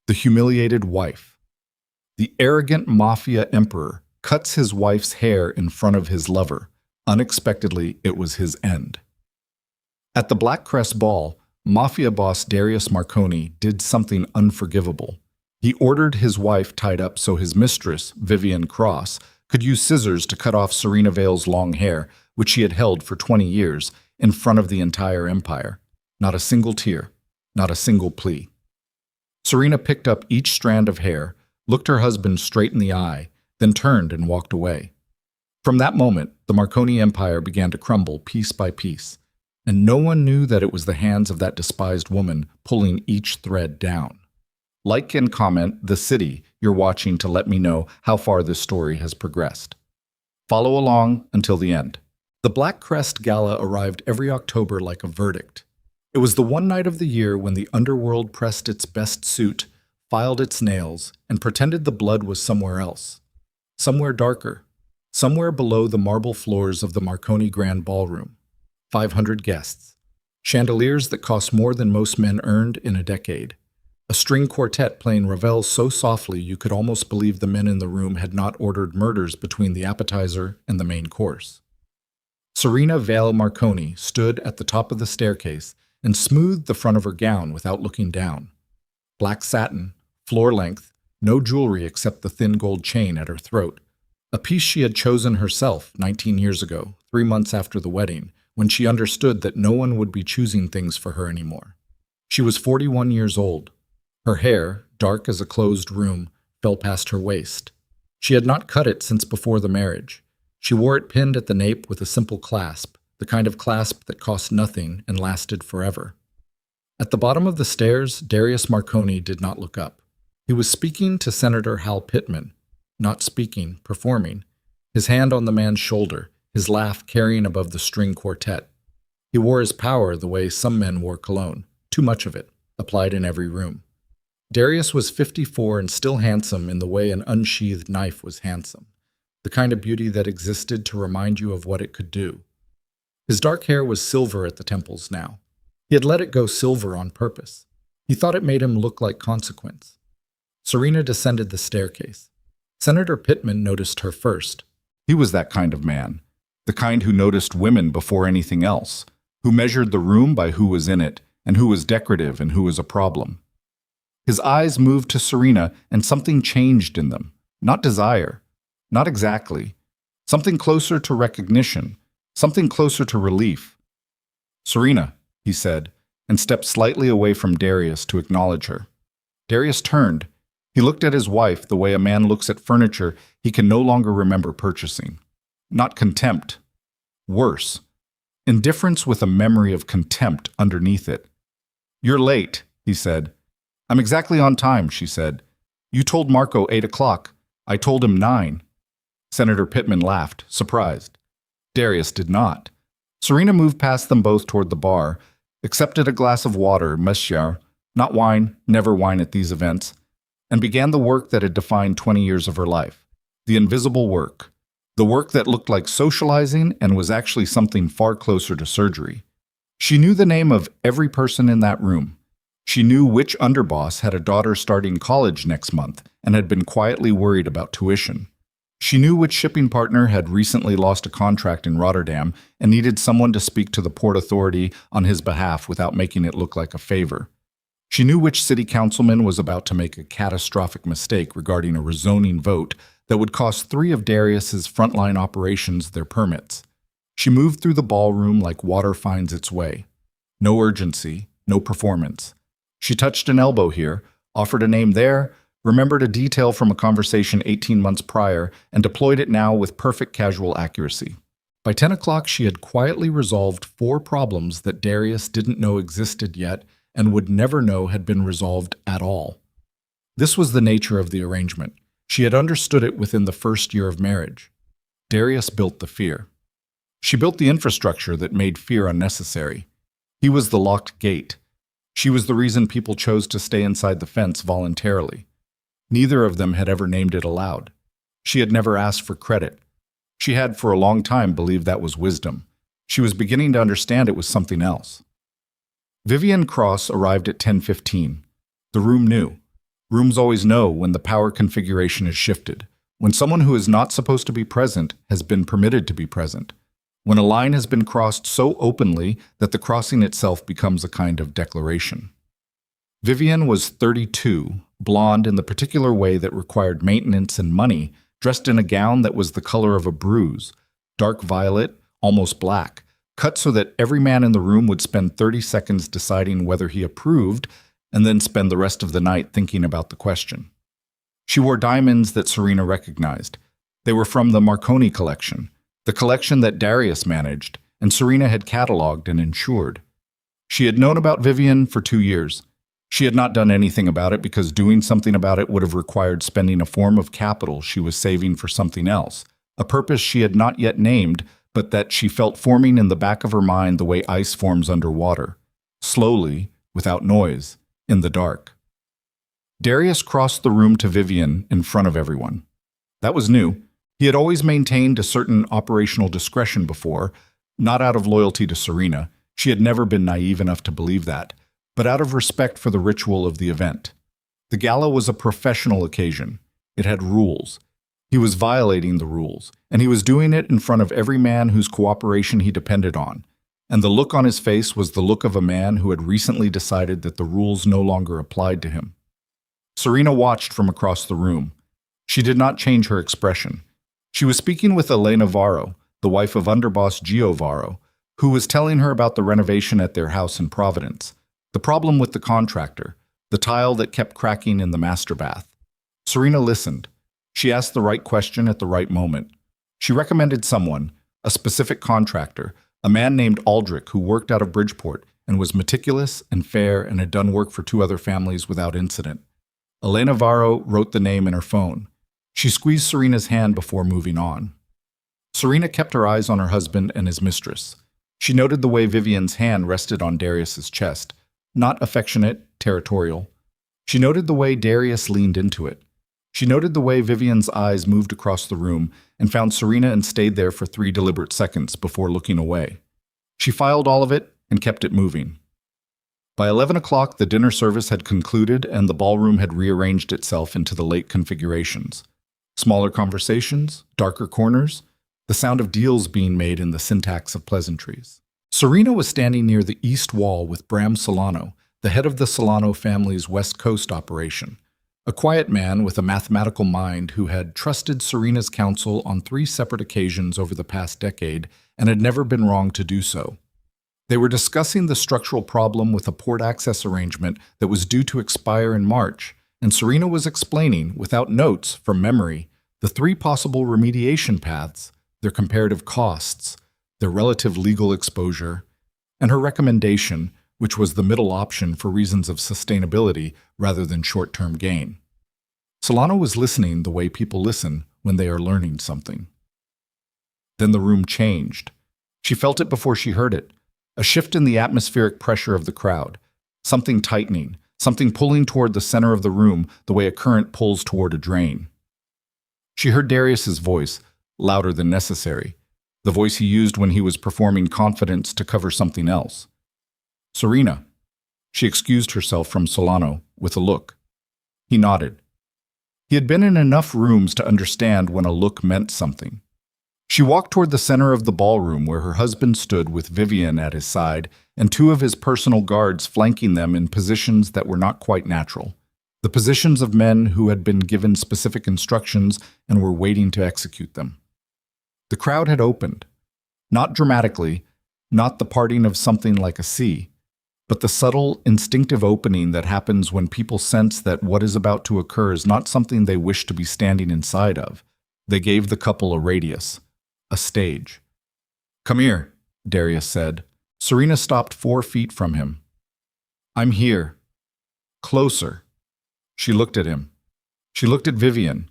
The humiliated wife. The arrogant Mafia emperor cuts his wife's hair in front of his lover. Unexpectedly, it was his end. At the Black Crest Ball, Mafia boss Darius Marconi did something unforgivable. He ordered his wife tied up so his mistress, Vivian Cross, could use scissors to cut off Serena Vale's long hair, which she had held for 20 years, in front of the entire empire. Not a single tear, not a single plea. Serena picked up each strand of hair, looked her husband straight in the eye, then turned and walked away. From that moment, the Marconi Empire began to crumble piece by piece, and no one knew that it was the hands of that despised woman pulling each thread down. Like and comment the city you're watching to let me know how far this story has progressed. Follow along until the end. The Black Crest Gala arrived every October like a verdict. It was the one night of the year when the underworld pressed its best suit, filed its nails, and pretended the blood was somewhere else. Somewhere darker. Somewhere below the marble floors of the Marconi Grand Ballroom. 500 guests. Chandeliers that cost more than most men earned in a decade. A string quartet playing Ravel so softly you could almost believe the men in the room had not ordered murders between the appetizer and the main course. Serena Vale Marconi stood at the top of the staircase and smoothed the front of her gown without looking down. Black satin, floor length, no jewelry except the thin gold chain at her throat. A piece she had chosen herself 19 years ago, 3 months after the wedding, when she understood that no one would be choosing things for her anymore. She was 41 years old. Her hair, dark as a closed room, fell past her waist. She had not cut it since before the marriage. She wore it pinned at the nape with a simple clasp, the kind of clasp that cost nothing and lasted forever. At the bottom of the stairs, Darius Marconi did not look up. He was speaking to Senator Hal Pittman. Not speaking, performing, his hand on the man's shoulder, his laugh carrying above the string quartet. He wore his power the way some men wore cologne, too much of it, applied in every room. Darius was 54 and still handsome in the way an unsheathed knife was handsome, the kind of beauty that existed to remind you of what it could do. His dark hair was silver at the temples now. He had let it go silver on purpose. He thought it made him look like consequence. Serena descended the staircase. Senator Pittman noticed her first. He was that kind of man, the kind who noticed women before anything else, who measured the room by who was in it, and who was decorative and who was a problem. His eyes moved to Serena, and something changed in them. Not desire. Not exactly. Something closer to recognition. Something closer to relief. "Serena," he said, and stepped slightly away from Darius to acknowledge her. Darius turned. He looked at his wife the way a man looks at furniture he can no longer remember purchasing. Not contempt. Worse. Indifference with a memory of contempt underneath it. "You're late," he said. "I'm exactly on time," she said. "You told Marco 8 o'clock. I told him 9. Senator Pittman laughed, surprised. Darius did not. Serena moved past them both toward the bar, accepted a glass of water, Mistress, not wine, never wine at these events, and began the work that had defined 20 years of her life. The invisible work. The work that looked like socializing and was actually something far closer to surgery. She knew the name of every person in that room. She knew which underboss had a daughter starting college next month and had been quietly worried about tuition. She knew which shipping partner had recently lost a contract in Rotterdam and needed someone to speak to the port authority on his behalf without making it look like a favor. She knew which city councilman was about to make a catastrophic mistake regarding a rezoning vote that would cost 3 of Darius's frontline operations their permits. She moved through the ballroom like water finds its way. No urgency, no performance. She touched an elbow here, offered a name there, remembered a detail from a conversation 18 months prior, and deployed it now with perfect casual accuracy. By 10 o'clock, she had quietly resolved 4 problems that Darius didn't know existed yet and would never know had been resolved at all. This was the nature of the arrangement. She had understood it within the first year of marriage. Darius built the fear. She built the infrastructure that made fear unnecessary. He was the locked gate. She was the reason people chose to stay inside the fence voluntarily. Neither of them had ever named it aloud. She had never asked for credit. She had for a long time believed that was wisdom. She was beginning to understand it was something else. Vivian Cross arrived at 10:15. The room knew. Rooms always know when the power configuration is shifted, when someone who is not supposed to be present has been permitted to be present, when a line has been crossed so openly that the crossing itself becomes a kind of declaration. Vivian was 32, blonde in the particular way that required maintenance and money, dressed in a gown that was the color of a bruise, dark violet, almost black, cut so that every man in the room would spend 30 seconds deciding whether he approved and then spend the rest of the night thinking about the question. She wore diamonds that Serena recognized. They were from the Marconi collection, the collection that Darius managed, and Serena had cataloged and insured. She had known about Vivian for 2 years. She had not done anything about it because doing something about it would have required spending a form of capital she was saving for something else, a purpose she had not yet named, but that she felt forming in the back of her mind the way ice forms underwater, slowly, without noise, in the dark. Darius crossed the room to Vivian in front of everyone. That was new. He had always maintained a certain operational discretion before, not out of loyalty to Serena. She had never been naive enough to believe that, but out of respect for the ritual of the event. The gala was a professional occasion. It had rules. He was violating the rules, and he was doing it in front of every man whose cooperation he depended on. And the look on his face was the look of a man who had recently decided that the rules no longer applied to him. Serena watched from across the room. She did not change her expression. She was speaking with Elena Varro, the wife of underboss Gio Varro, who was telling her about the renovation at their house in Providence, the problem with the contractor, the tile that kept cracking in the master bath. Serena listened. She asked the right question at the right moment. She recommended someone, a specific contractor, a man named Aldrich who worked out of Bridgeport and was meticulous and fair and had done work for 2 other families without incident. Elena Varro wrote the name in her phone. She squeezed Serena's hand before moving on. Serena kept her eyes on her husband and his mistress. She noted the way Vivian's hand rested on Darius's chest, not affectionate, territorial. She noted the way Darius leaned into it. She noted the way Vivian's eyes moved across the room and found Serena and stayed there for 3 deliberate seconds before looking away. She filed all of it and kept it moving. By 11 o'clock, the dinner service had concluded and the ballroom had rearranged itself into the late configurations. Smaller conversations, darker corners, the sound of deals being made in the syntax of pleasantries. Serena was standing near the east wall with Bram Solano, the head of the Solano family's West Coast operation. A quiet man with a mathematical mind who had trusted Serena's counsel on 3 separate occasions over the past decade and had never been wrong to do so. They were discussing the structural problem with a port access arrangement that was due to expire in March, and Serena was explaining, without notes, from memory, the 3 possible remediation paths, their comparative costs, their relative legal exposure, and her recommendation, which was the middle option for reasons of sustainability rather than short-term gain. Solano was listening the way people listen when they are learning something. Then the room changed. She felt it before she heard it, a shift in the atmospheric pressure of the crowd, something tightening, something pulling toward the center of the room the way a current pulls toward a drain. She heard Darius's voice, louder than necessary, the voice he used when he was performing confidence to cover something else. Serena. She excused herself from Solano with a look. He nodded. He had been in enough rooms to understand when a look meant something. She walked toward the center of the ballroom where her husband stood with Vivian at his side and 2 of his personal guards flanking them in positions that were not quite natural, the positions of men who had been given specific instructions and were waiting to execute them. The crowd had opened, not dramatically, not the parting of something like a sea, but the subtle, instinctive opening that happens when people sense that what is about to occur is not something they wish to be standing inside of. They gave the couple a radius, a stage. "Come here," Darius said. Serena stopped 4 feet from him. "I'm here." "Closer." She looked at him. She looked at Vivian.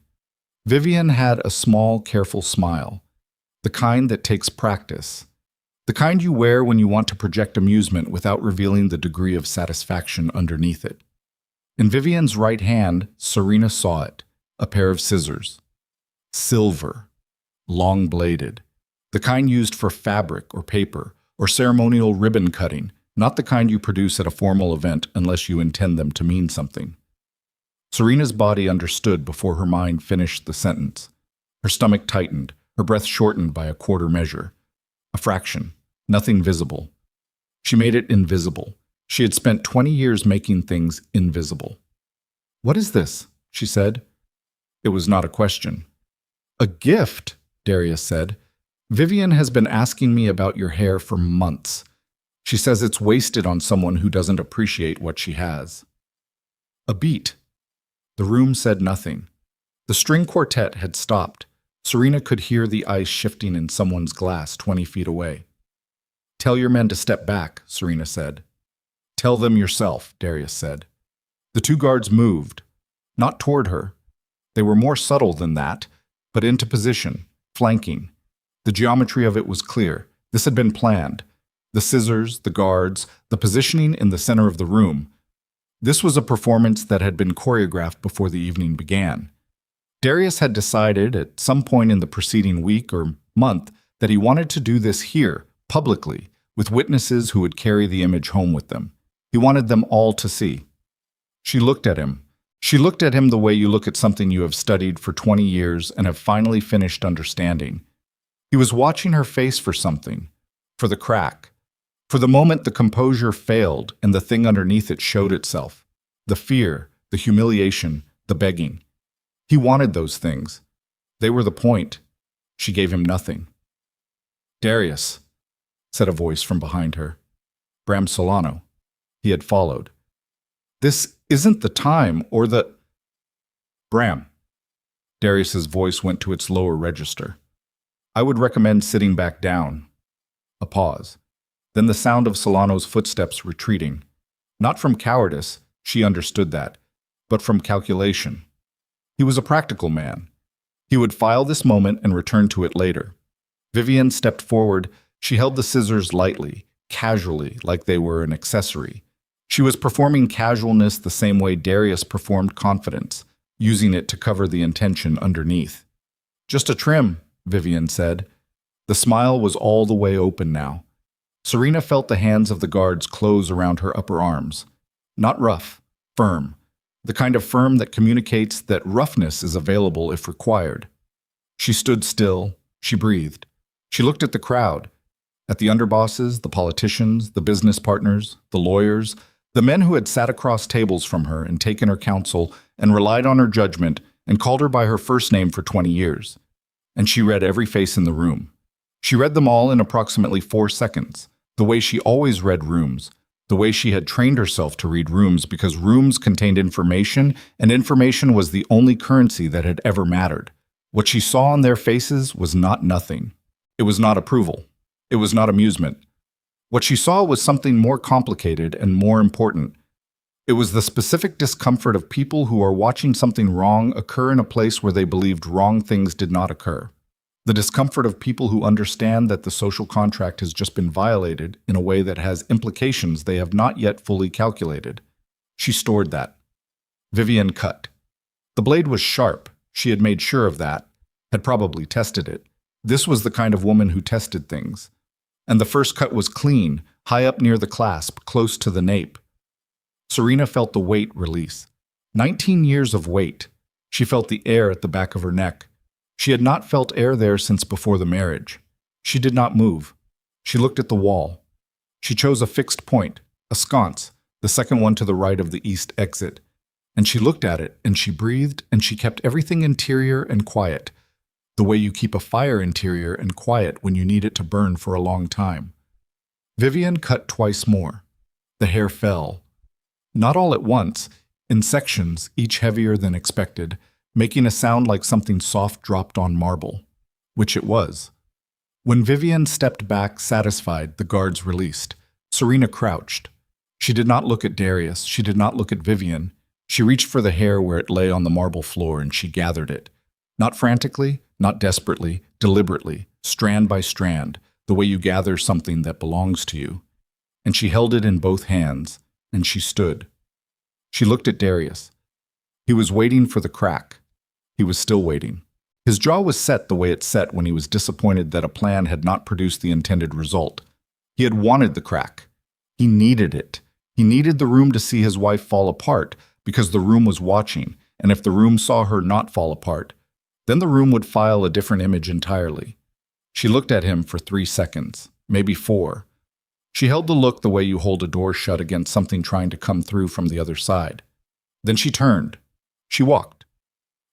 Vivian had a small, careful smile, the kind that takes practice. The kind you wear when you want to project amusement without revealing the degree of satisfaction underneath it. In Vivian's right hand, Serena saw it, a pair of scissors. Silver, long-bladed, the kind used for fabric or paper or ceremonial ribbon cutting, not the kind you produce at a formal event unless you intend them to mean something. Serena's body understood before her mind finished the sentence. Her stomach tightened, her breath shortened by a quarter measure. A fraction. Nothing visible. She made it invisible. She had spent 20 years making things invisible. "What is this?" she said. It was not a question. "A gift," Darius said. "Vivian has been asking me about your hair for months. She says it's wasted on someone who doesn't appreciate what she has." A beat. The room said nothing. The string quartet had stopped. Serena could hear the ice shifting in someone's glass 20 feet away. "Tell your men to step back," Serena said. "Tell them yourself," Darius said. The two guards moved, not toward her. They were more subtle than that, but into position, flanking. The geometry of it was clear. This had been planned. The scissors, the guards, the positioning in the center of the room. This was a performance that had been choreographed before the evening began. Darius had decided at some point in the preceding week or month that he wanted to do this here, publicly, with witnesses who would carry the image home with them. He wanted them all to see. She looked at him. She looked at him the way you look at something you have studied for 20 years and have finally finished understanding. He was watching her face for something, for the crack. For the moment the composure failed and the thing underneath it showed itself. The fear, the humiliation, the begging. He wanted those things. They were the point. She gave him nothing. "Darius," said a voice from behind her. Bram Solano. He had followed. "This isn't the time or the—" "Bram." Darius's voice went to its lower register. "I would recommend sitting back down." A pause. Then the sound of Solano's footsteps retreating. Not from cowardice, she understood that, but from calculation. He was a practical man. He would file this moment and return to it later. Vivian stepped forward. She held the scissors lightly, casually, like they were an accessory. She was performing casualness the same way Darius performed confidence, using it to cover the intention underneath. "Just a trim," Vivian said. The smile was all the way open now. Serena felt the hands of the guards close around her upper arms. Not rough, firm. The kind of firm that communicates that roughness is available if required. She stood still. She breathed. She looked at the crowd, at the underbosses, the politicians, the business partners, the lawyers, the men who had sat across tables from her and taken her counsel and relied on her judgment and called her by her first name for 20 years. And she read every face in the room. She read them all in approximately 4 seconds, the way she always read rooms, the way she had trained herself to read rooms because rooms contained information, and information was the only currency that had ever mattered. What she saw on their faces was not nothing. It was not approval. It was not amusement. What she saw was something more complicated and more important. It was the specific discomfort of people who are watching something wrong occur in a place where they believed wrong things did not occur. The discomfort of people who understand that the social contract has just been violated in a way that has implications they have not yet fully calculated. She stored that. Vivian cut. The blade was sharp. She had made sure of that, had probably tested it. This was the kind of woman who tested things. And the first cut was clean, high up near the clasp, close to the nape. Serena felt the weight release. 19 years of weight. She felt the air at the back of her neck. She had not felt air there since before the marriage. She did not move. She looked at the wall. She chose a fixed point, a sconce, the second one to the right of the east exit. And she looked at it, and she breathed, and she kept everything interior and quiet, the way you keep a fire interior and quiet when you need it to burn for a long time. Vivian cut twice more. The hair fell. Not all at once, in sections, each heavier than expected, making a sound like something soft dropped on marble, which it was. When Vivian stepped back, satisfied, the guards released. Serena crouched. She did not look at Darius. She did not look at Vivian. She reached for the hair where it lay on the marble floor, and she gathered it. Not frantically, not desperately, deliberately, strand by strand, the way you gather something that belongs to you. And she held it in both hands, and she stood. She looked at Darius. He was waiting for the crack. He was still waiting. His jaw was set the way it set when he was disappointed that a plan had not produced the intended result. He had wanted the crack. He needed it. He needed the room to see his wife fall apart because the room was watching, and if the room saw her not fall apart, then the room would file a different image entirely. She looked at him for 3 seconds, maybe 4. She held the look the way you hold a door shut against something trying to come through from the other side. Then she turned. She walked.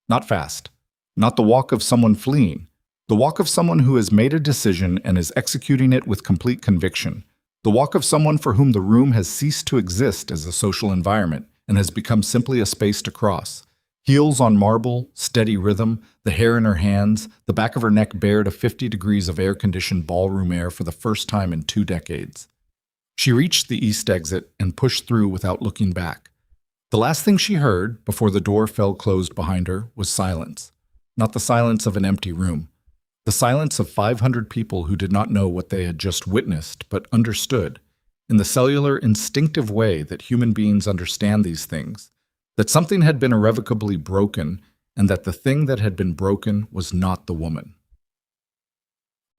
Not fast. Not the walk of someone fleeing. The walk of someone who has made a decision and is executing it with complete conviction. The walk of someone for whom the room has ceased to exist as a social environment and has become simply a space to cross. Heels on marble, steady rhythm, the hair in her hands, the back of her neck bare to 50 degrees of air-conditioned ballroom air for the first time in 2 decades. She reached the east exit and pushed through without looking back. The last thing she heard, before the door fell closed behind her, was silence. Not the silence of an empty room. The silence of 500 people who did not know what they had just witnessed, but understood, in the cellular, instinctive way that human beings understand these things, that something had been irrevocably broken, and that the thing that had been broken was not the woman.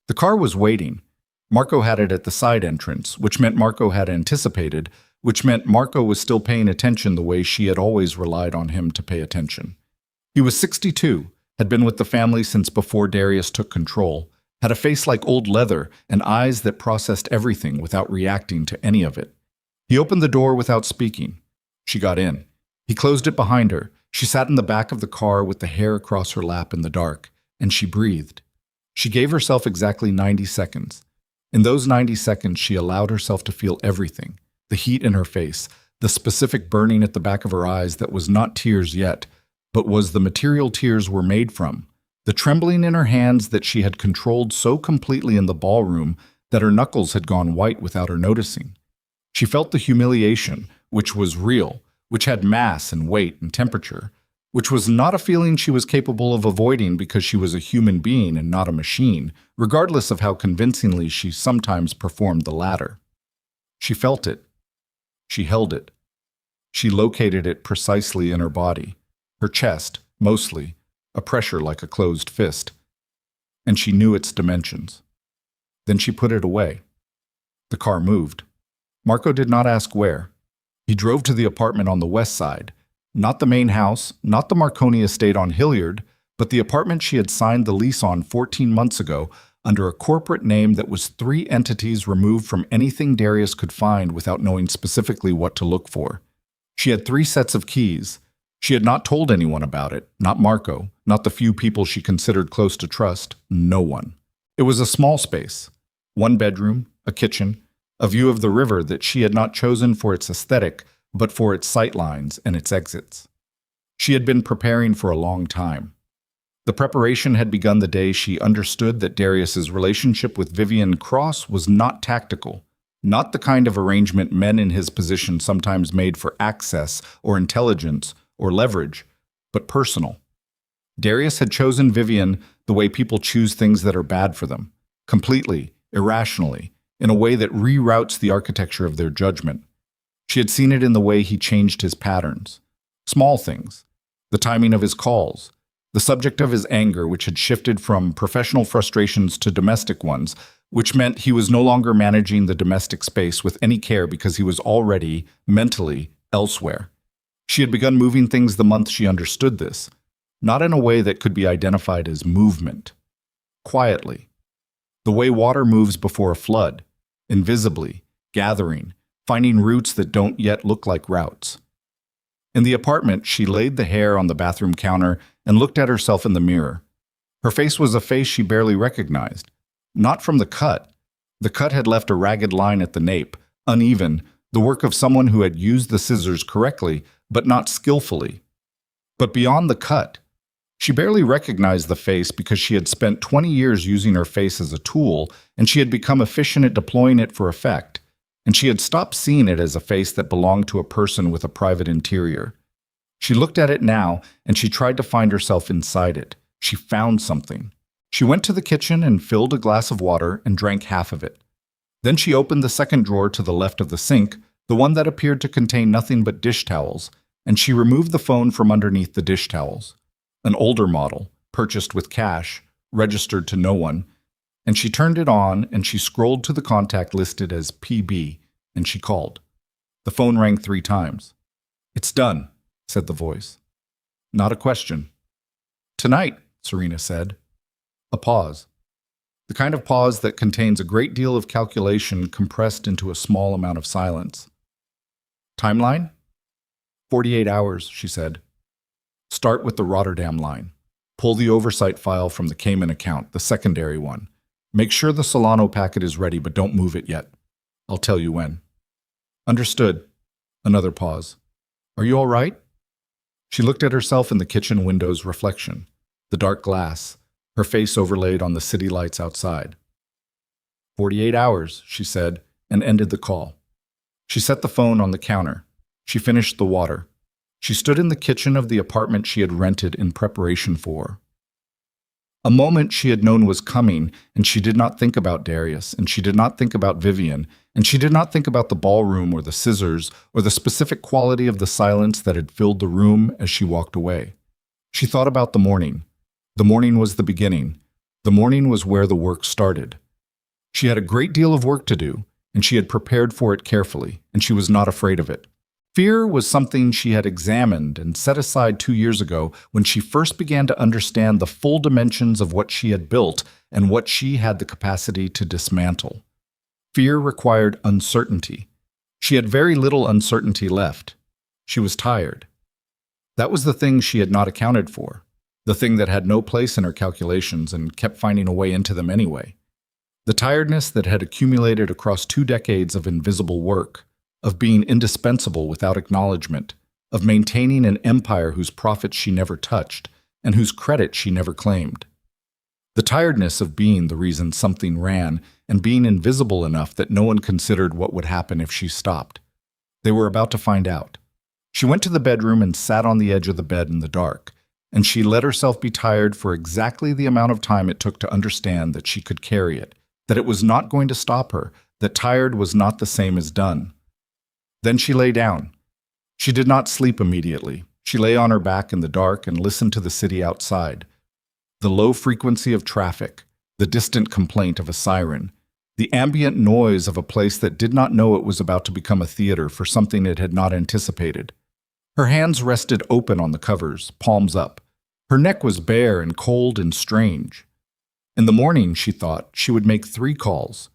The car was waiting. Marco had it at the side entrance, which meant Marco had anticipated, which meant Marco was still paying attention the way she had always relied on him to pay attention. He was 62, had been with the family since before Darius took control, had a face like old leather and eyes that processed everything without reacting to any of it. He opened the door without speaking. She got in. He closed it behind her. She sat in the back of the car with the hair across her lap in the dark, and she breathed. She gave herself exactly 90 seconds. In those 90 seconds, she allowed herself to feel everything. The heat in her face, the specific burning at the back of her eyes that was not tears yet, but was the material tears were made from, the trembling in her hands that she had controlled so completely in the ballroom that her knuckles had gone white without her noticing. She felt the humiliation, which was real, which had mass and weight and temperature, which was not a feeling she was capable of avoiding because she was a human being and not a machine, regardless of how convincingly she sometimes performed the latter. She felt it. She held it. She located it precisely in her body, her chest, mostly, a pressure like a closed fist. And she knew its dimensions. Then she put it away. The car moved. Marco did not ask where. He drove to the apartment on the west side, not the main house, not the Marconi estate on Hilliard, but the apartment she had signed the lease on 14 months ago under a corporate name that was 3 entities removed from anything Darius could find without knowing specifically what to look for. She had 3 sets of keys. She had not told anyone about it, not Marco, not the few people she considered close to trust, no one. It was a small space, 1 bedroom, a kitchen, a view of the river that she had not chosen for its aesthetic, but for its sightlines and its exits. She had been preparing for a long time. The preparation had begun the day she understood that Darius's relationship with Vivian Cross was not tactical, not the kind of arrangement men in his position sometimes made for access or intelligence or leverage, but personal. Darius had chosen Vivian the way people choose things that are bad for them, completely, irrationally, in a way that reroutes the architecture of their judgment. She had seen it in the way he changed his patterns. Small things, the timing of his calls, the subject of his anger, which had shifted from professional frustrations to domestic ones, which meant he was no longer managing the domestic space with any care because he was already, mentally, elsewhere. She had begun moving things the month she understood this, not in a way that could be identified as movement. Quietly. The way water moves before a flood, invisibly, gathering, finding routes that don't yet look like routes. In the apartment, she laid the hair on the bathroom counter and looked at herself in the mirror. Her face was a face she barely recognized. Not from the cut. The cut had left a ragged line at the nape, uneven, the work of someone who had used the scissors correctly, but not skillfully. But beyond the cut, she barely recognized the face because she had spent 20 years using her face as a tool, and she had become efficient at deploying it for effect. And she had stopped seeing it as a face that belonged to a person with a private interior. She looked at it now, and she tried to find herself inside it. She found something. She went to the kitchen and filled a glass of water and drank half of it. Then she opened the second drawer to the left of the sink, the one that appeared to contain nothing but dish towels, and she removed the phone from underneath the dish towels. An older model, purchased with cash, registered to no one, and she turned it on and she scrolled to the contact listed as PB, and she called. The phone rang 3 times. "It's done," said the voice. Not a question. Tonight, Serena said. A pause. The kind of pause that contains a great deal of calculation compressed into a small amount of silence. Timeline? 48 hours, she said. Start with the Rotterdam line. Pull the oversight file from the Cayman account, the secondary one. Make sure the Solano packet is ready, but don't move it yet. I'll tell you when. Understood. Another pause. Are you all right? She looked at herself in the kitchen window's reflection, the dark glass, her face overlaid on the city lights outside. 48 hours, she said, and ended the call. She set the phone on the counter. She finished the water. She stood in the kitchen of the apartment she had rented in preparation for. A moment she had known was coming, and she did not think about Darius, and she did not think about Vivian, and she did not think about the ballroom or the scissors or the specific quality of the silence that had filled the room as she walked away. She thought about the morning. The morning was the beginning. The morning was where the work started. She had a great deal of work to do, and she had prepared for it carefully, and she was not afraid of it. Fear was something she had examined and set aside 2 years ago when she first began to understand the full dimensions of what she had built and what she had the capacity to dismantle. Fear required uncertainty. She had very little uncertainty left. She was tired. That was the thing she had not accounted for, the thing that had no place in her calculations and kept finding a way into them anyway. The tiredness that had accumulated across 2 decades of invisible work, of being indispensable without acknowledgement, of maintaining an empire whose profits she never touched and whose credit she never claimed. The tiredness of being the reason something ran and being invisible enough that no one considered what would happen if she stopped. They were about to find out. She went to the bedroom and sat on the edge of the bed in the dark, and she let herself be tired for exactly the amount of time it took to understand that she could carry it, that it was not going to stop her, that tired was not the same as done. Then she lay down. She did not sleep immediately. She lay on her back in the dark and listened to the city outside. The low frequency of traffic, the distant complaint of a siren, the ambient noise of a place that did not know it was about to become a theater for something it had not anticipated. Her hands rested open on the covers, palms up. Her neck was bare and cold and strange. In the morning, she thought, she would make 3 calls.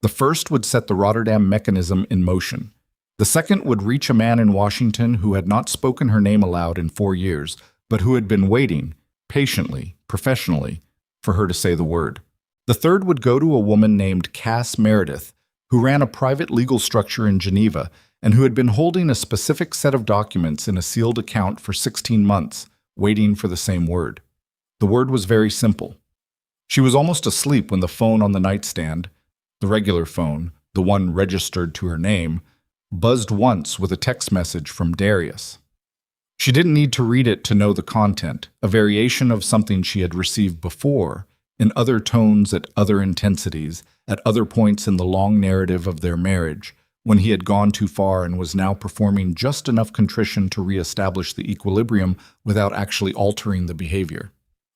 The first would set the Rotterdam mechanism in motion. The second would reach a man in Washington who had not spoken her name aloud in 4 years, but who had been waiting, patiently, professionally, for her to say the word. The third would go to a woman named Cass Meredith, who ran a private legal structure in Geneva and who had been holding a specific set of documents in a sealed account for 16 months, waiting for the same word. The word was very simple. She was almost asleep when the phone on the nightstand, the regular phone, the one registered to her name, buzzed once with a text message from Darius. She didn't need to read it to know the content, a variation of something she had received before, in other tones at other intensities, at other points in the long narrative of their marriage, when he had gone too far and was now performing just enough contrition to reestablish the equilibrium without actually altering the behavior.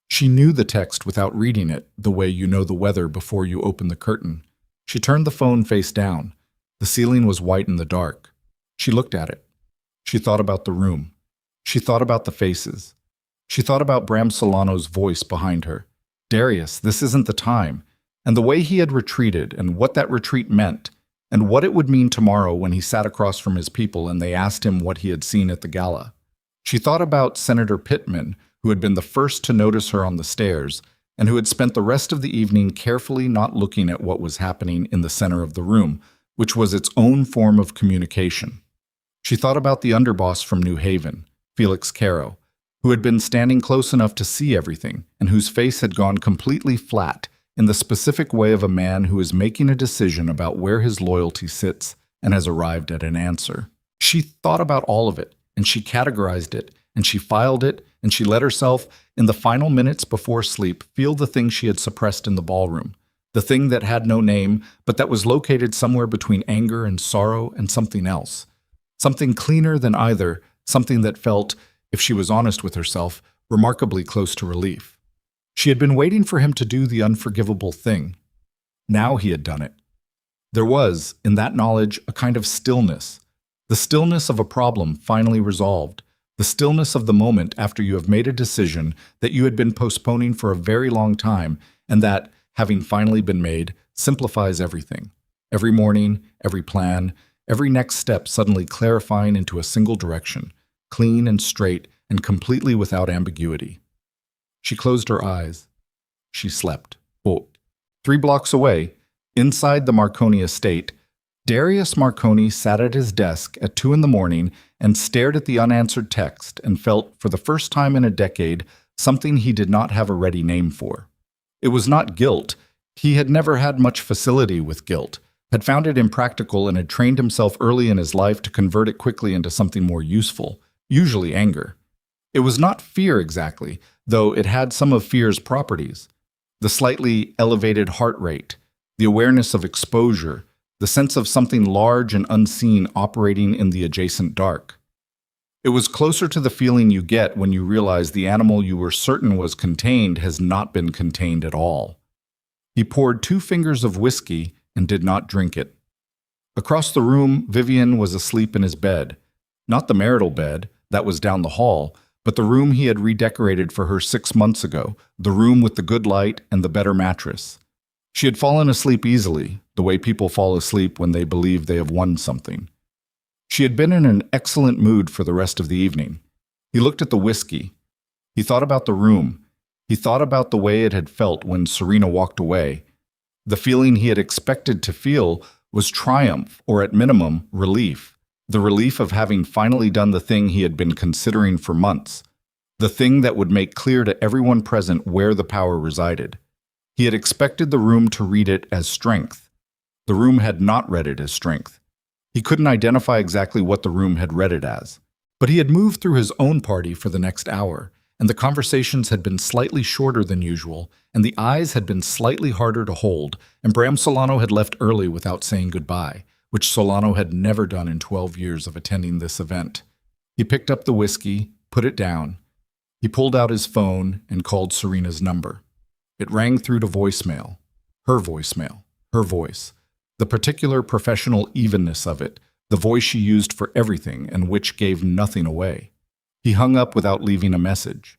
She knew the text without reading it, the way you know the weather before you open the curtain. She turned the phone face down. The ceiling was white in the dark. She looked at it. She thought about the room. She thought about the faces. She thought about Bram Solano's voice behind her. Darius, this isn't the time. And the way he had retreated and what that retreat meant, and what it would mean tomorrow when he sat across from his people and they asked him what he had seen at the gala. She thought about Senator Pittman, who had been the first to notice her on the stairs, and who had spent the rest of the evening carefully not looking at what was happening in the center of the room, which was its own form of communication. She thought about the underboss from New Haven, Felix Caro, who had been standing close enough to see everything and whose face had gone completely flat in the specific way of a man who is making a decision about where his loyalty sits and has arrived at an answer. She thought about all of it, and she categorized it, and she filed it, and she let herself, in the final minutes before sleep, feel the thing she had suppressed in the ballroom, the thing that had no name, but that was located somewhere between anger and sorrow and something else. Something cleaner than either, something that felt, if she was honest with herself, remarkably close to relief. She had been waiting for him to do the unforgivable thing. Now he had done it. There was, in that knowledge, a kind of stillness, the stillness of a problem finally resolved, The stillness of the moment after you have made a decision that you had been postponing for a very long time and that, having finally been made, simplifies everything. Every morning, every plan, every next step suddenly clarifying into a single direction, clean and straight and completely without ambiguity. She closed her eyes. She slept. Oh, 3 blocks away, inside the Marconi estate, Darius Marconi sat at his desk at 2 in the morning and stared at the unanswered text and felt, for the first time in a decade, something he did not have a ready name for. It was not guilt. He had never had much facility with guilt, had found it impractical, and had trained himself early in his life to convert it quickly into something more useful, usually anger. It was not fear exactly, though it had some of fear's properties. The slightly elevated heart rate, the awareness of exposure, the sense of something large and unseen operating in the adjacent dark. It was closer to the feeling you get when you realize the animal you were certain was contained has not been contained at all. He poured 2 fingers of whiskey and did not drink it. Across the room, Vivian was asleep in his bed. Not the marital bed, that was down the hall, but the room he had redecorated for her 6 months ago, the room with the good light and the better mattress. She had fallen asleep easily, the way people fall asleep when they believe they have won something. She had been in an excellent mood for the rest of the evening. He looked at the whiskey. He thought about the room. He thought about the way it had felt when Serena walked away. The feeling he had expected to feel was triumph, or at minimum, relief. The relief of having finally done the thing he had been considering for months. The thing that would make clear to everyone present where the power resided. He had expected the room to read it as strength. The room had not read it as strength. He couldn't identify exactly what the room had read it as. But he had moved through his own party for the next hour, and the conversations had been slightly shorter than usual, and the eyes had been slightly harder to hold, and Bram Solano had left early without saying goodbye, which Solano had never done in 12 years of attending this event. He picked up the whiskey, put it down. He pulled out his phone and called Serena's number. It rang through to voicemail. Her voicemail. Her voice. The particular professional evenness of it, the voice she used for everything and which gave nothing away. He hung up without leaving a message.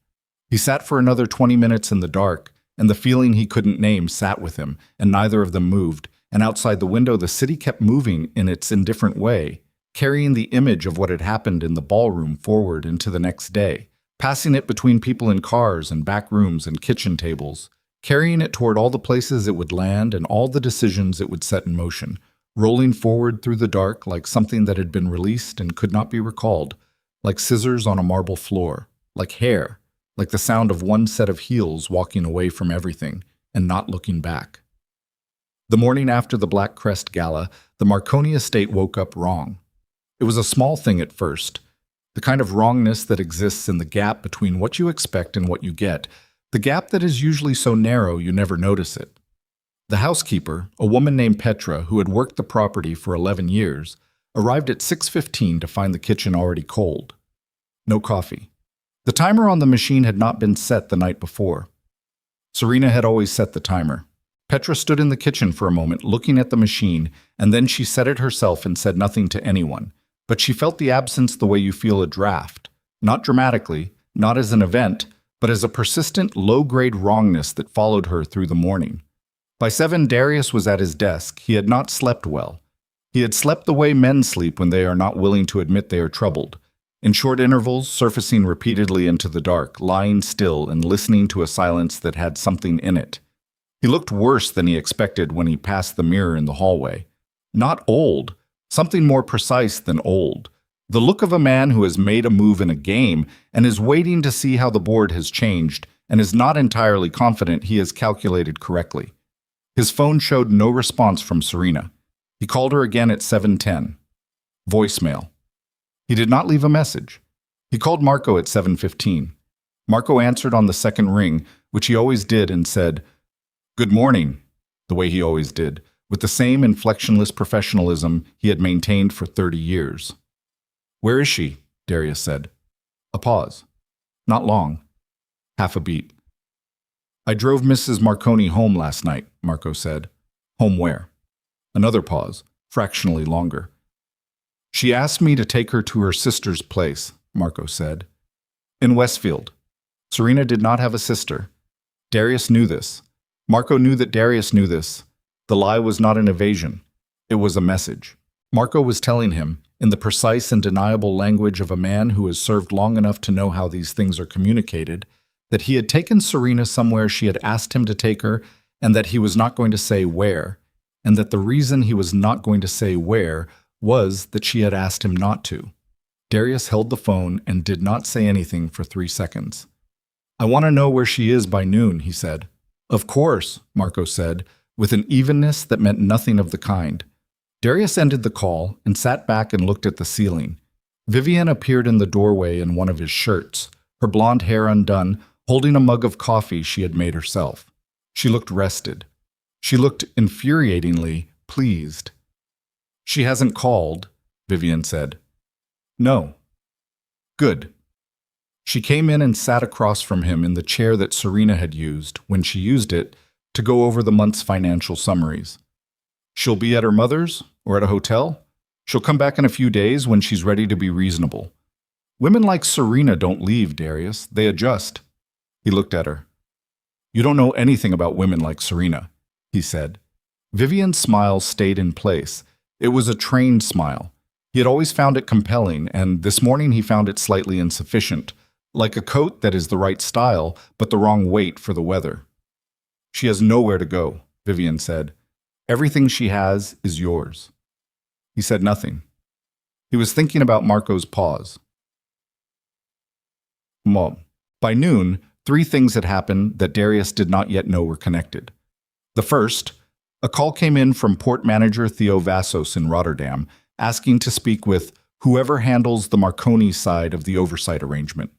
He sat for another 20 minutes in the dark, and the feeling he couldn't name sat with him, and neither of them moved, and outside the window the city kept moving in its indifferent way, carrying the image of what had happened in the ballroom forward into the next day, passing it between people in cars and back rooms and kitchen tables, carrying it toward all the places it would land and all the decisions it would set in motion, rolling forward through the dark like something that had been released and could not be recalled, like scissors on a marble floor, like hair, like the sound of one set of heels walking away from everything and not looking back. The morning after the Black Crest Gala, the Marconi estate woke up wrong. It was a small thing at first, the kind of wrongness that exists in the gap between what you expect and what you get, the gap that is usually so narrow you never notice it. The housekeeper, a woman named Petra who had worked the property for 11 years, arrived at 6:15 to find the kitchen already cold. No coffee. The timer on the machine had not been set the night before. Serena had always set the timer. Petra stood in the kitchen for a moment looking at the machine, and then she set it herself and said nothing to anyone. But she felt the absence the way you feel a draft. Not dramatically, not as an event, but as a persistent, low-grade wrongness that followed her through the morning. By 7, Darius was at his desk. He had not slept well. He had slept the way men sleep when they are not willing to admit they are troubled. In short intervals, surfacing repeatedly into the dark, lying still and listening to a silence that had something in it. He looked worse than he expected when he passed the mirror in the hallway. Not old, something more precise than old. The look of a man who has made a move in a game and is waiting to see how the board has changed and is not entirely confident he has calculated correctly. His phone showed no response from Serena. He called her again at 7:10. Voicemail. He did not leave a message. He called Marco at 7:15. Marco answered on the second ring, which he always did, and said, "Good morning," the way he always did, with the same inflectionless professionalism he had maintained for 30 years. "Where is she?" Darius said. A pause. Not long. Half a beat. "I drove Mrs. Marconi home last night," Marco said. "Home where?" Another pause, fractionally longer. "She asked me to take her to her sister's place," Marco said. In Westfield. Serena did not have a sister. Darius knew this. Marco knew that Darius knew this. The lie was not an evasion. It was a message. Marco was telling him, in the precise and deniable language of a man who has served long enough to know how these things are communicated, that he had taken Serena somewhere she had asked him to take her, and that he was not going to say where, and that the reason he was not going to say where was that she had asked him not to. Darius held the phone and did not say anything for 3 seconds. I want to know where she is by noon, he said. Of course, Marco said, with an evenness that meant nothing of the kind. Darius ended the call and sat back and looked at the ceiling. Vivian appeared in the doorway in one of his shirts, her blonde hair undone, holding a mug of coffee she had made herself. She looked rested. She looked infuriatingly pleased. She hasn't called, Vivian said. No. Good. She came in and sat across from him in the chair that Serena had used, when she used it, to go over the month's financial summaries. She'll be at her mother's or at a hotel. She'll come back in a few days when she's ready to be reasonable. Women like Serena don't leave, Darius. They adjust. He looked at her. You don't know anything about women like Serena, he said. Vivian's smile stayed in place. It was a trained smile. He had always found it compelling, and this morning he found it slightly insufficient, like a coat that is the right style, but the wrong weight for the weather. She has nowhere to go, Vivian said. Everything she has is yours. He said nothing. He was thinking about Marco's pause. Mom. By noon, 3 things had happened that Darius did not yet know were connected. The first, a call came in from port manager Theo Vassos in Rotterdam, asking to speak with whoever handles the Marconi side of the oversight arrangement.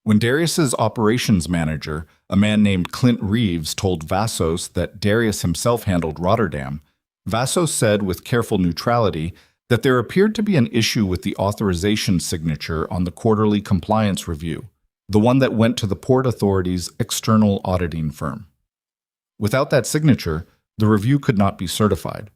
When Darius's operations manager, a man named Clint Reeves, told Vassos that Darius himself handled Rotterdam, Vassos said with careful neutrality that there appeared to be an issue with the authorization signature on the quarterly compliance review, the one that went to the Port Authority's external auditing firm. Without that signature, the review could not be certified.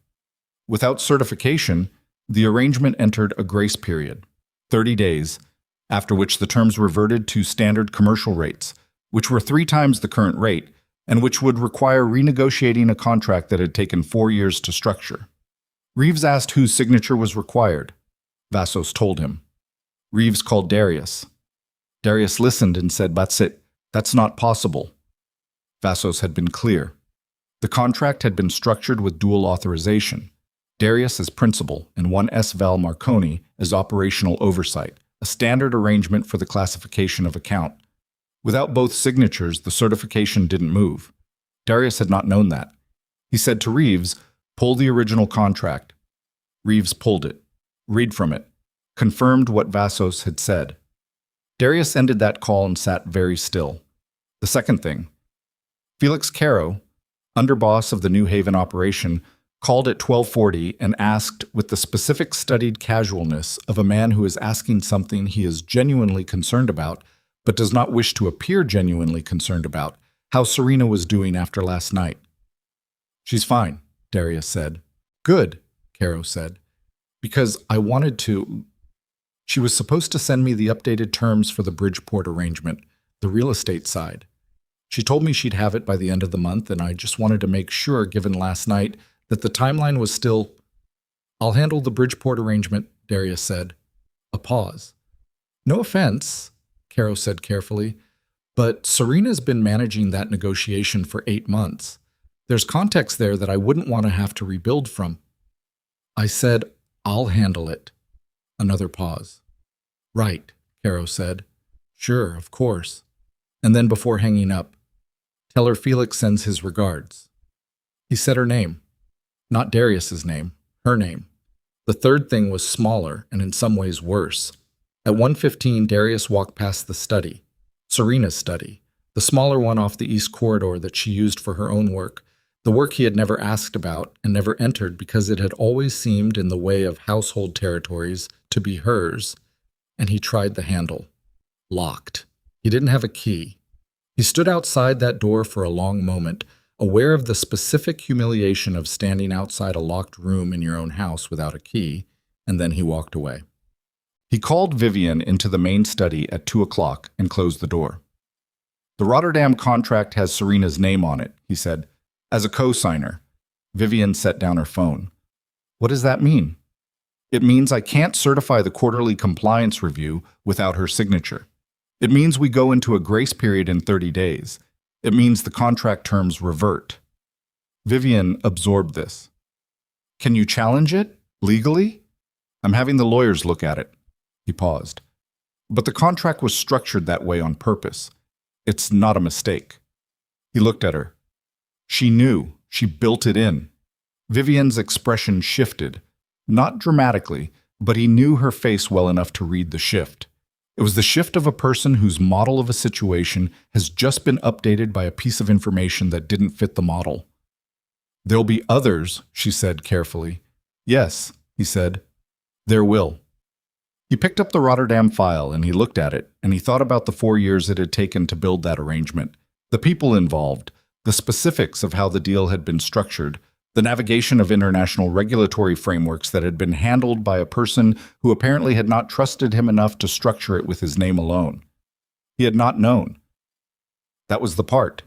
Without certification, the arrangement entered a grace period, 30 days, after which the terms reverted to standard commercial rates, which were 3 times the current rate, and which would require renegotiating a contract that had taken 4 years to structure. Reeves asked whose signature was required. Vassos told him. Reeves called Darius. Darius listened and said, "That's it. That's not possible." Vassos had been clear. The contract had been structured with dual authorization. Darius as principal and one S. Val Marconi as operational oversight, a standard arrangement for the classification of account. Without both signatures, the certification didn't move. Darius had not known that. He said to Reeves, "Pull the original contract." Reeves pulled it, read from it, confirmed what Vassos had said. Darius ended that call and sat very still. The second thing. Felix Caro, underboss of the New Haven operation, called at 12:40 and asked, with the specific studied casualness of a man who is asking something he is genuinely concerned about, but does not wish to appear genuinely concerned about, how Serena was doing after last night. "She's fine," Darius said. "Good," Caro said. "Because I wanted to... She was supposed to send me the updated terms for the Bridgeport arrangement, the real estate side. She told me she'd have it by the end of the month, and I just wanted to make sure, given last night, that the timeline was still..." "I'll handle the Bridgeport arrangement," Darius said. A pause. "No offense," Caro said carefully, "but Serena's been managing that negotiation for 8 months. There's context there that I wouldn't want to have to rebuild from." I said, "I'll handle it." Another pause. "Right," Caro said. "Sure, of course." And then before hanging up, "Tell her Felix sends his regards." He said her name. Not Darius's name, her name. The third thing was smaller and in some ways worse. At 1:15, Darius walked past the study, Serena's study, the smaller one off the east corridor that she used for her own work, the work he had never asked about and never entered because it had always seemed in the way of household territories to be hers, and he tried the handle. Locked. He didn't have a key. He stood outside that door for a long moment, aware of the specific humiliation of standing outside a locked room in your own house without a key, and then he walked away. He called Vivian into the main study at 2 o'clock and closed the door. "The Rotterdam contract has Serena's name on it," he said, "as a co-signer." Vivian set down her phone. "What does that mean?" "It means I can't certify the quarterly compliance review without her signature. It means we go into a grace period in 30 days. It means the contract terms revert." Vivian absorbed this. "Can you challenge it? Legally?" "I'm having the lawyers look at it." He paused. "But the contract was structured that way on purpose. It's not a mistake." He looked at her. She knew. She built it in. Vivian's expression shifted. Not dramatically, but he knew her face well enough to read the shift. It was the shift of a person whose model of a situation has just been updated by a piece of information that didn't fit the model. "There'll be others," she said carefully. "Yes," he said. "There will." He picked up the Rotterdam file and he looked at it, and he thought about the 4 years it had taken to build that arrangement, the people involved, the specifics of how the deal had been structured, the navigation of international regulatory frameworks that had been handled by a person who apparently had not trusted him enough to structure it with his name alone. He had not known. That was the part.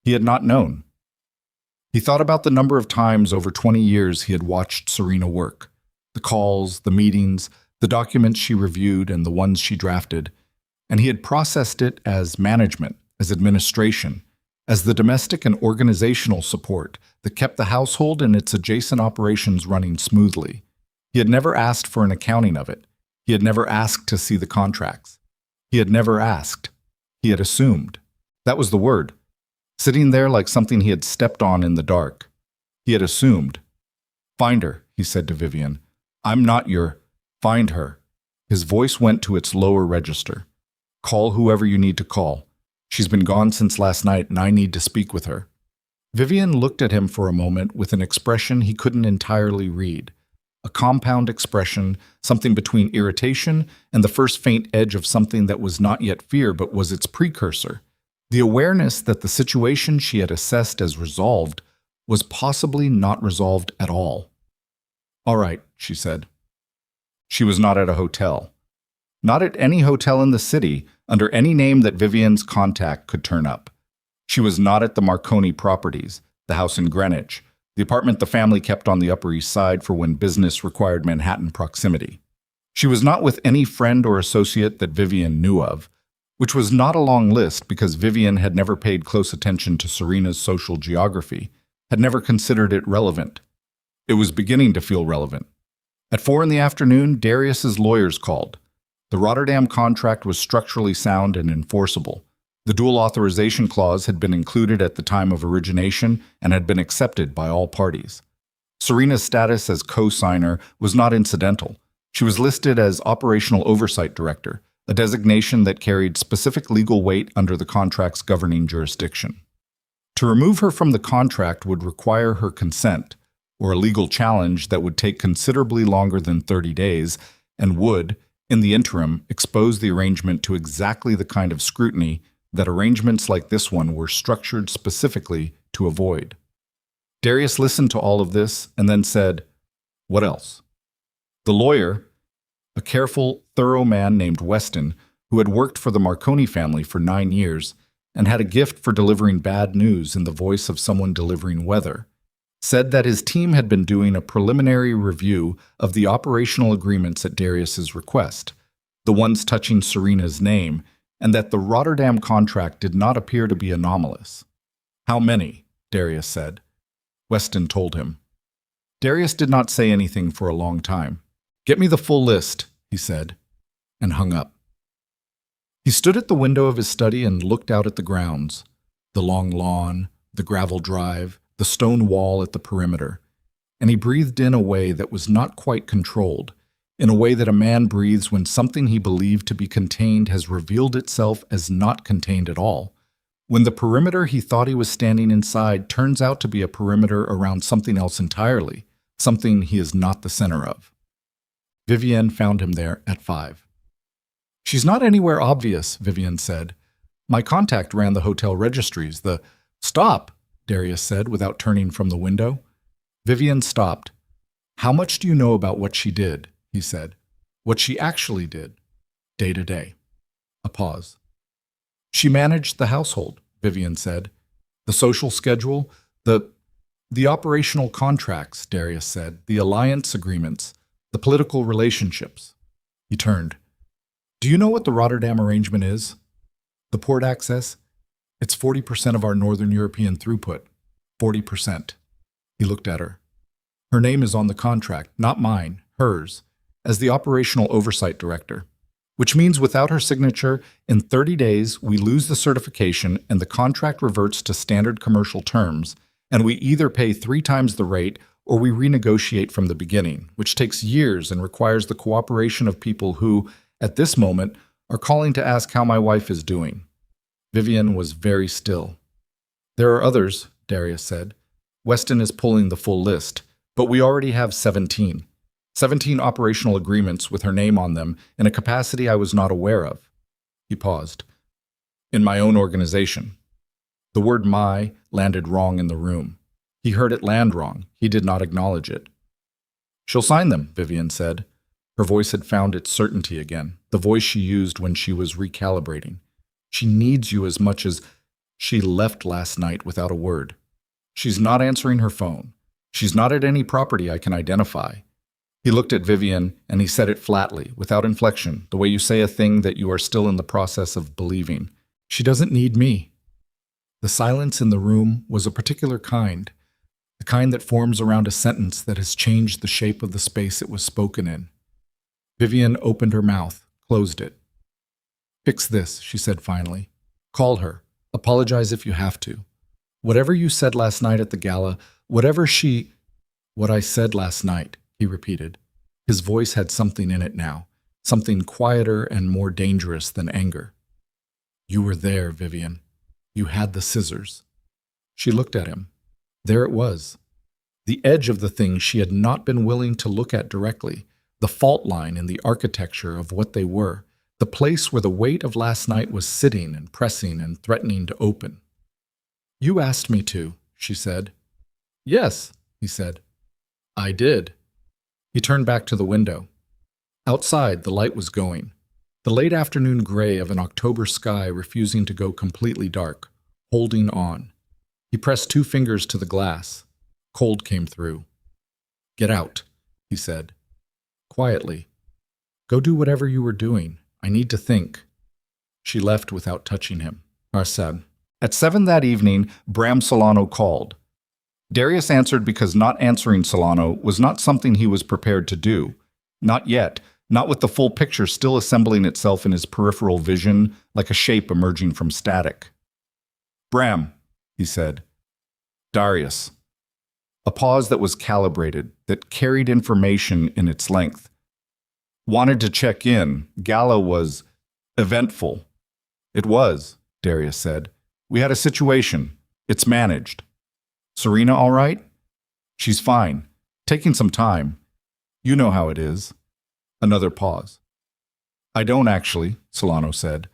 He had not known. He thought about the number of times over 20 years he had watched Serena work, the calls, the meetings, the documents she reviewed and the ones she drafted, and he had processed it as management, as administration, as the domestic and organizational support that kept the household and its adjacent operations running smoothly. He had never asked for an accounting of it. He had never asked to see the contracts. He had never asked. He had assumed. That was the word. Sitting there like something he had stepped on in the dark. He had assumed. "Find her," he said to Vivian. "I'm not your... Find her." His voice went to its lower register. "Call whoever you need to call. She's been gone since last night and I need to speak with her." Vivian looked at him for a moment with an expression he couldn't entirely read. A compound expression, something between irritation and the first faint edge of something that was not yet fear but was its precursor. The awareness that the situation she had assessed as resolved was possibly not resolved at all. "All right," she said. She was not at a hotel. Not at any hotel in the city, under any name that Vivian's contact could turn up. She was not at the Marconi Properties, the house in Greenwich, the apartment the family kept on the Upper East Side for when business required Manhattan proximity. She was not with any friend or associate that Vivian knew of, which was not a long list because Vivian had never paid close attention to Serena's social geography, had never considered it relevant. It was beginning to feel relevant. At 4 in the afternoon, Darius's lawyers called. The Rotterdam contract was structurally sound and enforceable. The dual authorization clause had been included at the time of origination and had been accepted by all parties. Serena's status as co-signer was not incidental. She was listed as Operational Oversight Director, a designation that carried specific legal weight under the contract's governing jurisdiction. To remove her from the contract would require her consent, or a legal challenge that would take considerably longer than 30 days and would, in the interim, expose the arrangement to exactly the kind of scrutiny that arrangements like this one were structured specifically to avoid. Darius listened to all of this and then said, "What else?" The lawyer, a careful, thorough man named Weston, who had worked for the Marconi family for 9 years and had a gift for delivering bad news in the voice of someone delivering weather, said that his team had been doing a preliminary review of the operational agreements at Darius's request, the ones touching Serena's name, and that the Rotterdam contract did not appear to be anomalous. "How many?" Darius said. Weston told him. Darius did not say anything for a long time. "Get me the full list," he said, and hung up. He stood at the window of his study and looked out at the grounds, the long lawn, the gravel drive, the stone wall at the perimeter, and he breathed in a way that was not quite controlled, in a way that a man breathes when something he believed to be contained has revealed itself as not contained at all, when the perimeter he thought he was standing inside turns out to be a perimeter around something else entirely, something he is not the center of. Vivian found him there at 5. "She's not anywhere obvious," Vivian said. "My contact ran the hotel registries. The—" "Stop!" Darius said without turning from the window. Vivian stopped. "How much do you know about what she did?" he said. what she actually did, day to day. A pause. She managed the household, Vivian said. The social schedule, the operational contracts, Darius said, the alliance agreements, the political relationships. He turned. Do you know what the Rotterdam arrangement is? The port access? It's 40% of our Northern European throughput. 40%. He looked at her. Her name is on the contract, not mine, hers, as the operational oversight director. Which means without her signature, in 30 days, we lose the certification and the contract reverts to standard commercial terms, and we either pay 3 times the rate or we renegotiate from the beginning, which takes years and requires the cooperation of people who, at this moment, are calling to ask how my wife is doing. Vivian was very still. There are others, Darius said. Weston is pulling the full list, but we already have 17. 17 operational agreements with her name on them in a capacity I was not aware of. He paused. In my own organization. The word "my" landed wrong in the room. He heard it land wrong. He did not acknowledge it. She'll sign them, Vivian said. Her voice had found its certainty again, the voice she used when she was recalibrating. She needs you as much as she left last night without a word. She's not answering her phone. She's not at any property I can identify. He looked at Vivian, and he said it flatly, without inflection, the way you say a thing that you are still in the process of believing. She doesn't need me. The silence in the room was a particular kind, the kind that forms around a sentence that has changed the shape of the space it was spoken in. Vivian opened her mouth, closed it. Fix this, she said finally. Call her. Apologize if you have to. Whatever you said last night at the gala, what I said last night, he repeated. His voice had something in it now, something quieter and more dangerous than anger. You were there, Vivian. You had the scissors. She looked at him. There it was. The edge of the thing she had not been willing to look at directly, the fault line in the architecture of what they were, the place where the weight of last night was sitting and pressing and threatening to open. You asked me to, she said. Yes, he said. I did. He turned back to the window. Outside, the light was going, the late afternoon gray of an October sky refusing to go completely dark, holding on. He pressed 2 fingers to the glass. Cold came through. Get out, he said. Quietly. Go do whatever you were doing. I need to think. She left without touching him. Arsène. At 7 that evening, Bram Solano called. Darius answered because not answering Solano was not something he was prepared to do. Not yet, not with the full picture still assembling itself in his peripheral vision like a shape emerging from static. Bram, he said. Darius. A pause that was calibrated, that carried information in its length. Wanted to check in. Gala was eventful. It was, Darius said. We had a situation. It's managed. Serena all right? She's fine. Taking some time. You know how it is. Another pause. I don't actually, Solano said.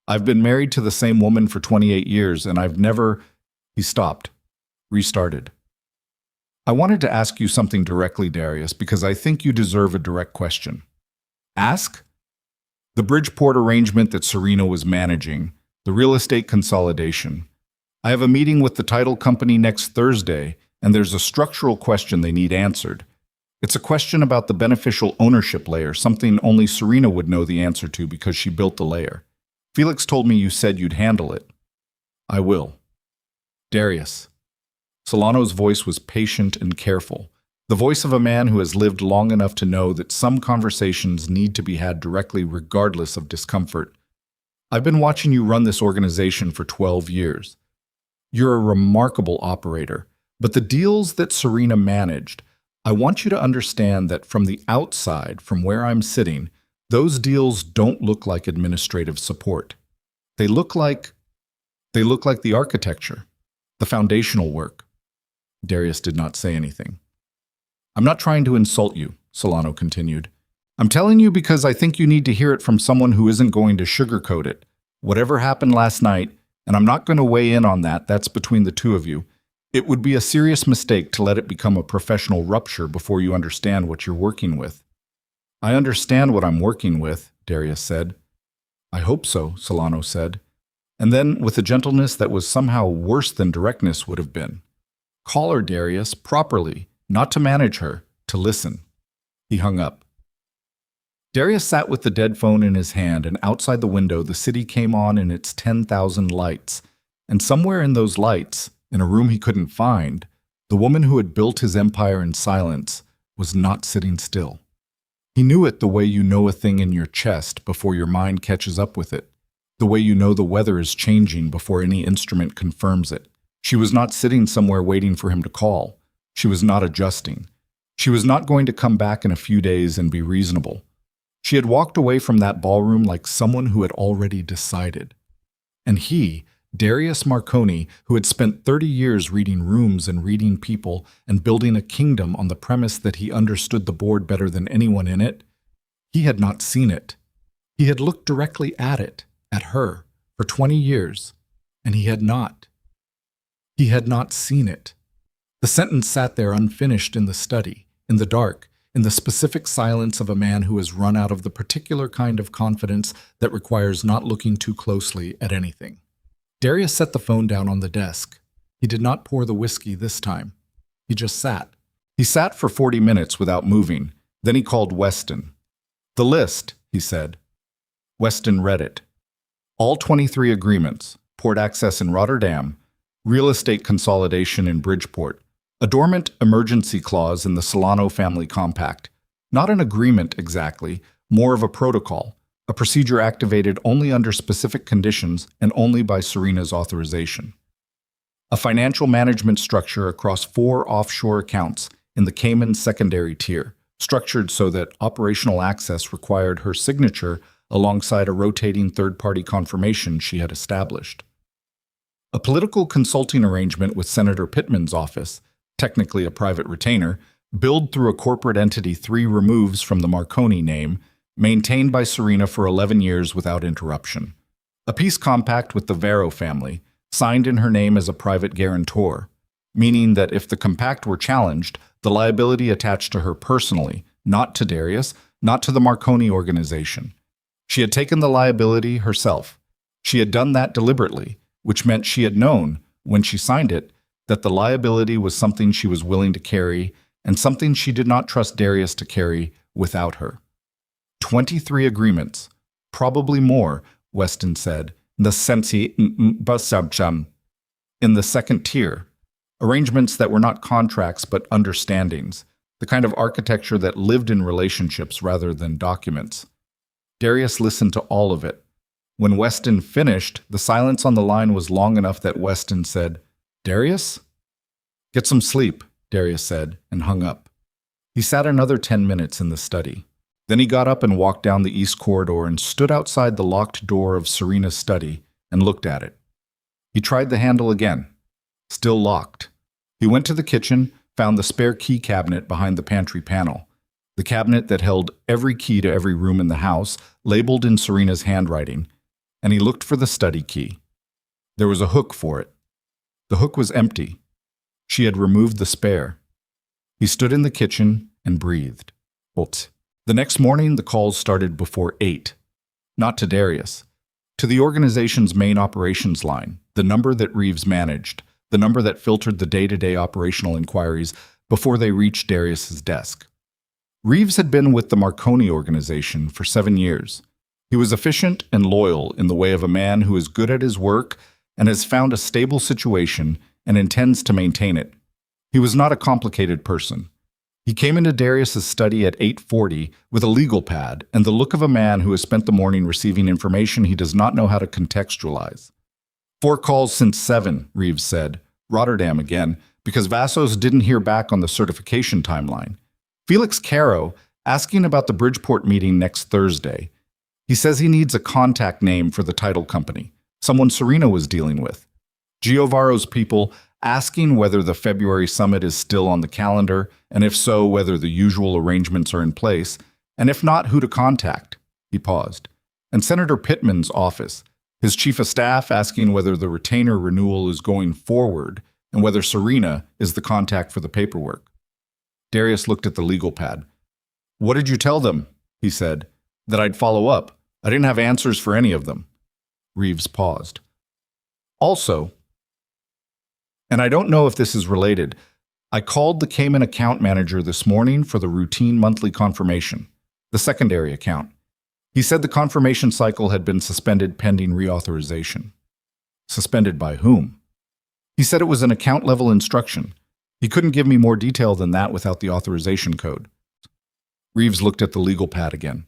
I've been married to the same woman for 28 years, and I've never... He stopped. Restarted. I wanted to ask you something directly, Darius, because I think you deserve a direct question. Ask? The Bridgeport arrangement that Serena was managing, the real estate consolidation. I have a meeting with the title company next Thursday, and there's a structural question they need answered. It's a question about the beneficial ownership layer, something only Serena would know the answer to because she built the layer. Felix told me you said you'd handle it. I will. Darius. Solano's voice was patient and careful, the voice of a man who has lived long enough to know that some conversations need to be had directly regardless of discomfort. I've been watching you run this organization for 12 years. You're a remarkable operator, but the deals that Serena managed, I want you to understand that from the outside, from where I'm sitting, those deals don't look like administrative support. They look like the architecture, the foundational work. Darius did not say anything. I'm not trying to insult you, Solano continued. I'm telling you because I think you need to hear it from someone who isn't going to sugarcoat it. Whatever happened last night, and I'm not going to weigh in on that, that's between the two of you. It would be a serious mistake to let it become a professional rupture before you understand what you're working with. I understand what I'm working with, Darius said. I hope so, Solano said. And then, with a gentleness that was somehow worse than directness would have been. Call her, Darius, properly, not to manage her, to listen. He hung up. Darius sat with the dead phone in his hand, and outside the window the city came on in its 10,000 lights. And somewhere in those lights, in a room he couldn't find, the woman who had built his empire in silence was not sitting still. He knew it the way you know a thing in your chest before your mind catches up with it, the way you know the weather is changing before any instrument confirms it. She was not sitting somewhere waiting for him to call. She was not adjusting. She was not going to come back in a few days and be reasonable. She had walked away from that ballroom like someone who had already decided. And he, Darius Marconi, who had spent 30 years reading rooms and reading people and building a kingdom on the premise that he understood the board better than anyone in it, he had not seen it. He had looked directly at it, at her, for 20 years, and he had not. He had not seen it. The sentence sat there unfinished in the study, in the dark, in the specific silence of a man who has run out of the particular kind of confidence that requires not looking too closely at anything. Darius set the phone down on the desk. He did not pour the whiskey this time. He just sat. He sat for 40 minutes without moving. Then he called Weston. The list, he said. Weston read it. All 23 agreements, port access in Rotterdam, real estate consolidation in Bridgeport, a dormant emergency clause in the Solano family compact. Not an agreement exactly, more of a protocol, a procedure activated only under specific conditions and only by Serena's authorization. A financial management structure across 4 offshore accounts in the Cayman secondary tier, structured so that operational access required her signature alongside a rotating third-party confirmation she had established. A political consulting arrangement with Senator Pittman's office, technically a private retainer, billed through a corporate entity 3 removes from the Marconi name, maintained by Serena for 11 years without interruption. A peace compact with the Vero family, signed in her name as a private guarantor, meaning that if the compact were challenged, the liability attached to her personally, not to Darius, not to the Marconi organization. She had taken the liability herself. She had done that deliberately, which meant she had known, when she signed it, that the liability was something she was willing to carry and something she did not trust Darius to carry without her. 23 agreements, probably more, Weston said, in the second tier, arrangements that were not contracts but understandings, the kind of architecture that lived in relationships rather than documents. Darius listened to all of it. When Weston finished, the silence on the line was long enough that Weston said, "Darius?" "Get some sleep," Darius said, and hung up. He sat another 10 minutes in the study. Then he got up and walked down the east corridor and stood outside the locked door of Serena's study and looked at it. He tried the handle again. Still locked. He went to the kitchen, found the spare key cabinet behind the pantry panel, the cabinet that held every key to every room in the house, labeled in Serena's handwriting, and he looked for the study key. There was a hook for it. The hook was empty. She had removed the spare. He stood in the kitchen and breathed. The next morning, the calls started before 8. Not to Darius. To the organization's main operations line, the number that Reeves managed, the number that filtered the day-to-day operational inquiries before they reached Darius's desk. Reeves had been with the Marconi organization for 7 years. He was efficient and loyal in the way of a man who is good at his work and has found a stable situation and intends to maintain it. He was not a complicated person. He came into Darius's study at 8:40 with a legal pad and the look of a man who has spent the morning receiving information he does not know how to contextualize. 4 calls since 7, Reeves said. Rotterdam again, because Vassos didn't hear back on the certification timeline. Felix Caro, asking about the Bridgeport meeting next Thursday. He says he needs a contact name for the title company, someone Serena was dealing with. Giovaro's people asking whether the February summit is still on the calendar, and if so, whether the usual arrangements are in place, and if not, who to contact. He paused. And Senator Pittman's office, his chief of staff asking whether the retainer renewal is going forward and whether Serena is the contact for the paperwork. Darius looked at the legal pad. What did you tell them? he said. That I'd follow up. I didn't have answers for any of them. Reeves paused. Also, and I don't know if this is related, I called the Cayman account manager this morning for the routine monthly confirmation, the secondary account. He said the confirmation cycle had been suspended pending reauthorization. Suspended by whom? He said it was an account-level instruction. He couldn't give me more detail than that without the authorization code. Reeves looked at the legal pad again.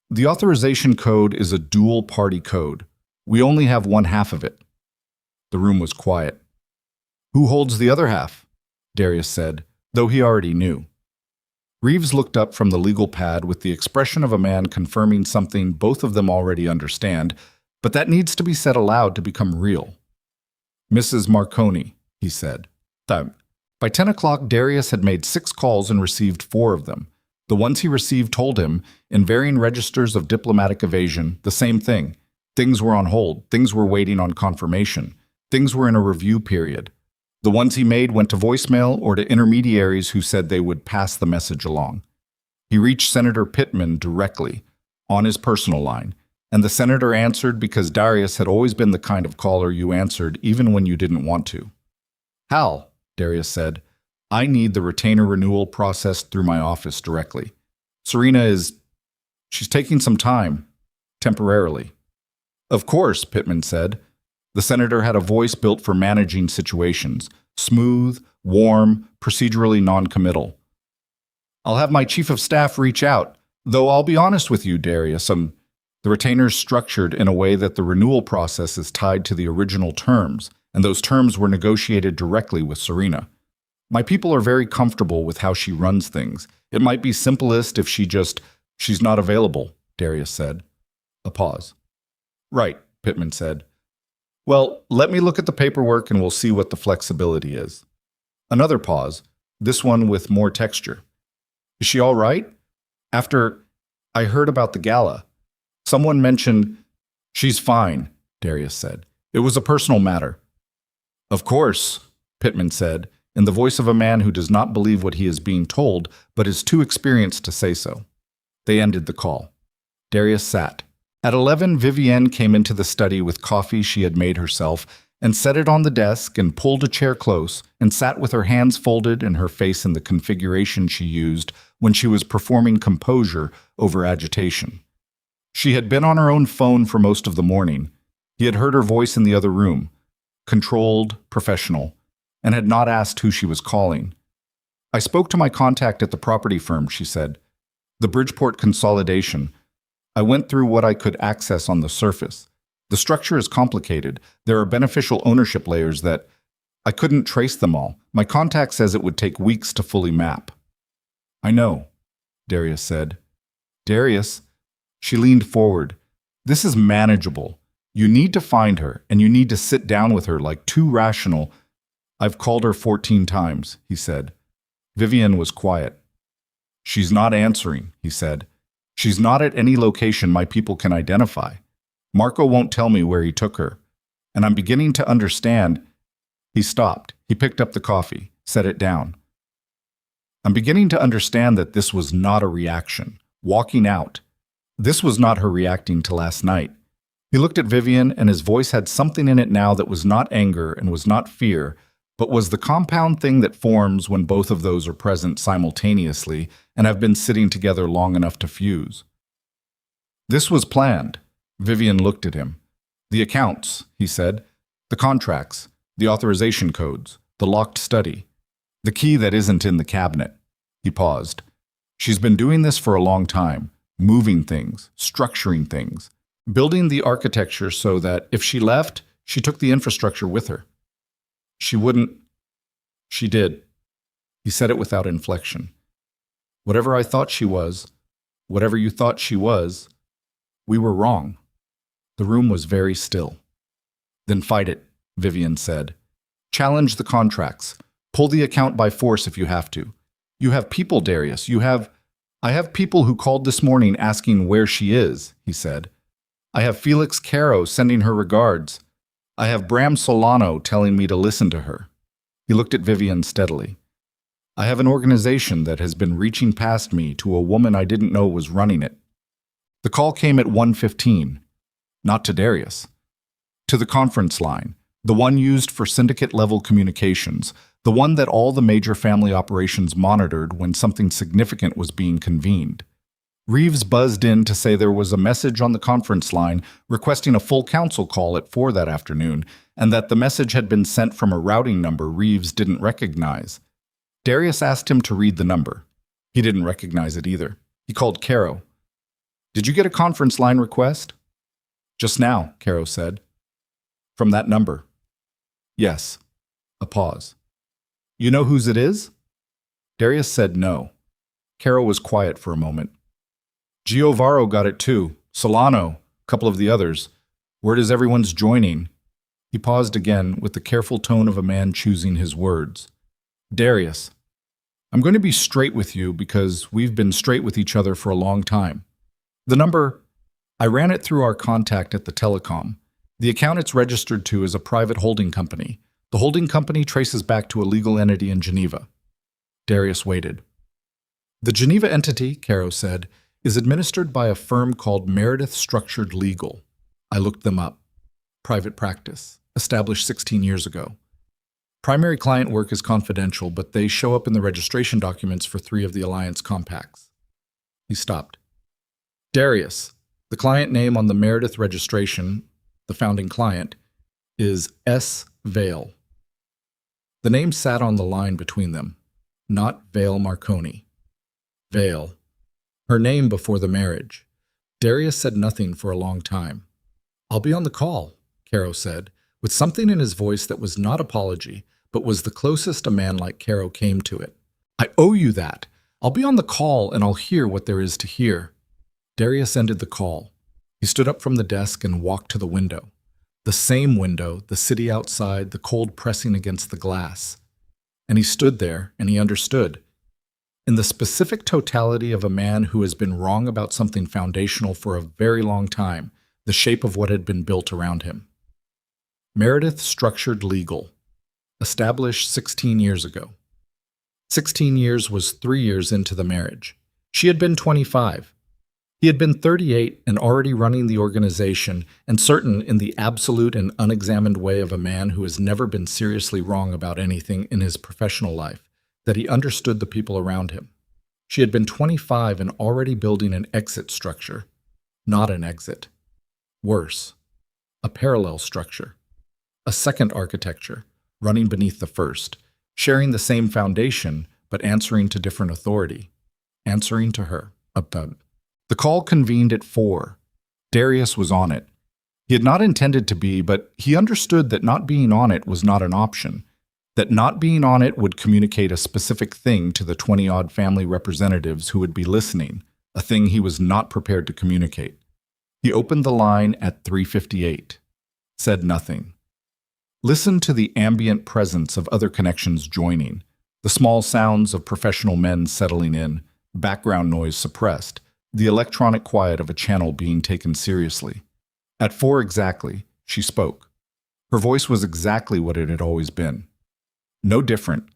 The authorization code is a dual-party code. We only have one half of it. The room was quiet. Who holds the other half? Darius said, though he already knew. Reeves looked up from the legal pad with the expression of a man confirming something both of them already understand, but that needs to be said aloud to become real. Mrs. Marconi, he said. By 10 o'clock, Darius had made 6 calls and received 4 of them. The ones he received told him, in varying registers of diplomatic evasion, the same thing. Things were on hold. Things were waiting on confirmation. Things were in a review period. The ones he made went to voicemail or to intermediaries who said they would pass the message along. He reached Senator Pittman directly, on his personal line, and the senator answered because Darius had always been the kind of caller you answered even when you didn't want to. Hal, Darius said, I need the retainer renewal processed through my office directly. Serena she's taking some time, temporarily. Of course, Pittman said. The senator had a voice built for managing situations, smooth, warm, procedurally non-committal. I'll have my chief of staff reach out, though I'll be honest with you, Darius. The retainer's structured in a way that the renewal process is tied to the original terms, and those terms were negotiated directly with Serena. My people are very comfortable with how she runs things. It might be simplest if she's not available, Darius said. A pause. Right, Pittman said. Well, let me look at the paperwork and we'll see what the flexibility is. Another pause, this one with more texture. Is she all right? After I heard about the gala, someone mentioned, she's fine, Darius said. It was a personal matter. Of course, Pittman said, in the voice of a man who does not believe what he is being told, but is too experienced to say so. They ended the call. Darius sat. At 11, Vivienne came into the study with coffee she had made herself and set it on the desk and pulled a chair close and sat with her hands folded and her face in the configuration she used when she was performing composure over agitation. She had been on her own phone for most of the morning. He had heard her voice in the other room, controlled, professional, and had not asked who she was calling. I spoke to my contact at the property firm, she said. The Bridgeport consolidation. I went through what I could access on the surface. The structure is complicated. There are beneficial ownership layers that I couldn't trace them all. My contact says it would take weeks to fully map. I know, Darius said. Darius, she leaned forward. This is manageable. You need to find her, and you need to sit down with her like two rational. I've called her 14 times, he said. Vivienne was quiet. She's not answering, he said. She's not at any location my people can identify. Marco won't tell me where he took her. And I'm beginning to understand. He stopped. He picked up the coffee, set it down. I'm beginning to understand that this was not a reaction. Walking out. This was not her reacting to last night. He looked at Vivienne, and his voice had something in it now that was not anger and was not fear, but was the compound thing that forms when both of those are present simultaneously and have been sitting together long enough to fuse. This was planned. Vivienne looked at him. The accounts, he said. The contracts, the authorization codes, the locked study. The key that isn't in the cabinet. He paused. She's been doing this for a long time, moving things, structuring things, building the architecture so that if she left, she took the infrastructure with her. She wouldn't. She did. He said it without inflection. Whatever I thought she was, whatever you thought she was, we were wrong. The room was very still. Then fight it, Vivienne said. Challenge the contracts. Pull the account by force if you have to. You have people, Darius. I have people who called this morning asking where she is, he said. I have Felix Caro sending her regards. I have Bram Solano telling me to listen to her. He looked at Vivienne steadily. I have an organization that has been reaching past me to a woman I didn't know was running it. The call came at 1:15, not to Darius. To the conference line, the one used for syndicate-level communications, the one that all the major family operations monitored when something significant was being convened. Reeves buzzed in to say there was a message on the conference line requesting a full council call at 4 that afternoon, and that the message had been sent from a routing number Reeves didn't recognize. Darius asked him to read the number. He didn't recognize it either. He called Caro. "Did you get a conference line request?" "Just now," Caro said. "From that number?" "Yes." A pause. "You know whose it is?" Darius said no. Caro was quiet for a moment. "Giovaro got it too. Solano, a couple of the others. Word is everyone's joining." He paused again with the careful tone of a man choosing his words. "Darius, I'm going to be straight with you because we've been straight with each other for a long time. The number, I ran it through our contact at the telecom. The account it's registered to is a private holding company. The holding company traces back to a legal entity in Geneva." Darius waited. "The Geneva entity," Caro said, "is administered by a firm called Meredith Structured Legal. I looked them up. Private practice, established 16 years ago. Primary client work is confidential, but they show up in the registration documents for 3 of the Alliance compacts." He stopped. "Darius, the client name on the Meredith registration, the founding client, is S. Vale." The name sat on the line between them, not Vale Marconi. Vale. Her name before the marriage. Darius said nothing for a long time. "I'll be on the call," Caro said, with something in his voice that was not apology, but was the closest a man like Caro came to it. "I owe you that. I'll be on the call and I'll hear what there is to hear." Darius ended the call. He stood up from the desk and walked to the window. The same window, the city outside, the cold pressing against the glass. And he stood there and he understood. In the specific totality of a man who has been wrong about something foundational for a very long time, the shape of what had been built around him. Meredith Structured Legal. Established 16 years ago. 16 years was 3 years into the marriage. She had been 25. He had been 38 and already running the organization, and certain in the absolute and unexamined way of a man who has never been seriously wrong about anything in his professional life, that he understood the people around him. She had been 25 and already building an exit structure, not an exit. Worse, a parallel structure, a second architecture, running beneath the first, sharing the same foundation, but answering to different authority, answering to her. The call convened at 4. Darius was on it. He had not intended to be, but he understood that not being on it was not an option, that not being on it would communicate a specific thing to the 20-odd family representatives who would be listening, a thing he was not prepared to communicate. He opened the line at 3:58, said nothing. Listened to the ambient presence of other connections joining, the small sounds of professional men settling in, background noise suppressed, the electronic quiet of a channel being taken seriously. At 4 exactly, she spoke. Her voice was exactly what it had always been. No different.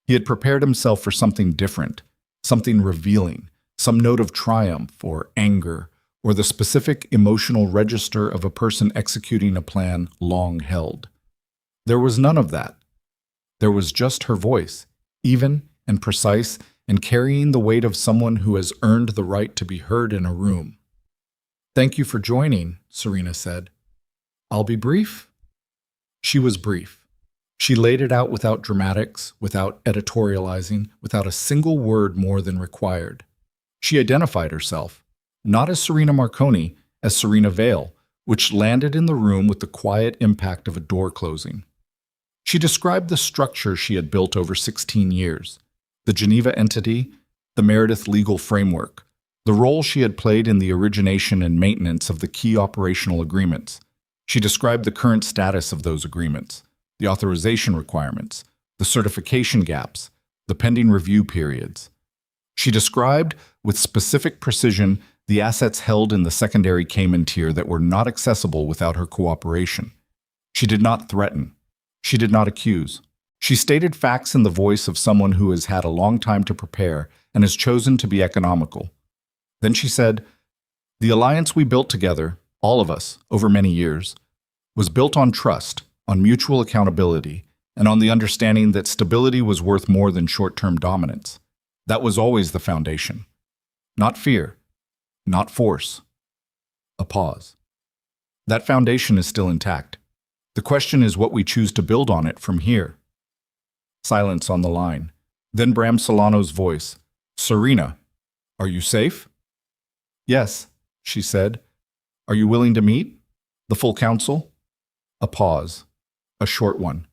He had prepared himself for something different, something revealing, some note of triumph or anger, or the specific emotional register of a person executing a plan long held. There was none of that. There was just her voice, even and precise, and carrying the weight of someone who has earned the right to be heard in a room. "Thank you for joining," Serena said. "I'll be brief." She was brief. She laid it out without dramatics, without editorializing, without a single word more than required. She identified herself, not as Serena Marconi, as Serena Vale, which landed in the room with the quiet impact of a door closing. She described the structure she had built over 16 years, the Geneva entity, the Meredith legal framework, the role she had played in the origination and maintenance of the key operational agreements. She described the current status of those agreements, the authorization requirements, the certification gaps, the pending review periods. She described, with specific precision, the assets held in the secondary Cayman tier that were not accessible without her cooperation. She did not threaten. She did not accuse. She stated facts in the voice of someone who has had a long time to prepare and has chosen to be economical. Then she said, "The alliance we built together, all of us, over many years, was built on trust, on mutual accountability, and on the understanding that stability was worth more than short-term dominance. That was always the foundation. Not fear, not force." A pause. That foundation is still intact. The question is what we choose to build on it from here. Silence on the line. Then Bram Solano's voice. "Serena, are you safe?" "Yes," she said. "Are you willing to meet? The full council?" A pause. A short one.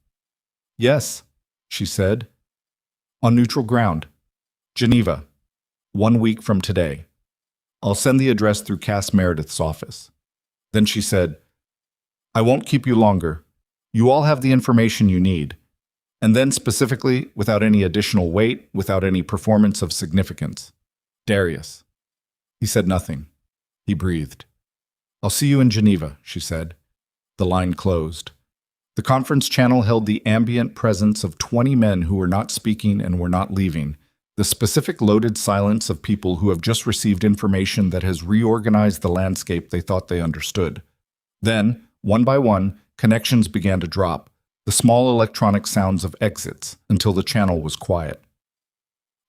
"Yes," she said. "On neutral ground. Geneva. 1 week from today. I'll send the address through Cass Meredith's office." Then she said, "I won't keep you longer. You all have the information you need." And then specifically, without any additional weight, without any performance of significance, "Darius." He said nothing. He breathed. "I'll see you in Geneva," she said. The line closed. The conference channel held the ambient presence of 20 men who were not speaking and were not leaving, the specific loaded silence of people who have just received information that has reorganized the landscape they thought they understood. Then, one by one, connections began to drop, the small electronic sounds of exits, until the channel was quiet.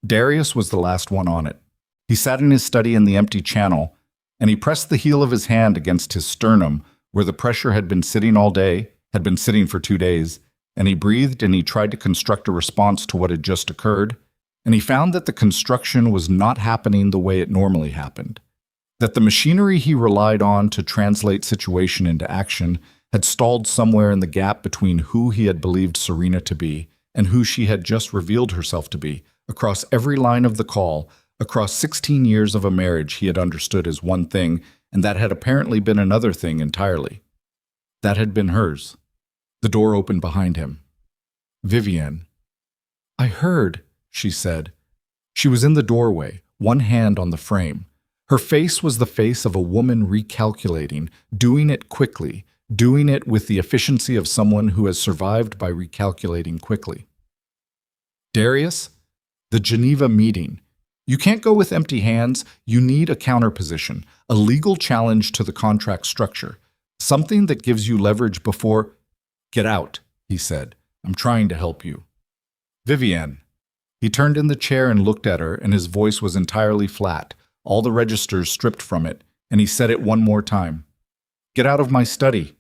Darius was the last one on it. He sat in his study in the empty channel, and he pressed the heel of his hand against his sternum, where the pressure had been sitting all day, had been sitting for 2 days, and he breathed and he tried to construct a response to what had just occurred, and he found that the construction was not happening the way it normally happened, that the machinery he relied on to translate situation into action had stalled somewhere in the gap between who he had believed Serena to be and who she had just revealed herself to be. Across every line of the call, across 16 years of a marriage he had understood as one thing, and that had apparently been another thing entirely. That had been hers. The door opened behind him. Vivienne. "I heard," she said. She was in the doorway, one hand on the frame. Her face was the face of a woman recalculating, doing it quickly, doing it with the efficiency of someone who has survived by recalculating quickly. "Darius, the Geneva meeting. You can't go with empty hands. You need a counterposition, a legal challenge to the contract structure, something that gives you leverage before—" "Get out," he said. "I'm trying to help you." "Vivienne." He turned in the chair and looked at her, and his voice was entirely flat, all the registers stripped from it, and he said it one more time. "Get out of my study."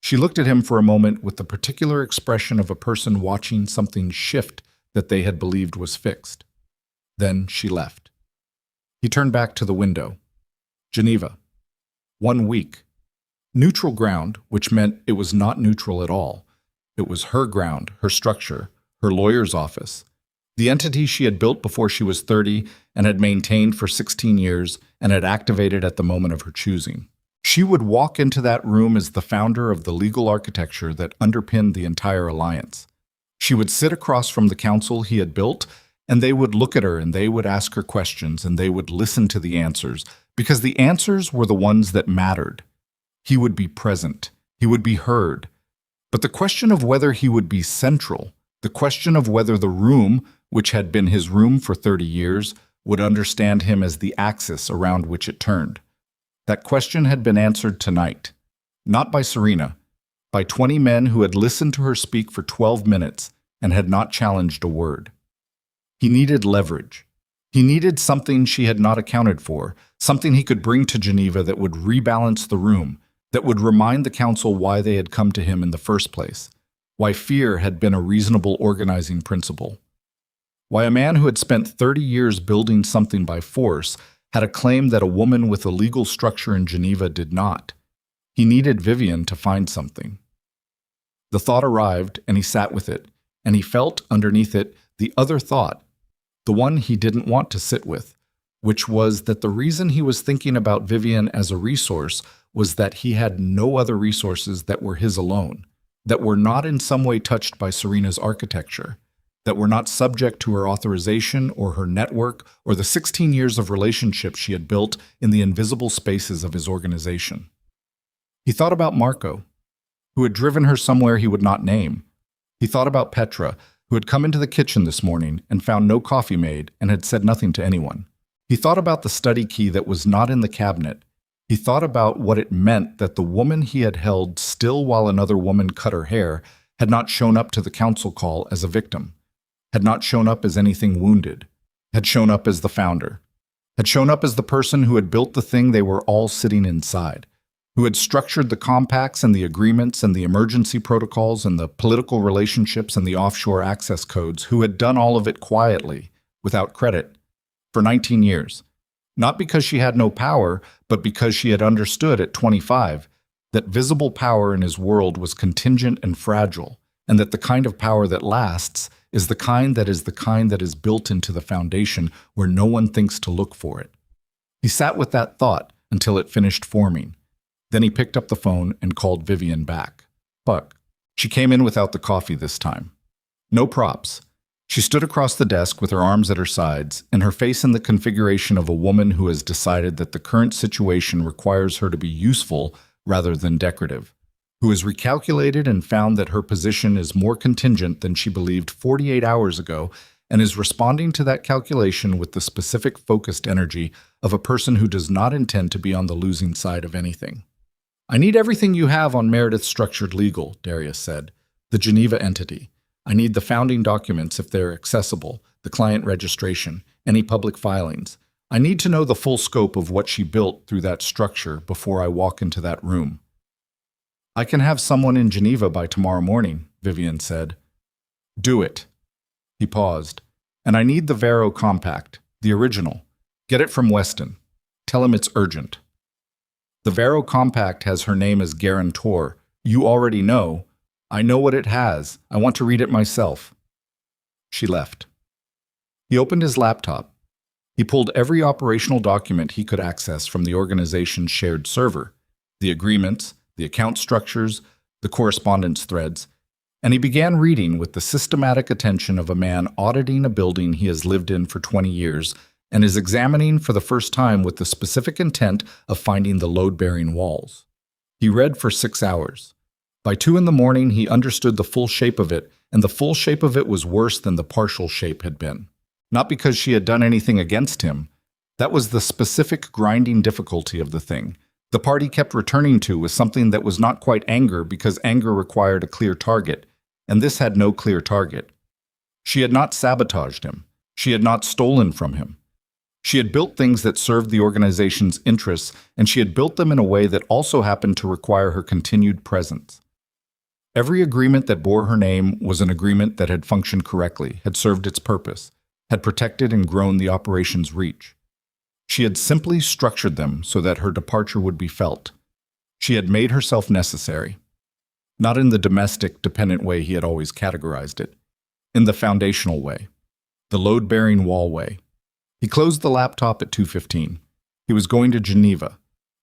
She looked at him for a moment with the particular expression of a person watching something shift that they had believed was fixed. Then she left. He turned back to the window. Geneva. 1 week. Neutral ground, which meant it was not neutral at all. It was her ground, her structure, her lawyer's office, the entity she had built before she was 30 and had maintained for 16 years and had activated at the moment of her choosing. She would walk into that room as the founder of the legal architecture that underpinned the entire alliance. She would sit across from the council he had built, and they would look at her and they would ask her questions and they would listen to the answers, because the answers were the ones that mattered. He would be present. He would be heard. But the question of whether he would be central, the question of whether the room, which had been his room for 30 years, would understand him as the axis around which it turned. That question had been answered tonight, not by Serena, by 20 men who had listened to her speak for 12 minutes and had not challenged a word. He needed leverage. He needed something she had not accounted for, something he could bring to Geneva that would rebalance the room, that would remind the council why they had come to him in the first place, why fear had been a reasonable organizing principle, why a man who had spent 30 years building something by force had a claim that a woman with a legal structure in Geneva did not. He needed Vivienne to find something. The thought arrived, and he sat with it, and he felt underneath it the other thought, the one he didn't want to sit with, which was that the reason he was thinking about Vivienne as a resource was that he had no other resources that were his alone, that were not in some way touched by Serena's architecture, that were not subject to her authorization or her network or the 16 years of relationship she had built in the invisible spaces of his organization. He thought about Marco, who had driven her somewhere he would not name, He thought about Petra, who had come into the kitchen this morning and found no coffee made and had said nothing to anyone. He thought about the study key that was not in the cabinet. He thought about what it meant that the woman he had held still while another woman cut her hair had not shown up to the council call as a victim, had not shown up as anything wounded, had shown up as the founder, had shown up as the person who had built the thing they were all sitting inside, who had structured the compacts and the agreements and the emergency protocols and the political relationships and the offshore access codes, who had done all of it quietly, without credit, for 19 years. Not because she had no power, but because she had understood at 25 that visible power in his world was contingent and fragile, and that the kind of power that lasts is the kind that is built into the foundation where no one thinks to look for it. He sat with that thought until it finished forming. Then he picked up the phone and called Vivian back. Fuck. She came in without the coffee this time. No props. She stood across the desk with her arms at her sides and her face in the configuration of a woman who has decided that the current situation requires her to be useful rather than decorative, who has recalculated and found that her position is more contingent than she believed 48 hours ago and is responding to that calculation with the specific focused energy of a person who does not intend to be on the losing side of anything. I need everything you have on Meredith Structured Legal, Darius said, the Geneva entity. I need the founding documents if they're accessible, the client registration, any public filings. I need to know the full scope of what she built through that structure before I walk into that room. I can have someone in Geneva by tomorrow morning, Vivian said. Do it. He paused. And I need the Vero compact, the original. Get it from Weston. Tell him it's urgent. The Vero compact has her name as guarantor. You already know. I know what it has. I want to read it myself. She left. He opened his laptop. He pulled every operational document he could access from the organization's shared server, the agreements, the account structures, the correspondence threads, and he began reading with the systematic attention of a man auditing a building he has lived in for 20 years and is examining for the first time with the specific intent of finding the load-bearing walls. He read for 6 hours. By 2 a.m, he understood the full shape of it, and the full shape of it was worse than the partial shape had been. Not because she had done anything against him. That was the specific grinding difficulty of the thing. The part he kept returning to was something that was not quite anger because anger required a clear target, and this had no clear target. She had not sabotaged him. She had not stolen from him. She had built things that served the organization's interests, and she had built them in a way that also happened to require her continued presence. Every agreement that bore her name was an agreement that had functioned correctly, had served its purpose, had protected and grown the operation's reach. She had simply structured them so that her departure would be felt. She had made herself necessary. Not in the domestic, dependent way he had always categorized it. In the foundational way. The load-bearing wall way. He closed the laptop at 2:15. He was going to Geneva,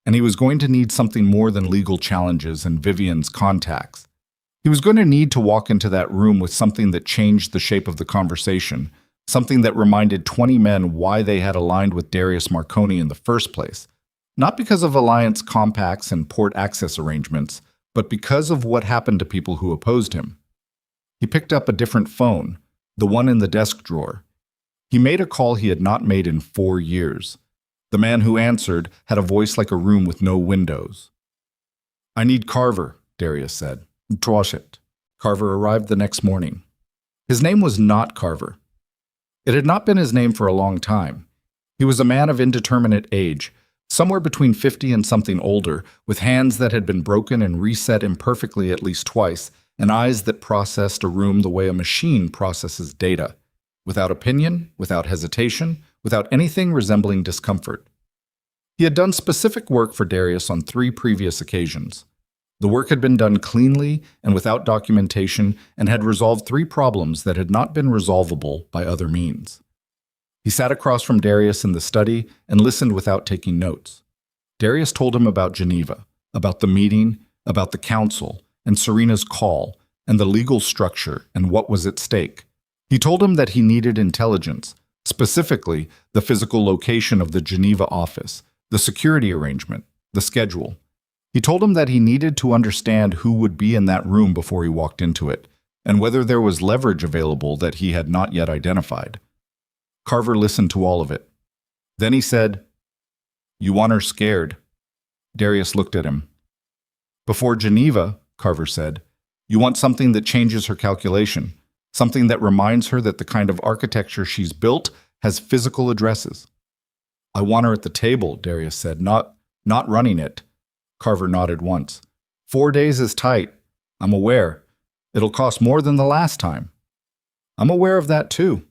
and he was going to need something more than legal challenges and Vivian's contacts. He was going to need to walk into that room with something that changed the shape of the conversation, something that reminded 20 men why they had aligned with Darius Marconi in the first place, not because of alliance compacts and port access arrangements, but because of what happened to people who opposed him. He picked up a different phone, the one in the desk drawer. He made a call he had not made in 4 years. The man who answered had a voice like a room with no windows. I need Carver, Darius said. Troshit. Carver arrived the next morning. His name was not Carver. It had not been his name for a long time. He was a man of indeterminate age, somewhere between 50 and something older, with hands that had been broken and reset imperfectly at least twice, and eyes that processed a room the way a machine processes data, without opinion, without hesitation, without anything resembling discomfort. He had done specific work for Darius on 3 previous occasions. The work had been done cleanly and without documentation and had resolved 3 problems that had not been resolvable by other means. He sat across from Darius in the study and listened without taking notes. Darius told him about Geneva, about the meeting, about the council, and Serena's call, and the legal structure and what was at stake. He told him that he needed intelligence, specifically the physical location of the Geneva office, the security arrangement, the schedule. He told him that he needed to understand who would be in that room before he walked into it, and whether there was leverage available that he had not yet identified. Carver listened to all of it. Then he said, "You want her scared." Darius looked at him. "Before Geneva," Carver said, "you want something that changes her calculation, something that reminds her that the kind of architecture she's built has physical addresses." "I want her at the table," Darius said, not running it. Carver nodded once. 4 days is tight. I'm aware. It'll cost more than the last time." "I'm aware of that too."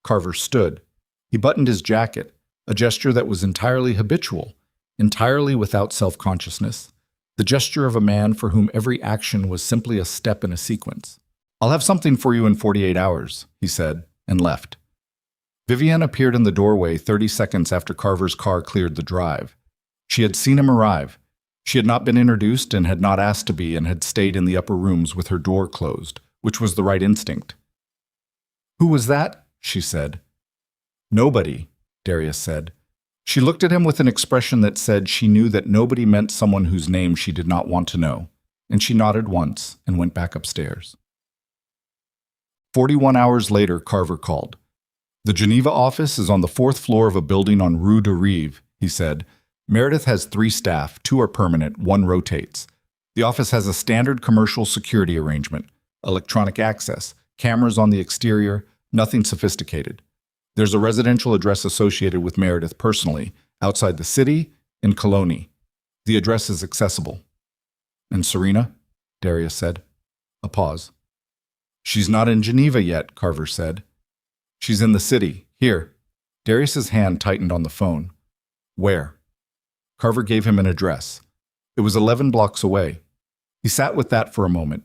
Carver stood. He buttoned his jacket, a gesture that was entirely habitual, entirely without self-consciousness, the gesture of a man for whom every action was simply a step in a sequence. "I'll have something for you in 48 hours, he said, and left. Vivienne appeared in the doorway 30 seconds after Carver's car cleared the drive. She had seen him arrive. She had not been introduced and had not asked to be and had stayed in the upper rooms with her door closed, which was the right instinct. "Who was that?" she said. "Nobody," Darius said. She looked at him with an expression that said she knew that nobody meant someone whose name she did not want to know, and she nodded once and went back upstairs. 41 hours later, Carver called. "The Geneva office is on the 4th floor of a building on Rue de Rive," he said. "Meredith has 3 staff, 2 are permanent, 1 rotates. The office has a standard commercial security arrangement, electronic access, cameras on the exterior, nothing sophisticated. There's a residential address associated with Meredith personally, outside the city, in Cologne. The address is accessible." "And Serena?" Darius said. A pause. "She's not in Geneva yet," Carver said. "She's in the city. Here." Darius's hand tightened on the phone. "Where?" Carver gave him an address. It was 11 blocks away. He sat with that for a moment.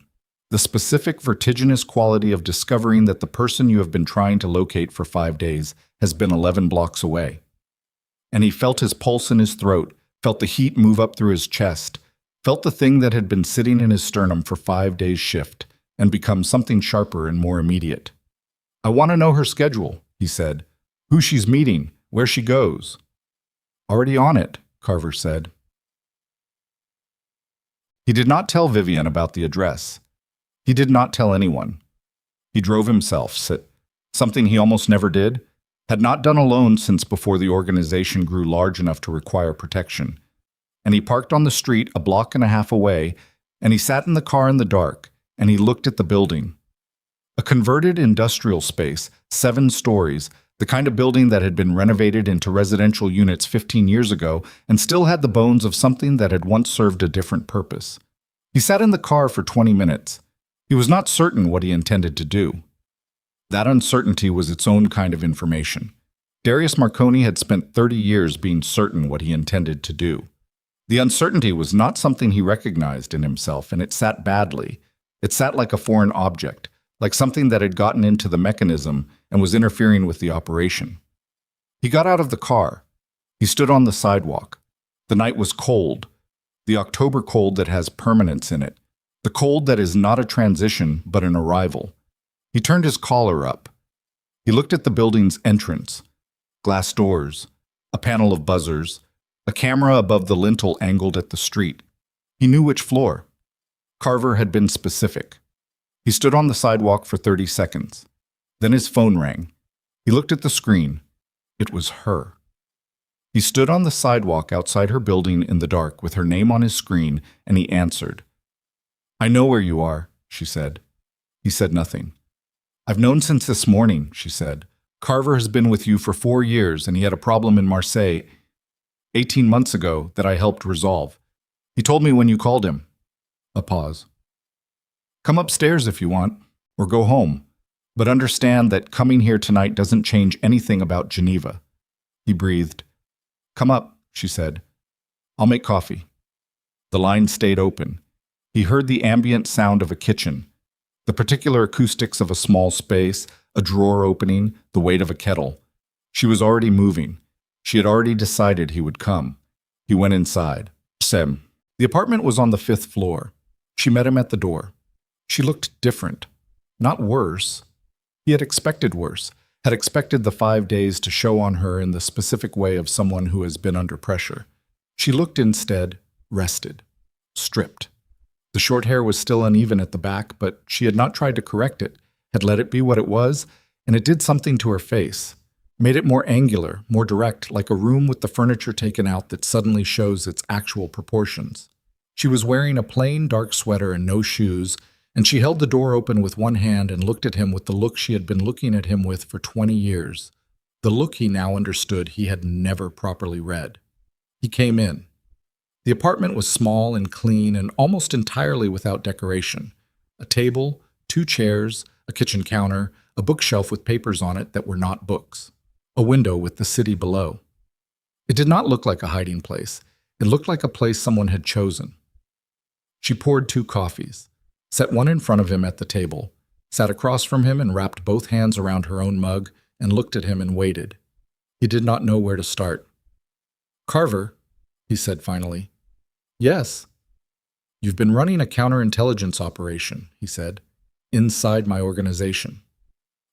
The specific vertiginous quality of discovering that the person you have been trying to locate for 5 days has been 11 blocks away. And he felt his pulse in his throat, felt the heat move up through his chest, felt the thing that had been sitting in his sternum for 5 days shift and become something sharper and more immediate. "I want to know her schedule," he said. "Who she's meeting, where she goes." "Already on it," Carver said. He did not tell Vivienne about the address. He did not tell anyone. He drove himself, something he almost never did, had not done alone since before the organization grew large enough to require protection. And he parked on the street a block and a half away, and he sat in the car in the dark, and he looked at the building. A converted industrial space, 7 stories, the kind of building that had been renovated into residential units 15 years ago and still had the bones of something that had once served a different purpose. He sat in the car for 20 minutes. He was not certain what he intended to do. That uncertainty was its own kind of information. Darius Marconi had spent 30 years being certain what he intended to do. The uncertainty was not something he recognized in himself, and it sat badly. It sat like a foreign object, like something that had gotten into the mechanism and was interfering with the operation. He got out of the car. He stood on the sidewalk. The night was cold, the October cold that has permanence in it, the cold that is not a transition but an arrival. He turned his collar up. He looked at the building's entrance. Glass doors, a panel of buzzers, a camera above the lintel angled at the street. He knew which floor. Carver had been specific. He stood on the sidewalk for 30 seconds. Then his phone rang. He looked at the screen. It was her. He stood on the sidewalk outside her building in the dark with her name on his screen, and he answered. "I know where you are," she said. He said nothing. "I've known since this morning," she said. "Carver has been with you for 4 years, and he had a problem in Marseille 18 months ago that I helped resolve. He told me when you called him." A pause. "Come upstairs if you want, or go home, but understand that coming here tonight doesn't change anything about Geneva." He breathed. "Come up," she said. "I'll make coffee." The line stayed open. He heard the ambient sound of a kitchen, the particular acoustics of a small space, a drawer opening, the weight of a kettle. She was already moving. She had already decided he would come. He went inside. Sem. The apartment was on the 5th floor. She met him at the door. She looked different. Not worse. He had expected worse, had expected the 5 days to show on her in the specific way of someone who has been under pressure. She looked instead rested, stripped. The short hair was still uneven at the back, but she had not tried to correct it, had let it be what it was, and it did something to her face. Made it more angular, more direct, like a room with the furniture taken out that suddenly shows its actual proportions. She was wearing a plain dark sweater and no shoes, and she held the door open with one hand and looked at him with the look she had been looking at him with for 20 years. The look he now understood he had never properly read. He came in. The apartment was small and clean and almost entirely without decoration. A table, 2 chairs, a kitchen counter, a bookshelf with papers on it that were not books. A window with the city below. It did not look like a hiding place. It looked like a place someone had chosen. She poured 2 coffees, set one in front of him at the table, sat across from him and wrapped both hands around her own mug and looked at him and waited. He did not know where to start. "Carver," he said finally. "Yes." "You've been running a counterintelligence operation," he said, "inside my organization."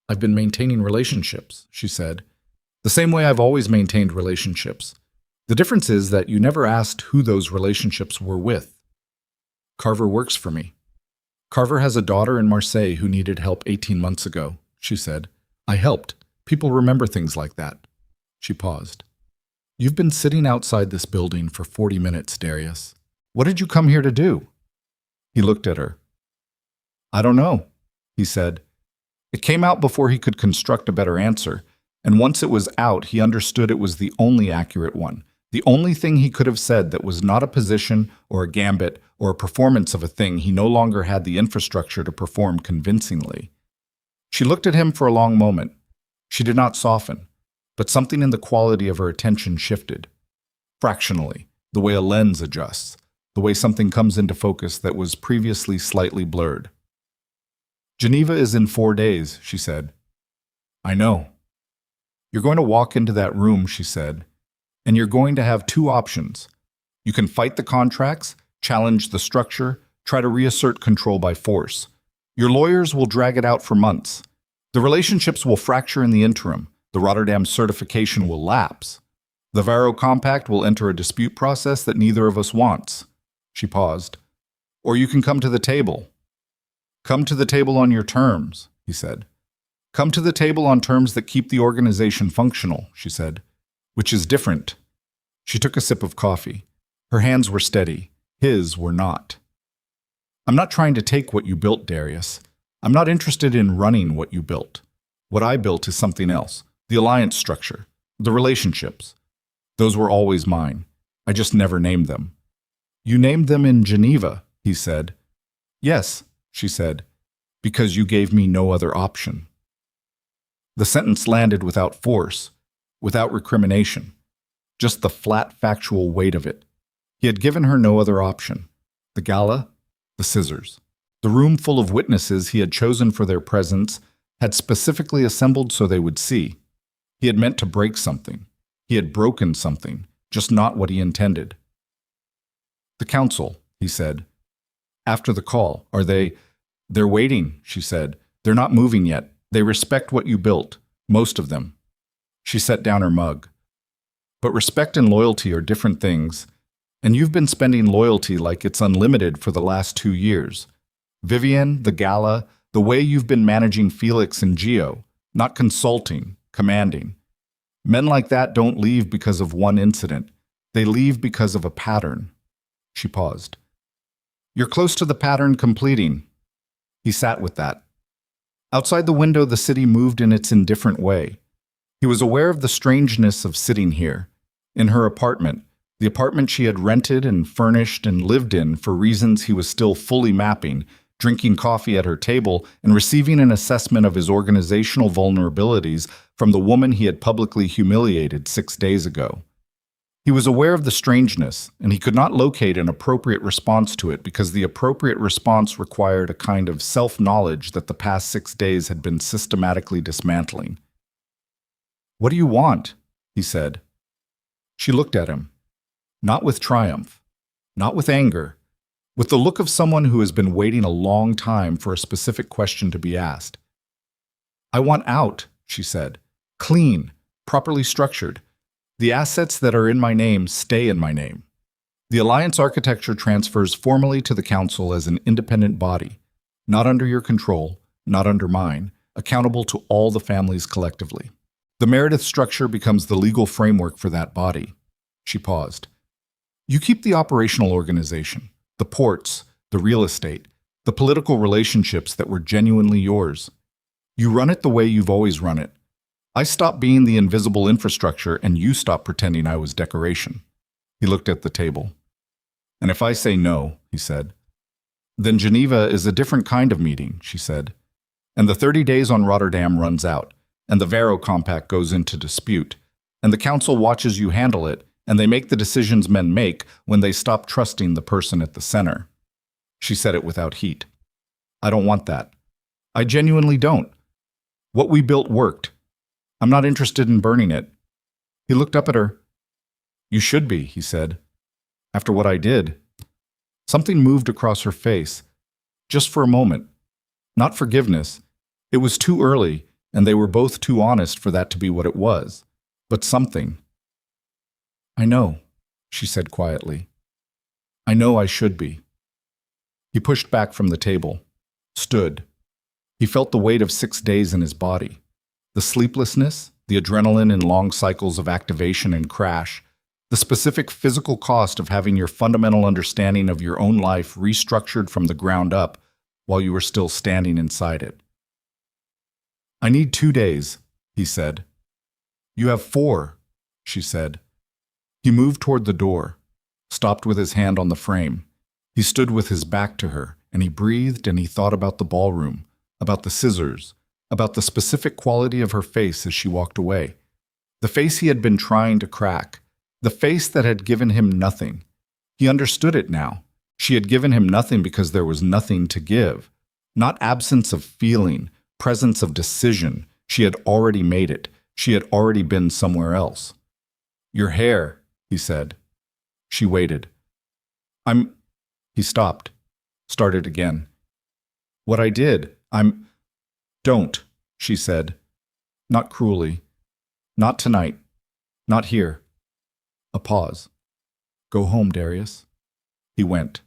"I've been maintaining relationships," she said. "The same way I've always maintained relationships. The difference is that you never asked who those relationships were with." "Carver works for me. Carver has a daughter in Marseille who needed help 18 months ago," she said. "I helped. People remember things like that." She paused. "You've been sitting outside this building for 40 minutes, Darius. What did you come here to do?" He looked at her. "I don't know," he said. It came out before he could construct a better answer, and once it was out, he understood it was the only accurate one, the only thing he could have said that was not a position or a gambit or a performance of a thing he no longer had the infrastructure to perform convincingly. She looked at him for a long moment. She did not soften, but something in the quality of her attention shifted. Fractionally, the way a lens adjusts, the way something comes into focus that was previously slightly blurred. "Geneva is in 4 days," she said. "I know." "You're going to walk into that room," she said, "and you're going to have 2 options. You can fight the contracts, challenge the structure, try to reassert control by force. Your lawyers will drag it out for months. The relationships will fracture in the interim. The Rotterdam certification will lapse. The Varro Compact will enter a dispute process that neither of us wants." She paused. "Or you can come to the table." "Come to the table on your terms," he said. "Come to the table on terms that keep the organization functional," she said, "which is different." She took a sip of coffee. Her hands were steady. His were not. "I'm not trying to take what you built, Darius. I'm not interested in running what you built. What I built is something else. The alliance structure. The relationships. Those were always mine. I just never named them." "You named them in Geneva," he said. "Yes," she said, "because you gave me no other option." The sentence landed without force, without recrimination, just the flat factual weight of it. He had given her no other option. The gala, the scissors. The room full of witnesses he had chosen for their presence had specifically assembled so they would see. He had meant to break something. He had broken something, just not what he intended. "The council," he said. "After the call, are they—" "They're waiting," she said. "They're not moving yet. They respect what you built, most of them." She set down her mug. "But respect and loyalty are different things, and you've been spending loyalty like it's unlimited for the last 2 years. Vivienne, the gala, the way you've been managing Felix and Gio, not consulting, commanding. Men like that don't leave because of one incident. They leave because of a pattern." She paused. "You're close to the pattern completing." He sat with that. Outside the window, the city moved in its indifferent way. He was aware of the strangeness of sitting here, in her apartment, the apartment she had rented and furnished and lived in for reasons he was still fully mapping, drinking coffee at her table and receiving an assessment of his organizational vulnerabilities from the woman he had publicly humiliated 6 days ago. He was aware of the strangeness, and he could not locate an appropriate response to it because the appropriate response required a kind of self-knowledge that the past 6 days had been systematically dismantling. "What do you want?" he said. She looked at him, not with triumph, not with anger, with the look of someone who has been waiting a long time for a specific question to be asked. "I want out," she said, "clean, properly structured. The assets that are in my name stay in my name. The alliance architecture transfers formally to the council as an independent body, not under your control, not under mine, accountable to all the families collectively. The Meredith structure becomes the legal framework for that body. She paused. You keep the operational organization, the ports, the real estate, the political relationships that were genuinely yours. You run it the way you've always run it. I stop being the invisible infrastructure and you stop pretending I was decoration. He looked at the table. And if I say no, he said, then Geneva is a different kind of meeting, she said. And the 30 days on Rotterdam runs out, and the Varo Compact goes into dispute, and the council watches you handle it, and they make the decisions men make when they stop trusting the person at the center. She said it without heat. I don't want that. I genuinely don't. What we built worked. I'm not interested in burning it. He looked up at her. You should be, he said. After what I did. Something moved across her face. Just for a moment. Not forgiveness. It was too early, and they were both too honest for that to be what it was. But something. I know, she said quietly. I know I should be. He pushed back from the table. Stood. He felt the weight of 6 days in his body. The sleeplessness, the adrenaline in long cycles of activation and crash, the specific physical cost of having your fundamental understanding of your own life restructured from the ground up while you were still standing inside it. I need 2 days, he said. You have 4, she said. He moved toward the door, stopped with his hand on the frame. He stood with his back to her, and he breathed and he thought about the ballroom, about the scissors, about the specific quality of her face as she walked away. The face he had been trying to crack, the face that had given him nothing. He understood it now. She had given him nothing because there was nothing to give. Not absence of feeling, presence of decision. She had already made it. She had already been somewhere else. Your hair, he said. She waited. He stopped. Started again. What I did, Don't, she said. Not cruelly. Not tonight. Not here. A pause. Go home, Darius. He went.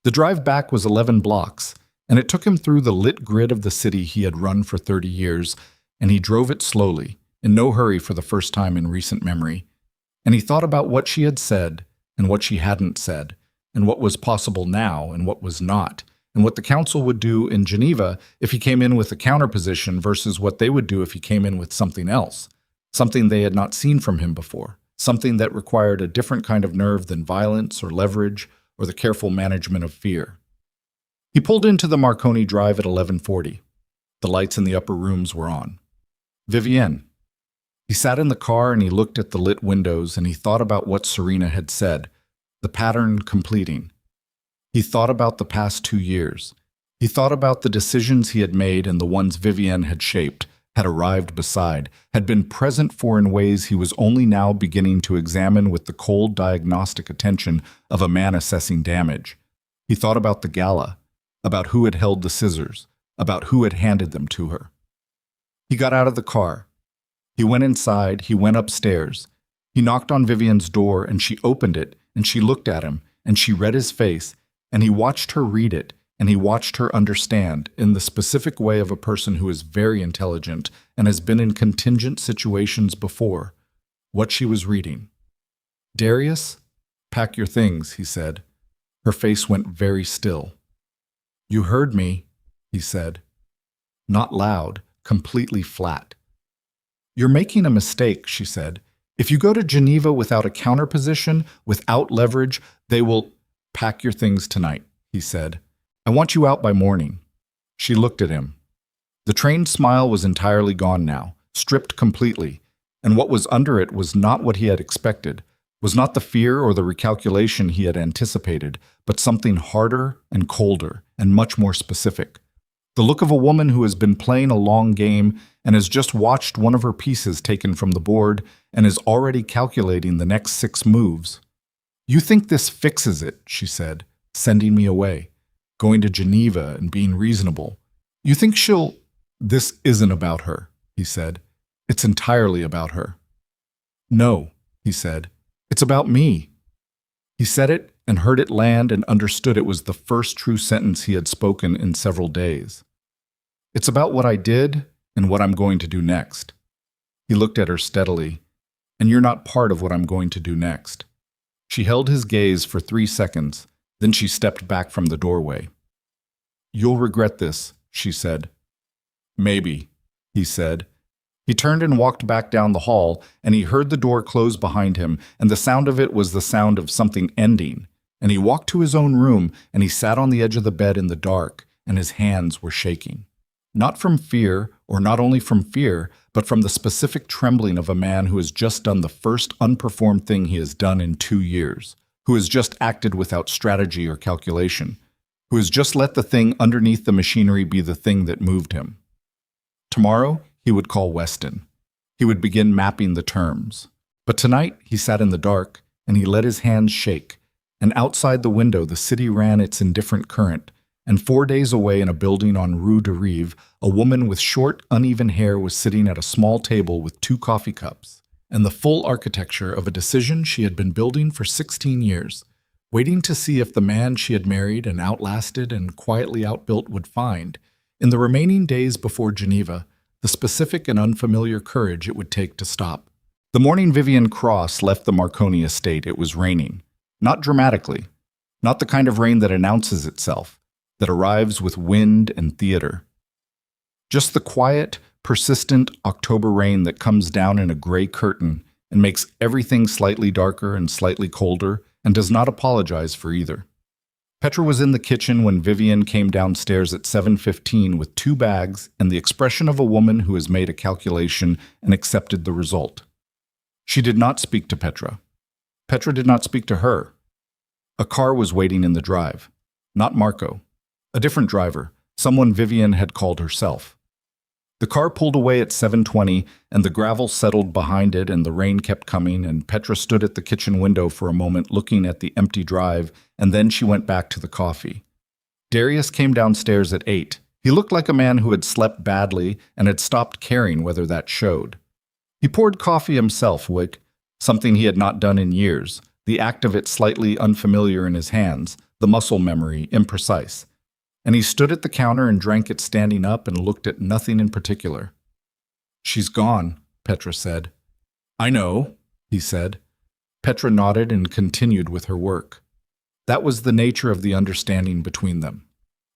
The drive back was 11 blocks, and it took him through the lit grid of the city he had run for 30 years, and he drove it slowly, in no hurry for the first time in recent memory. And he thought about what she had said, and what she hadn't said, and what was possible now and what was not, and what the council would do in Geneva if he came in with a counterposition versus what they would do if he came in with something else, something they had not seen from him before, something that required a different kind of nerve than violence or leverage or the careful management of fear. He pulled into the Marconi Drive at 11:40. The lights in the upper rooms were on. Vivienne. He sat in the car and he looked at the lit windows and he thought about what Serena had said, the pattern completing. He thought about the past 2 years. He thought about the decisions he had made and the ones Vivienne had shaped, had arrived beside, had been present for in ways he was only now beginning to examine with the cold diagnostic attention of a man assessing damage. He thought about the gala, about who had held the scissors, about who had handed them to her. He got out of the car. He went inside, he went upstairs. He knocked on Vivienne's door and she opened it and she looked at him and she read his face and he watched her read it and he watched her understand in the specific way of a person who is very intelligent and has been in contingent situations before, what she was reading. Darius, pack your things, he said. Her face went very still. You heard me, he said. Not loud, completely flat. You're making a mistake, she said. If you go to Geneva without a counterposition, without leverage, they will pack your things tonight, he said. I want you out by morning. She looked at him. The trained smile was entirely gone now, stripped completely, and what was under it was not what he had expected, was not the fear or the recalculation he had anticipated, but something harder and colder and much more specific. The look of a woman who has been playing a long game and has just watched one of her pieces taken from the board and is already calculating the next 6 moves. You think this fixes it, she said, sending me away, going to Geneva and being reasonable. You think she'll... This isn't about her, he said. It's entirely about her. No, he said. It's about me. He said it and heard it land and understood it was the first true sentence he had spoken in several days. It's about what I did and what I'm going to do next. He looked at her steadily. And you're not part of what I'm going to do next. She held his gaze for 3 seconds, then she stepped back from the doorway. You'll regret this, she said. Maybe, he said. He turned and walked back down the hall, and he heard the door close behind him, and the sound of it was the sound of something ending. And he walked to his own room, and he sat on the edge of the bed in the dark, and his hands were shaking. Not from fear, or not only from fear, but from the specific trembling of a man who has just done the first unperformed thing he has done in 2 years, who has just acted without strategy or calculation, who has just let the thing underneath the machinery be the thing that moved him. Tomorrow, he would call Weston. He would begin mapping the terms. But tonight, he sat in the dark, and he let his hands shake, and outside the window the city ran its indifferent current, and 4 days away in a building on Rue de Rive, a woman with short, uneven hair was sitting at a small table with 2 coffee cups, and the full architecture of a decision she had been building for 16 years, waiting to see if the man she had married and outlasted and quietly outbuilt would find, in the remaining days before Geneva, the specific and unfamiliar courage it would take to stop. The morning Vivian Cross left the Marconi estate, it was raining. Not dramatically. Not the kind of rain that announces itself, that arrives with wind and theater. Just the quiet, persistent October rain that comes down in a gray curtain and makes everything slightly darker and slightly colder and does not apologize for either. Petra was in the kitchen when Vivian came downstairs at 7:15 with 2 bags and the expression of a woman who has made a calculation and accepted the result. She did not speak to Petra. Petra did not speak to her. A car was waiting in the drive. Not Marco. A different driver, someone Vivian had called herself. The car pulled away at 7:20, and the gravel settled behind it, and the rain kept coming, and Petra stood at the kitchen window for a moment looking at the empty drive, and then she went back to the coffee. Darius came downstairs at 8. He looked like a man who had slept badly and had stopped caring whether that showed. He poured coffee himself, something he had not done in years, the act of it slightly unfamiliar in his hands, the muscle memory imprecise. And he stood at the counter and drank it standing up and looked at nothing in particular. She's gone, Petra said. I know, he said. Petra nodded and continued with her work. That was the nature of the understanding between them.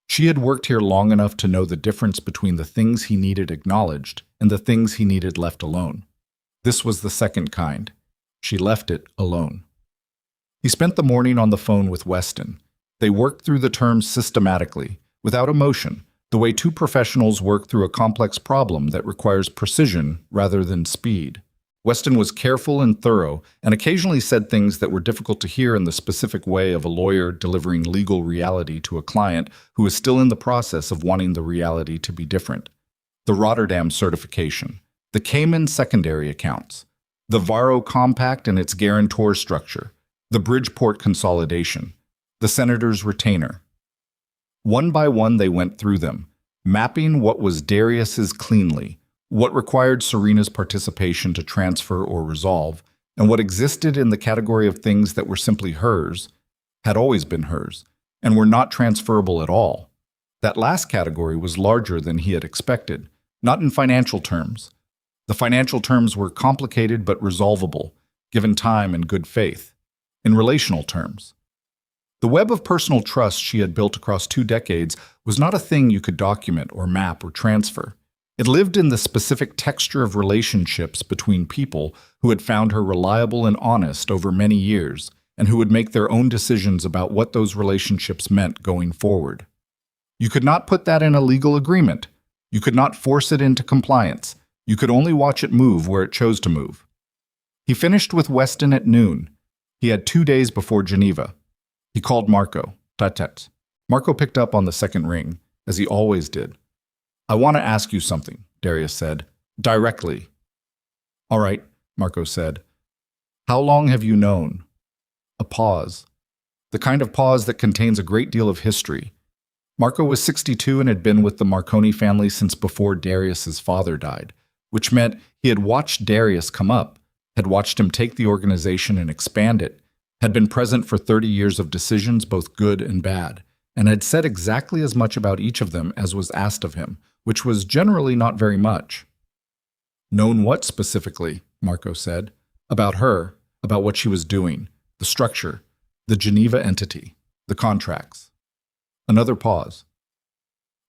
She had worked here long enough to know the difference between the things he needed acknowledged and the things he needed left alone. This was the second kind. She left it alone. He spent the morning on the phone with Weston. They worked through the terms systematically, without emotion, the way 2 professionals work through a complex problem that requires precision rather than speed. Weston was careful and thorough, and occasionally said things that were difficult to hear in the specific way of a lawyer delivering legal reality to a client who is still in the process of wanting the reality to be different. The Rotterdam certification, the Cayman secondary accounts, the Varro compact and its guarantor structure, the Bridgeport consolidation, the senator's retainer. One by one they went through them, mapping what was Darius's cleanly, what required Serena's participation to transfer or resolve, and what existed in the category of things that were simply hers, had always been hers, and were not transferable at all. That last category was larger than he had expected, not in financial terms. The financial terms were complicated but resolvable, given time and good faith. In relational terms, the web of personal trust she had built across 2 decades was not a thing you could document or map or transfer. It lived in the specific texture of relationships between people who had found her reliable and honest over many years, and who would make their own decisions about what those relationships meant going forward. You could not put that in a legal agreement. You could not force it into compliance. You could only watch it move where it chose to move. He finished with Weston at noon. He had 2 days before Geneva. He called Marco. Tut-tut. Marco picked up on the second ring, as he always did. I want to ask you something, Darius said. Directly. All right, Marco said. How long have you known? A pause. The kind of pause that contains a great deal of history. Marco was 62 and had been with the Marconi family since before Darius's father died, which meant he had watched Darius come up, had watched him take the organization and expand it, had been present for 30 years of decisions, both good and bad, and had said exactly as much about each of them as was asked of him, which was generally not very much. Known what specifically? Marco said. About her, about what she was doing, the structure, the Geneva entity, the contracts. Another pause.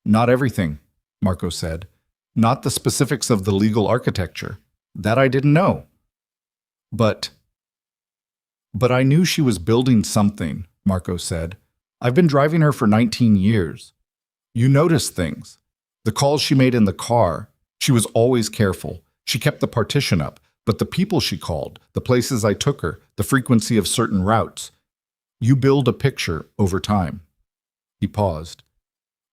Not everything, Marco said. Not the specifics of the legal architecture. That I didn't know. But I knew she was building something, Marco said. I've been driving her for 19 years. You notice things. The calls she made in the car, she was always careful. She kept the partition up, but the people she called, the places I took her, the frequency of certain routes. You build a picture over time. He paused.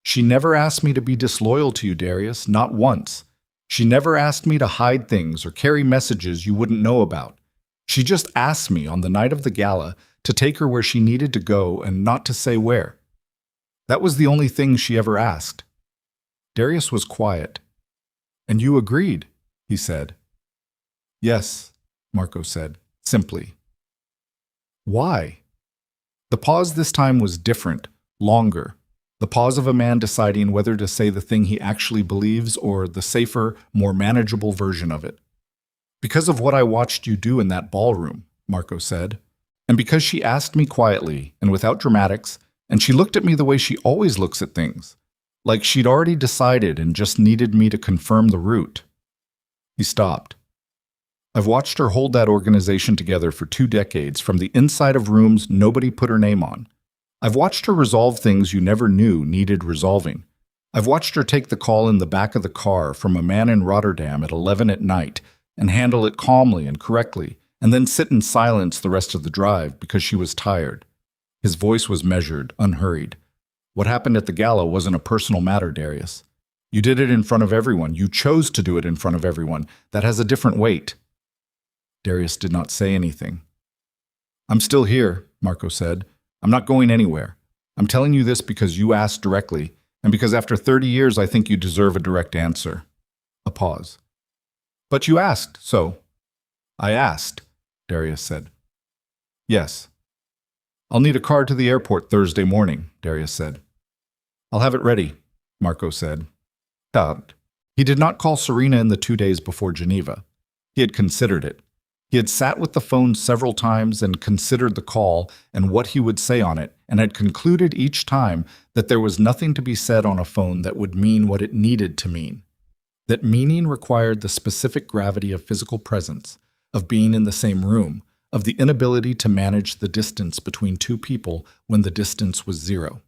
She never asked me to be disloyal to you, Darius, not once. She never asked me to hide things or carry messages you wouldn't know about. She just asked me on the night of the gala to take her where she needed to go and not to say where. That was the only thing she ever asked. Darius was quiet. And you agreed, he said. Yes, Marco said, simply. Why? The pause this time was different, longer. The pause of a man deciding whether to say the thing he actually believes or the safer, more manageable version of it. Because of what I watched you do in that ballroom, Marco said. And because she asked me quietly and without dramatics, and she looked at me the way she always looks at things, like she'd already decided and just needed me to confirm the route. He stopped. I've watched her hold that organization together for 2 decades from the inside of rooms nobody put her name on. I've watched her resolve things you never knew needed resolving. I've watched her take the call in the back of the car from a man in Rotterdam at 11 at night and handle it calmly and correctly, and then sit in silence the rest of the drive because she was tired. His voice was measured, unhurried. What happened at the gala wasn't a personal matter, Darius. You did it in front of everyone. You chose to do it in front of everyone. That has a different weight. Darius did not say anything. I'm still here, Marco said. I'm not going anywhere. I'm telling you this because you asked directly, and because after 30 years I think you deserve a direct answer. A pause. But you asked, so. I asked, Darius said. Yes. I'll need a car to the airport Thursday morning, Darius said. I'll have it ready, Marco said. Dad. He did not call Serena in the 2 days before Geneva. He had considered it. He had sat with the phone several times and considered the call and what he would say on it, and had concluded each time that there was nothing to be said on a phone that would mean what it needed to mean. That meaning required the specific gravity of physical presence, of being in the same room, of the inability to manage the distance between 2 people when the distance was 0.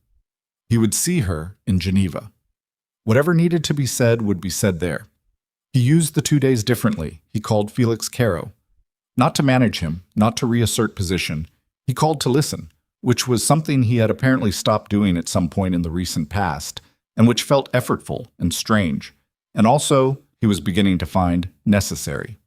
He would see her in Geneva. Whatever needed to be said would be said there. He used the 2 days differently. He called Felix Caro. Not to manage him, not to reassert position. He called to listen, which was something he had apparently stopped doing at some point in the recent past, and which felt effortful and strange, and also, he was beginning to find, necessary.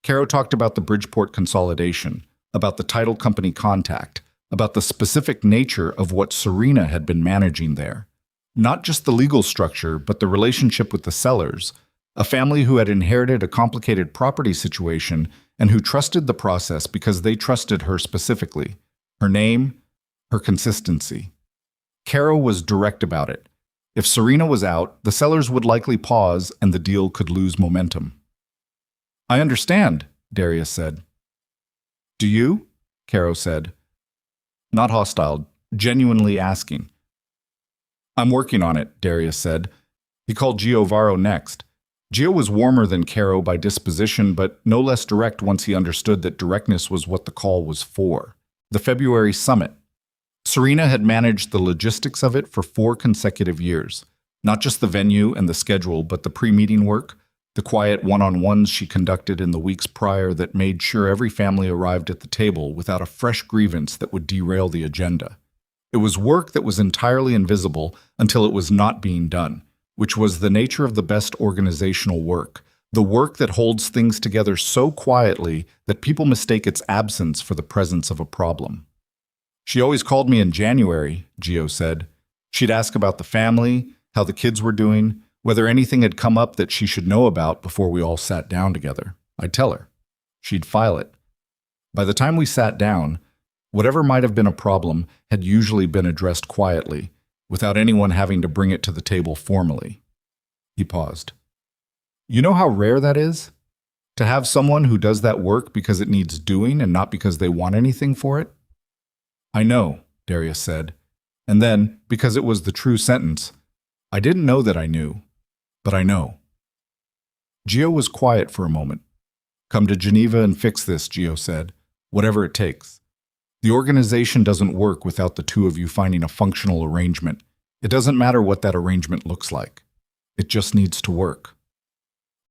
Caro talked about the Bridgeport consolidation, about the title company contact, about the specific nature of what Serena had been managing there. Not just the legal structure, but the relationship with the sellers, a family who had inherited a complicated property situation and who trusted the process because they trusted her specifically, her name, her consistency. Caro was direct about it. If Serena was out, the sellers would likely pause and the deal could lose momentum. I understand, Darius said. Do you? Caro said. Not hostile, genuinely asking. I'm working on it, Darius said. He called Gio Varro next. Gio was warmer than Caro by disposition, but no less direct once he understood that directness was what the call was for. The February summit. Serena had managed the logistics of it for 4 consecutive years. Not just the venue and the schedule, but the pre-meeting work, the quiet one-on-ones she conducted in the weeks prior that made sure every family arrived at the table without a fresh grievance that would derail the agenda. It was work that was entirely invisible until it was not being done, which was the nature of the best organizational work, the work that holds things together so quietly that people mistake its absence for the presence of a problem. She always called me in January, Gio said. She'd ask about the family, how the kids were doing, whether anything had come up that she should know about before we all sat down together. I'd tell her. She'd file it. By the time we sat down, Whatever might have been a problem had usually been addressed quietly, without anyone having to bring it to the table formally. He paused. You know how rare that is? To have someone who does that work because it needs doing and not because they want anything for it? I know, Darius said. And then, because it was the true sentence, I didn't know that I knew, but I know. Gio was quiet for a moment. Come to Geneva and fix this, Gio said, whatever it takes. The organization doesn't work without the two of you finding a functional arrangement. It doesn't matter what that arrangement looks like. It just needs to work.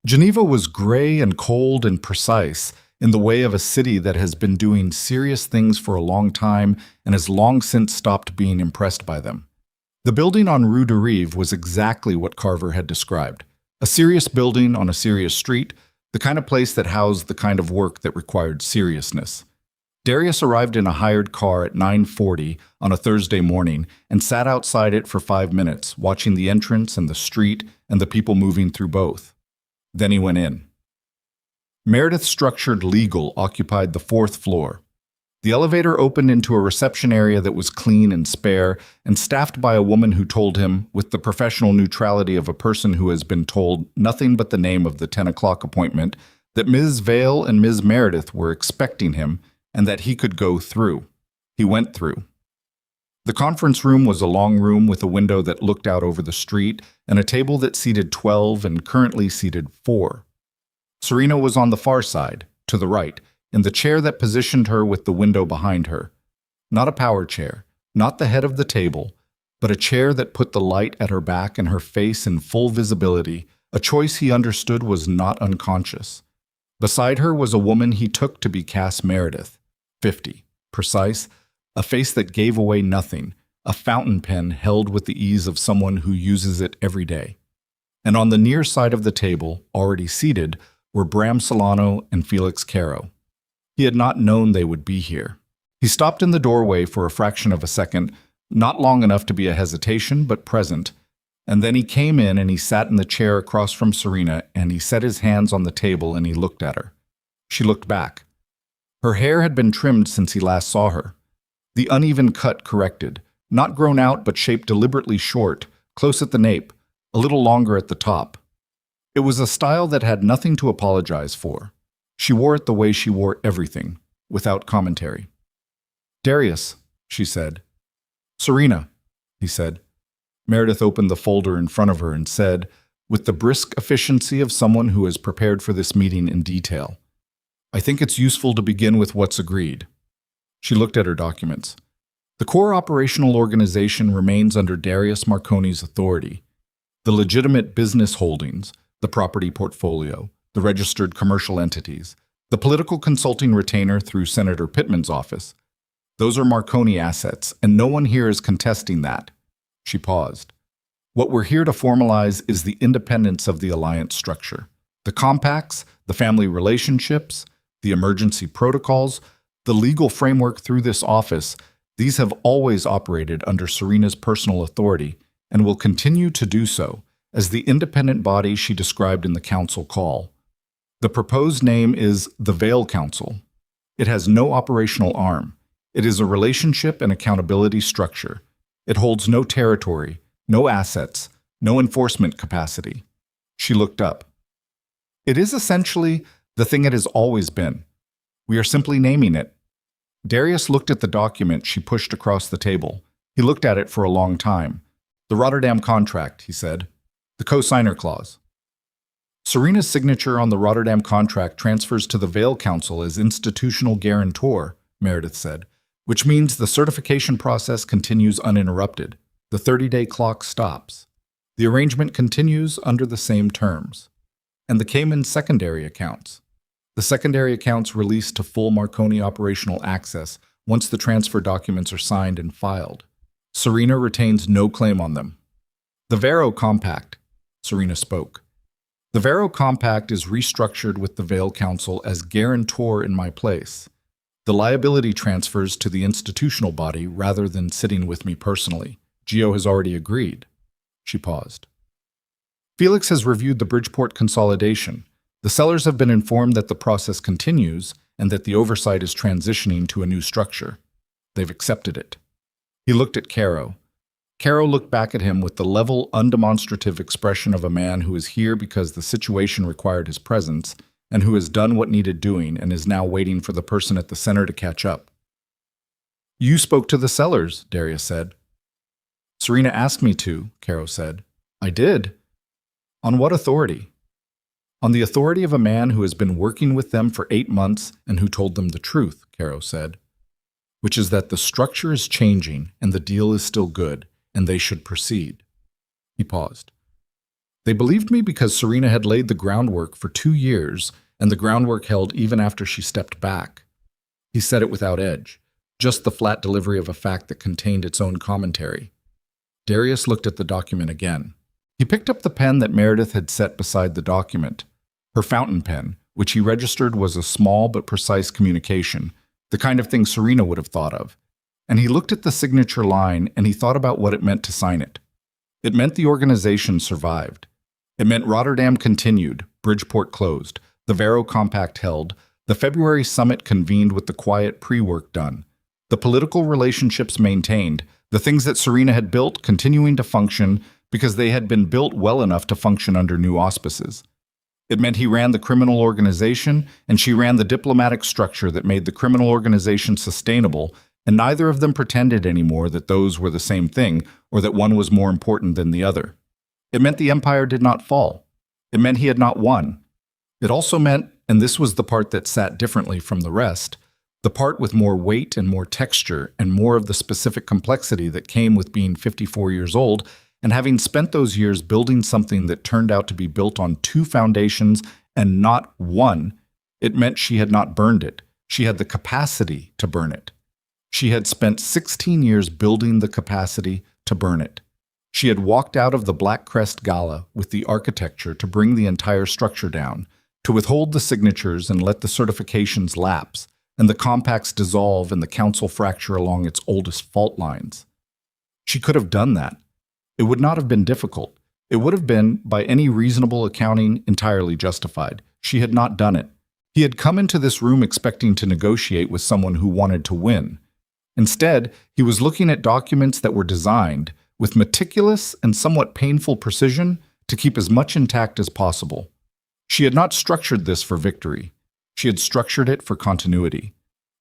Geneva was gray and cold and precise, in the way of a city that has been doing serious things for a long time and has long since stopped being impressed by them. The building on Rue de Rive was exactly what Carver had described. A serious building on a serious street, the kind of place that housed the kind of work that required seriousness. Darius arrived in a hired car at 9:40 on a Thursday morning and sat outside it for 5 minutes, watching the entrance and the street and the people moving through both. Then he went in. Meredith Structured Legal occupied the 4th floor. The elevator opened into a reception area that was clean and spare and staffed by a woman who told him, with the professional neutrality of a person who has been told nothing but the name of the 10 o'clock appointment, that Ms. Vale and Ms. Meredith were expecting him and that he could go through. He went through. The conference room was a long room with a window that looked out over the street and a table that seated 12 and currently seated 4. Serena was on the far side, to the right, in the chair that positioned her with the window behind her. Not a power chair, not the head of the table, but a chair that put the light at her back and her face in full visibility, a choice he understood was not unconscious. Beside her was a woman he took to be Cass Meredith, 50, precise, a face that gave away nothing, a fountain pen held with the ease of someone who uses it every day. And on the near side of the table, already seated, were Bram Solano and Felix Caro. He had not known they would be here. He stopped in the doorway for a fraction of a second, not long enough to be a hesitation, but present, and then he came in and he sat in the chair across from Serena and he set his hands on the table and he looked at her. She looked back. Her hair had been trimmed since he last saw her. The uneven cut corrected, not grown out but shaped deliberately short, close at the nape, a little longer at the top. It was a style that had nothing to apologize for. She wore it the way she wore everything, without commentary. Darius, she said. Serena, he said. Meredith opened the folder in front of her and said, with the brisk efficiency of someone who has prepared for this meeting in detail, I think it's useful to begin with what's agreed. She looked at her documents. The core operational organization remains under Darius Marconi's authority. The legitimate business holdings, the property portfolio, the registered commercial entities, the political consulting retainer through Senator Pittman's office. Those are Marconi assets, and no one here is contesting that. She paused. What we're here to formalize is the independence of the alliance structure. The compacts, the family relationships, the emergency protocols, the legal framework through this office, these have always operated under Serena's personal authority and will continue to do so as the independent body she described in the council call. The proposed name is the Vale Council. It has no operational arm. It is a relationship and accountability structure. It holds no territory, no assets, no enforcement capacity. She looked up. It is essentially the thing it has always been. We are simply naming it. Darius looked at the document she pushed across the table. He looked at it for a long time. The Rotterdam contract, he said. The co-signer clause. Serena's signature on the Rotterdam contract transfers to the Vale Council as institutional guarantor, Meredith said, which means the certification process continues uninterrupted. The 30-day clock stops. The arrangement continues under the same terms. And the Cayman secondary accounts. The secondary accounts release to full Marconi operational access once the transfer documents are signed and filed. Serena retains no claim on them. The Vero Compact, Serena spoke. The Vero Compact is restructured with the Vale Council as guarantor in my place. The liability transfers to the institutional body rather than sitting with me personally. Gio has already agreed. She paused. Felix has reviewed the Bridgeport consolidation. The sellers have been informed that the process continues and that the oversight is transitioning to a new structure. They've accepted it. He looked at Caro. Caro looked back at him with the level, undemonstrative expression of a man who is here because the situation required his presence, and who has done what needed doing and is now waiting for the person at the center to catch up. "You spoke to the sellers," Darius said. "Serena asked me to," Caro said. "I did." "On what authority?" "On the authority of a man who has been working with them for 8 months and who told them the truth," Caro said, "which is that the structure is changing and the deal is still good, and they should proceed." He paused. "They believed me because Serena had laid the groundwork for 2 years, and the groundwork held even after she stepped back." He said it without edge, just the flat delivery of a fact that contained its own commentary. Darius looked at the document again. He picked up the pen that Meredith had set beside the document, her fountain pen, which he registered was a small but precise communication, the kind of thing Serena would have thought of. And he looked at the signature line and he thought about what it meant to sign it. It meant the organization survived. It meant Rotterdam continued, Bridgeport closed, the Vero Compact held, the February summit convened with the quiet pre-work done, the political relationships maintained, the things that Serena had built continuing to function because they had been built well enough to function under new auspices. It meant he ran the criminal organization and she ran the diplomatic structure that made the criminal organization sustainable, and neither of them pretended anymore that those were the same thing or that one was more important than the other. It meant the empire did not fall. It meant he had not won. It also meant, and this was the part that sat differently from the rest, the part with more weight and more texture and more of the specific complexity that came with being 54 years old and having spent those years building something that turned out to be built on 2 foundations and not one. It meant she had not burned it. She had the capacity to burn it. She had spent 16 years building the capacity to burn it. She had walked out of the Black Crest Gala with the architecture to bring the entire structure down, to withhold the signatures and let the certifications lapse, and the compacts dissolve and the council fracture along its oldest fault lines. She could have done that. It would not have been difficult. It would have been, by any reasonable accounting, entirely justified. She had not done it. He had come into this room expecting to negotiate with someone who wanted to win. Instead, he was looking at documents that were designed, with meticulous and somewhat painful precision, to keep as much intact as possible. She had not structured this for victory. She had structured it for continuity.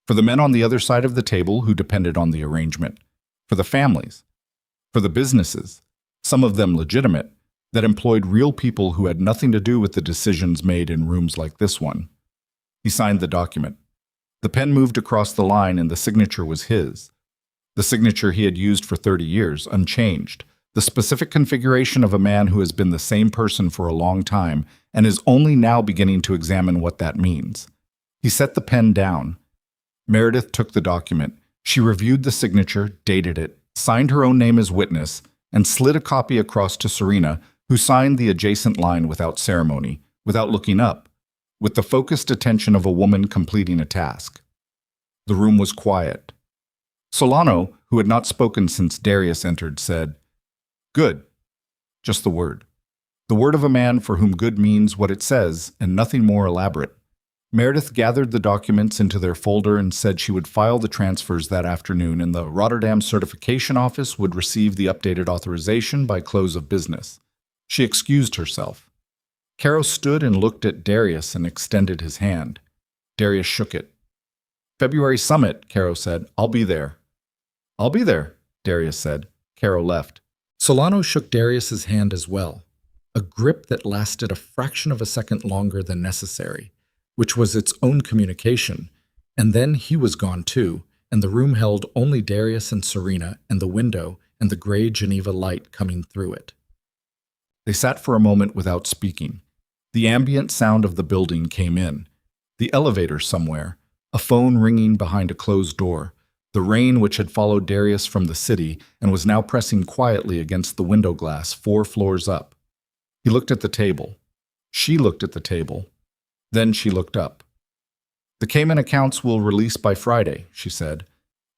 For the men on the other side of the table who depended on the arrangement. For the families. For the businesses, some of them legitimate, that employed real people who had nothing to do with the decisions made in rooms like this one. He signed the document. The pen moved across the line and the signature was his. The signature he had used for 30 years, unchanged. The specific configuration of a man who has been the same person for a long time and is only now beginning to examine what that means. He set the pen down. Meredith took the document. She reviewed the signature, dated it, signed her own name as witness, and slid a copy across to Serena, who signed the adjacent line without ceremony, without looking up, with the focused attention of a woman completing a task. The room was quiet. Solano, who had not spoken since Darius entered, said, "Good." Just the word. The word of a man for whom good means what it says and nothing more elaborate. Meredith gathered the documents into their folder and said she would file the transfers that afternoon and the Rotterdam Certification Office would receive the updated authorization by close of business. She excused herself. Caro stood and looked at Darius and extended his hand. Darius shook it. "February summit," Caro said. "I'll be there." "I'll be there," Darius said. Caro left. Solano shook Darius's hand as well, a grip that lasted a fraction of a second longer than necessary, which was its own communication, and then he was gone too, and the room held only Darius and Serena and the window and the gray Geneva light coming through it. They sat for a moment without speaking. The ambient sound of the building came in. The elevator somewhere, a phone ringing behind a closed door, the rain which had followed Darius from the city and was now pressing quietly against the window glass 4 floors up. He looked at the table. She looked at the table. Then she looked up. "The Cayman accounts will release by Friday," she said.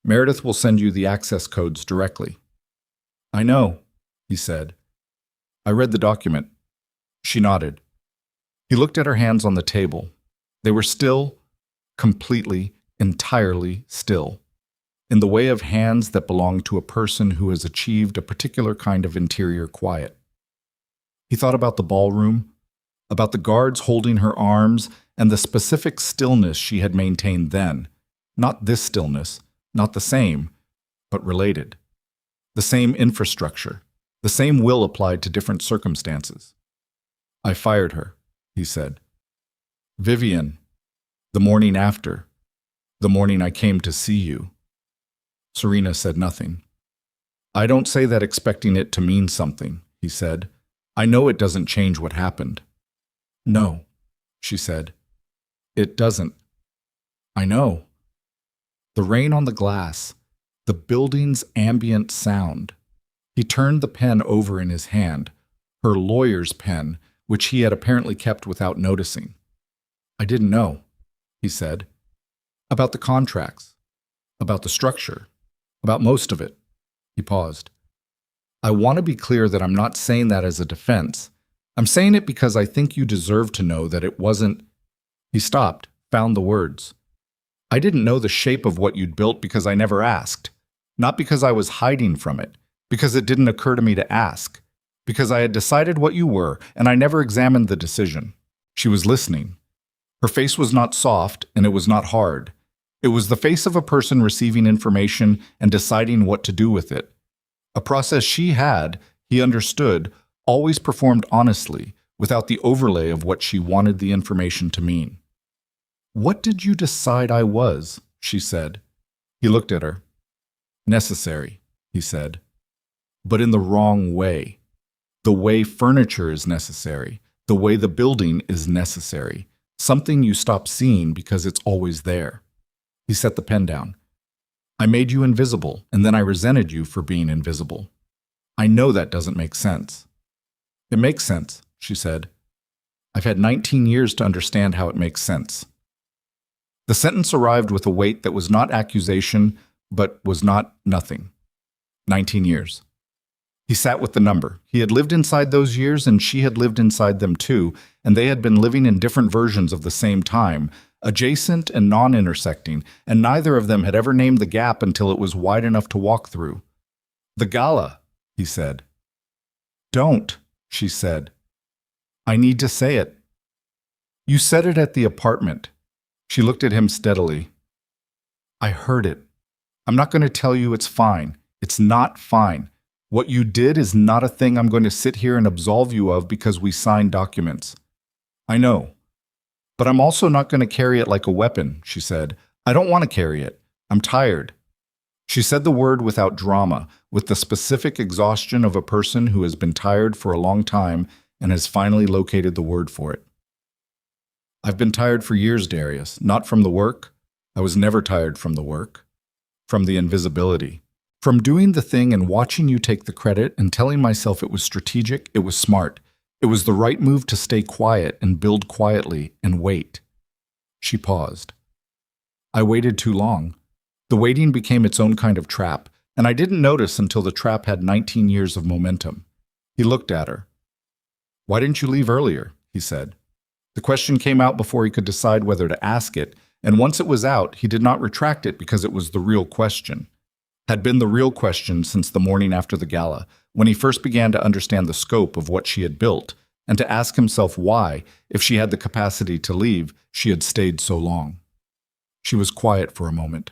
"Meredith will send you the access codes directly." "I know," he said. "I read the document." She nodded. He looked at her hands on the table. They were still, completely, entirely still. in the way of hands that belong to a person who has achieved a particular kind of interior quiet. He thought about the ballroom, about the guards holding her arms, and the specific stillness she had maintained then. Not this stillness, not the same, but related. The same infrastructure, the same will applied to different circumstances. I fired her, he said. Vivian, the morning after, the morning I came to see you. Serena said nothing. I don't say that expecting it to mean something, he said. I know it doesn't change what happened. No, she said. It doesn't. I know. The rain on the glass, the building's ambient sound. He turned the pen over in his hand, her lawyer's pen, which he had apparently kept without noticing. I didn't know, he said. About the contracts, about the structure, about most of it. He paused. I want to be clear that I'm not saying that as a defense. I'm saying it because I think you deserve to know that it wasn't. He stopped, found the words. I didn't know the shape of what you'd built because I never asked. Not because I was hiding from it, because it didn't occur to me to ask. Because I had decided what you were, and I never examined the decision. She was listening. Her face was not soft, and it was not hard. It was the face of a person receiving information and deciding what to do with it. A process she had, he understood, always performed honestly, without the overlay of what she wanted the information to mean. What did you decide I was? She said. He looked at her. Necessary, he said. But in the wrong way. The way furniture is necessary. The way the building is necessary. Something you stop seeing because it's always there. He set the pen down. I made you invisible, and then I resented you for being invisible. I know that doesn't make sense. It makes sense, she said. I've had 19 years to understand how it makes sense. The sentence arrived with a weight that was not accusation, but was not nothing. 19 years. He sat with the number. He had lived inside those years, and she had lived inside them too, and they had been living in different versions of the same time, adjacent and non-intersecting, and neither of them had ever named the gap until it was wide enough to walk through. The gala, he said. Don't, she said. I need to say it. You said it at the apartment. She looked at him steadily. I heard it. I'm not going to tell you it's fine. It's not fine. What you did is not a thing I'm going to sit here and absolve you of because we signed documents. I know. But I'm also not going to carry it like a weapon, she said. I don't want to carry it. I'm tired. She said the word without drama, with the specific exhaustion of a person who has been tired for a long time and has finally located the word for it. I've been tired for years, Darius, not from the work. I was never tired from the work. From the invisibility. From doing the thing and watching you take the credit and telling myself it was strategic, it was smart. It was the right move to stay quiet and build quietly and wait. She paused. I waited too long. The waiting became its own kind of trap, and I didn't notice until the trap had 19 years of momentum. He looked at her. Why didn't you leave earlier? He said. The question came out before he could decide whether to ask it, and once it was out, he did not retract it because it was the real question. Had been the real question since the morning after the gala, when he first began to understand the scope of what she had built, and to ask himself why, if she had the capacity to leave, she had stayed so long. She was quiet for a moment.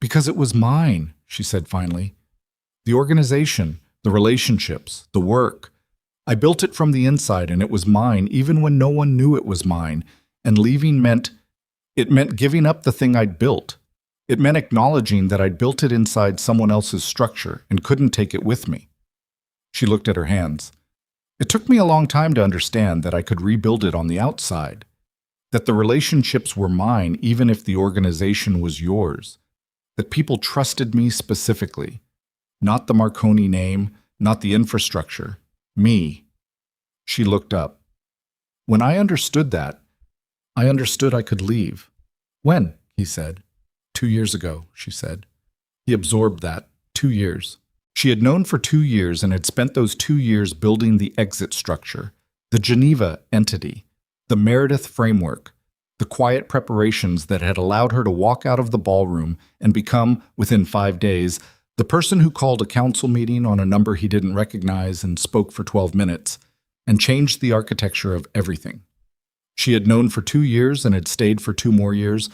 Because it was mine, she said finally. The organization, the relationships, the work. I built it from the inside, and it was mine even when no one knew it was mine, and leaving meant giving up the thing I'd built. It meant acknowledging that I'd built it inside someone else's structure and couldn't take it with me. She looked at her hands. It took me a long time to understand that I could rebuild it on the outside, that the relationships were mine even if the organization was yours, that people trusted me specifically, not the Marconi name, not the infrastructure, me. She looked up. When I understood that, I understood I could leave. When? He said. 2 years ago, she said. He absorbed that. 2 years. She had known for 2 years and had spent those 2 years building the exit structure, the Geneva entity, the Meredith framework, The quiet preparations that had allowed her to walk out of the ballroom and become, within 5 days, the person who called a council meeting on a number he didn't recognize and spoke for 12 minutes, and changed the architecture of everything. She had known for 2 years and had stayed for 2 more years,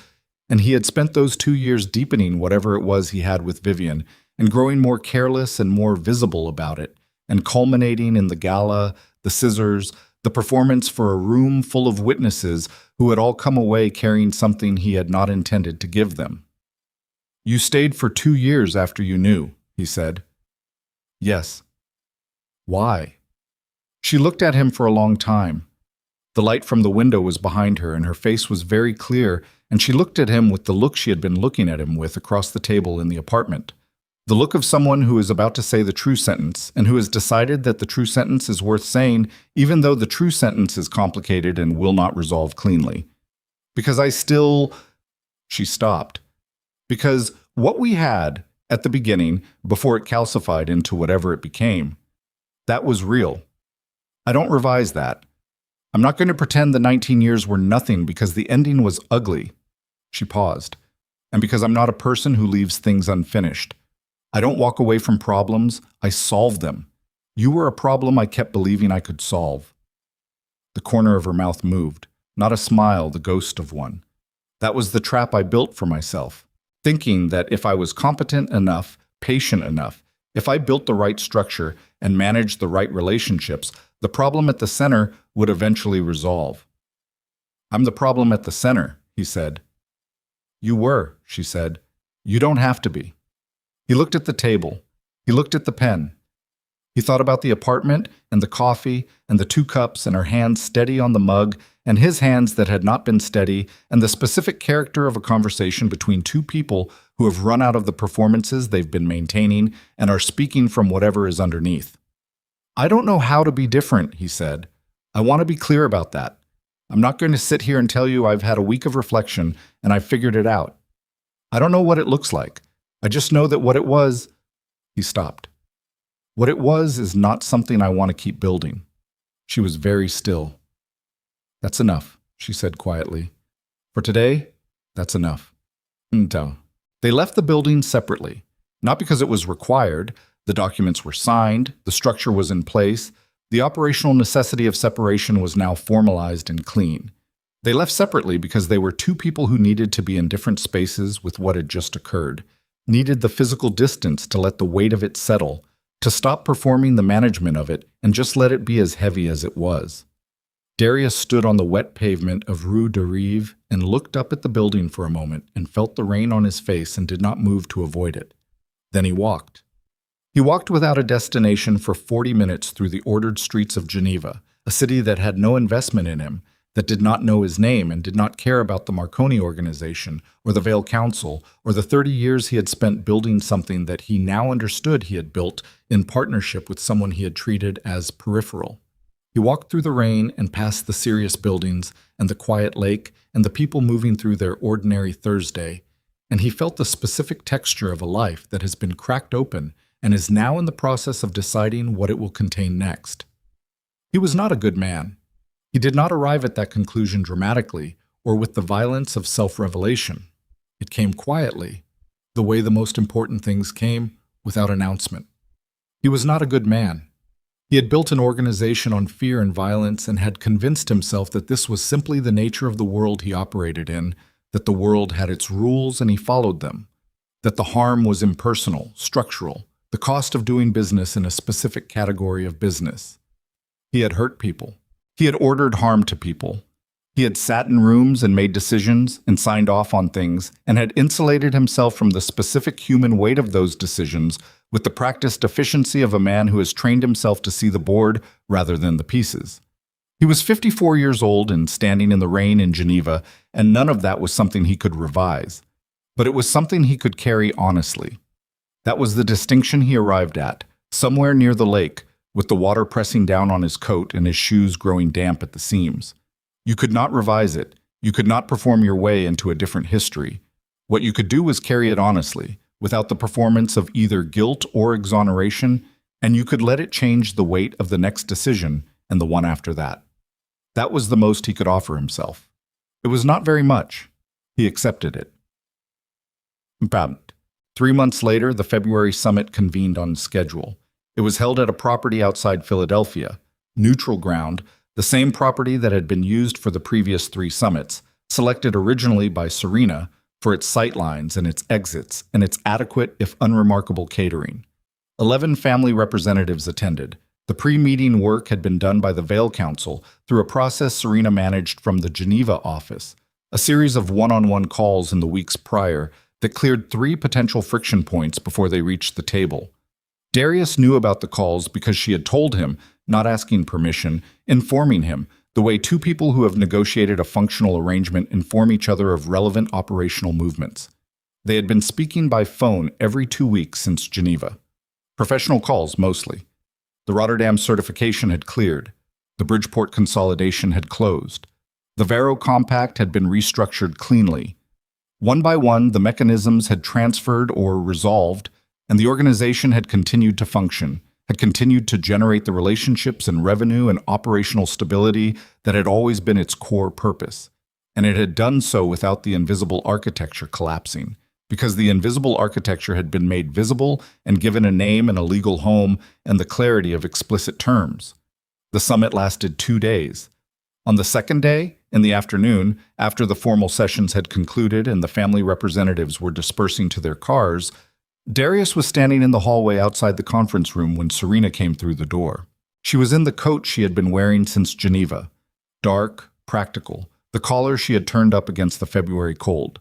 and he had spent those 2 years deepening whatever it was he had with Vivian and growing more careless and more visible about it, and culminating in the gala, the scissors, the performance for a room full of witnesses who had all come away carrying something he had not intended to give them. "You stayed for 2 years after you knew," he said. "Yes." "Why?" She looked at him for a long time. The light from the window was behind her, and her face was very clear, and she looked at him with the look she had been looking at him with across the table in the apartment. The look of someone who is about to say the true sentence, and who has decided that the true sentence is worth saying, even though the true sentence is complicated and will not resolve cleanly. "Because I still—" She stopped. "Because what we had at the beginning, before it calcified into whatever it became, that was real. I don't revise that. I'm not going to pretend the 19 years were nothing because the ending was ugly." She paused. "And because I'm not a person who leaves things unfinished. I don't walk away from problems, I solve them. You were a problem I kept believing I could solve." The corner of her mouth moved, not a smile, the ghost of one. "That was the trap I built for myself, thinking that if I was competent enough, patient enough, if I built the right structure and managed the right relationships, the problem at the center would eventually resolve." "I'm the problem at the center," he said. "You were," she said. "You don't have to be." He looked at the table. He looked at the pen. He thought about the apartment and the coffee and the 2 cups and her hands steady on the mug and his hands that had not been steady and the specific character of a conversation between two people who have run out of the performances they've been maintaining and are speaking from whatever is underneath. "I don't know how to be different," he said. "I want to be clear about that. I'm not going to sit here and tell you I've had a week of reflection and I've figured it out. I don't know what it looks like. I just know that what it was—" He stopped. "What it was is not something I want to keep building." She was very still. "That's enough," she said quietly. "For today, that's enough." Então. They left the building separately, not because it was required. The documents were signed, the structure was in place, the operational necessity of separation was now formalized and clean. They left separately because they were two people who needed to be in different spaces with what had just occurred, needed the physical distance to let the weight of it settle, to stop performing the management of it and just let it be as heavy as it was. Darius stood on the wet pavement of Rue de Rive and looked up at the building for a moment and felt the rain on his face and did not move to avoid it. Then he walked. He walked without a destination for 40 minutes through the ordered streets of Geneva, a city that had no investment in him, that did not know his name and did not care about the Marconi organization or the Vale Council or the 30 years he had spent building something that he now understood he had built in partnership with someone he had treated as peripheral. He walked through the rain and past the serious buildings and the quiet lake and the people moving through their ordinary Thursday, and he felt the specific texture of a life that has been cracked open and is now in the process of deciding what it will contain next. He was not a good man. He did not arrive at that conclusion dramatically or with the violence of self-revelation. It came quietly, the way the most important things came, without announcement. He was not a good man. He had built an organization on fear and violence and had convinced himself that this was simply the nature of the world he operated in, that the world had its rules and he followed them, that the harm was impersonal, structural, the cost of doing business in a specific category of business. He had hurt people. He had ordered harm to people. He had sat in rooms and made decisions and signed off on things and had insulated himself from the specific human weight of those decisions with the practiced efficiency of a man who has trained himself to see the board rather than the pieces. He was 54 years old and standing in the rain in Geneva, and none of that was something he could revise. But it was something he could carry honestly. That was the distinction he arrived at, somewhere near the lake, with the water pressing down on his coat and his shoes growing damp at the seams. You could not revise it. You could not perform your way into a different history. What you could do was carry it honestly, without the performance of either guilt or exoneration, and you could let it change the weight of the next decision and the one after that. That was the most he could offer himself. It was not very much. He accepted it. About 3 months later, the February summit convened on schedule. It was held at a property outside Philadelphia, neutral ground, the same property that had been used for the previous 3 summits, selected originally by Serena for its sightlines and its exits and its adequate, if unremarkable, catering. 11 family representatives attended. The pre-meeting work had been done by the Vale Council through a process Serena managed from the Geneva office, a series of one-on-one calls in the weeks prior that cleared 3 potential friction points before they reached the table. Darius knew about the calls because she had told him, not asking permission, informing him, the way 2 people who have negotiated a functional arrangement inform each other of relevant operational movements. They had been speaking by phone every 2 weeks since Geneva. Professional calls, mostly. The Rotterdam certification had cleared. The Bridgeport consolidation had closed. The Varo Compact had been restructured cleanly. One by one, the mechanisms had transferred or resolved, and the organization had continued to function, had continued to generate the relationships and revenue and operational stability that had always been its core purpose. And it had done so without the invisible architecture collapsing, because the invisible architecture had been made visible and given a name and a legal home and the clarity of explicit terms. The summit lasted 2 days. On the second day, in the afternoon, after the formal sessions had concluded and the family representatives were dispersing to their cars, Darius was standing in the hallway outside the conference room when Serena came through the door. She was in the coat she had been wearing since Geneva. Dark, practical, the collar she had turned up against the February cold.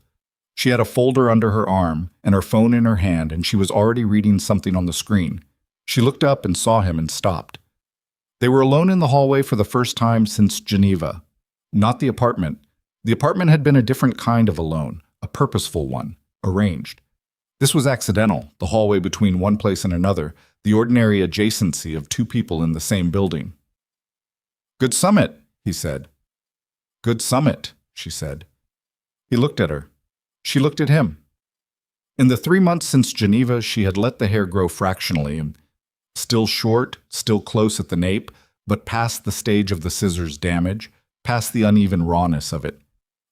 She had a folder under her arm and her phone in her hand, and she was already reading something on the screen. She looked up and saw him and stopped. They were alone in the hallway for the first time since Geneva. Not the apartment. The apartment had been a different kind of alone, a purposeful one, arranged. This was accidental, the hallway between one place and another, the ordinary adjacency of 2 people in the same building. "Good summit," he said. "Good summit," she said. He looked at her. She looked at him. In the 3 months since Geneva, she had let the hair grow fractionally, still short, still close at the nape, but past the stage of the scissors' damage, past the uneven rawness of it.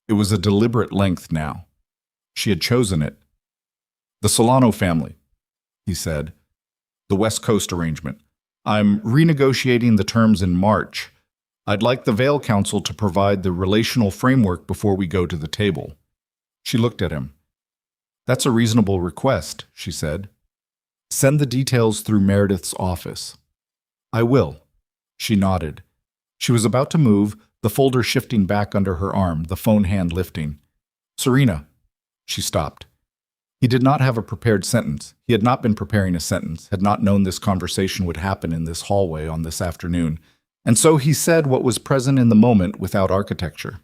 It was a deliberate length now. She had chosen it. "The Solano family," he said. "The West Coast arrangement. I'm renegotiating the terms in March. I'd like the Vale Council to provide the relational framework before we go to the table." She looked at him. "That's a reasonable request," she said. "Send the details through Meredith's office." "I will." She nodded. She was about to move, the folder shifting back under her arm, the phone hand lifting. "Serena." She stopped. He did not have a prepared sentence. He had not been preparing a sentence, had not known this conversation would happen in this hallway on this afternoon, and so he said what was present in the moment without architecture.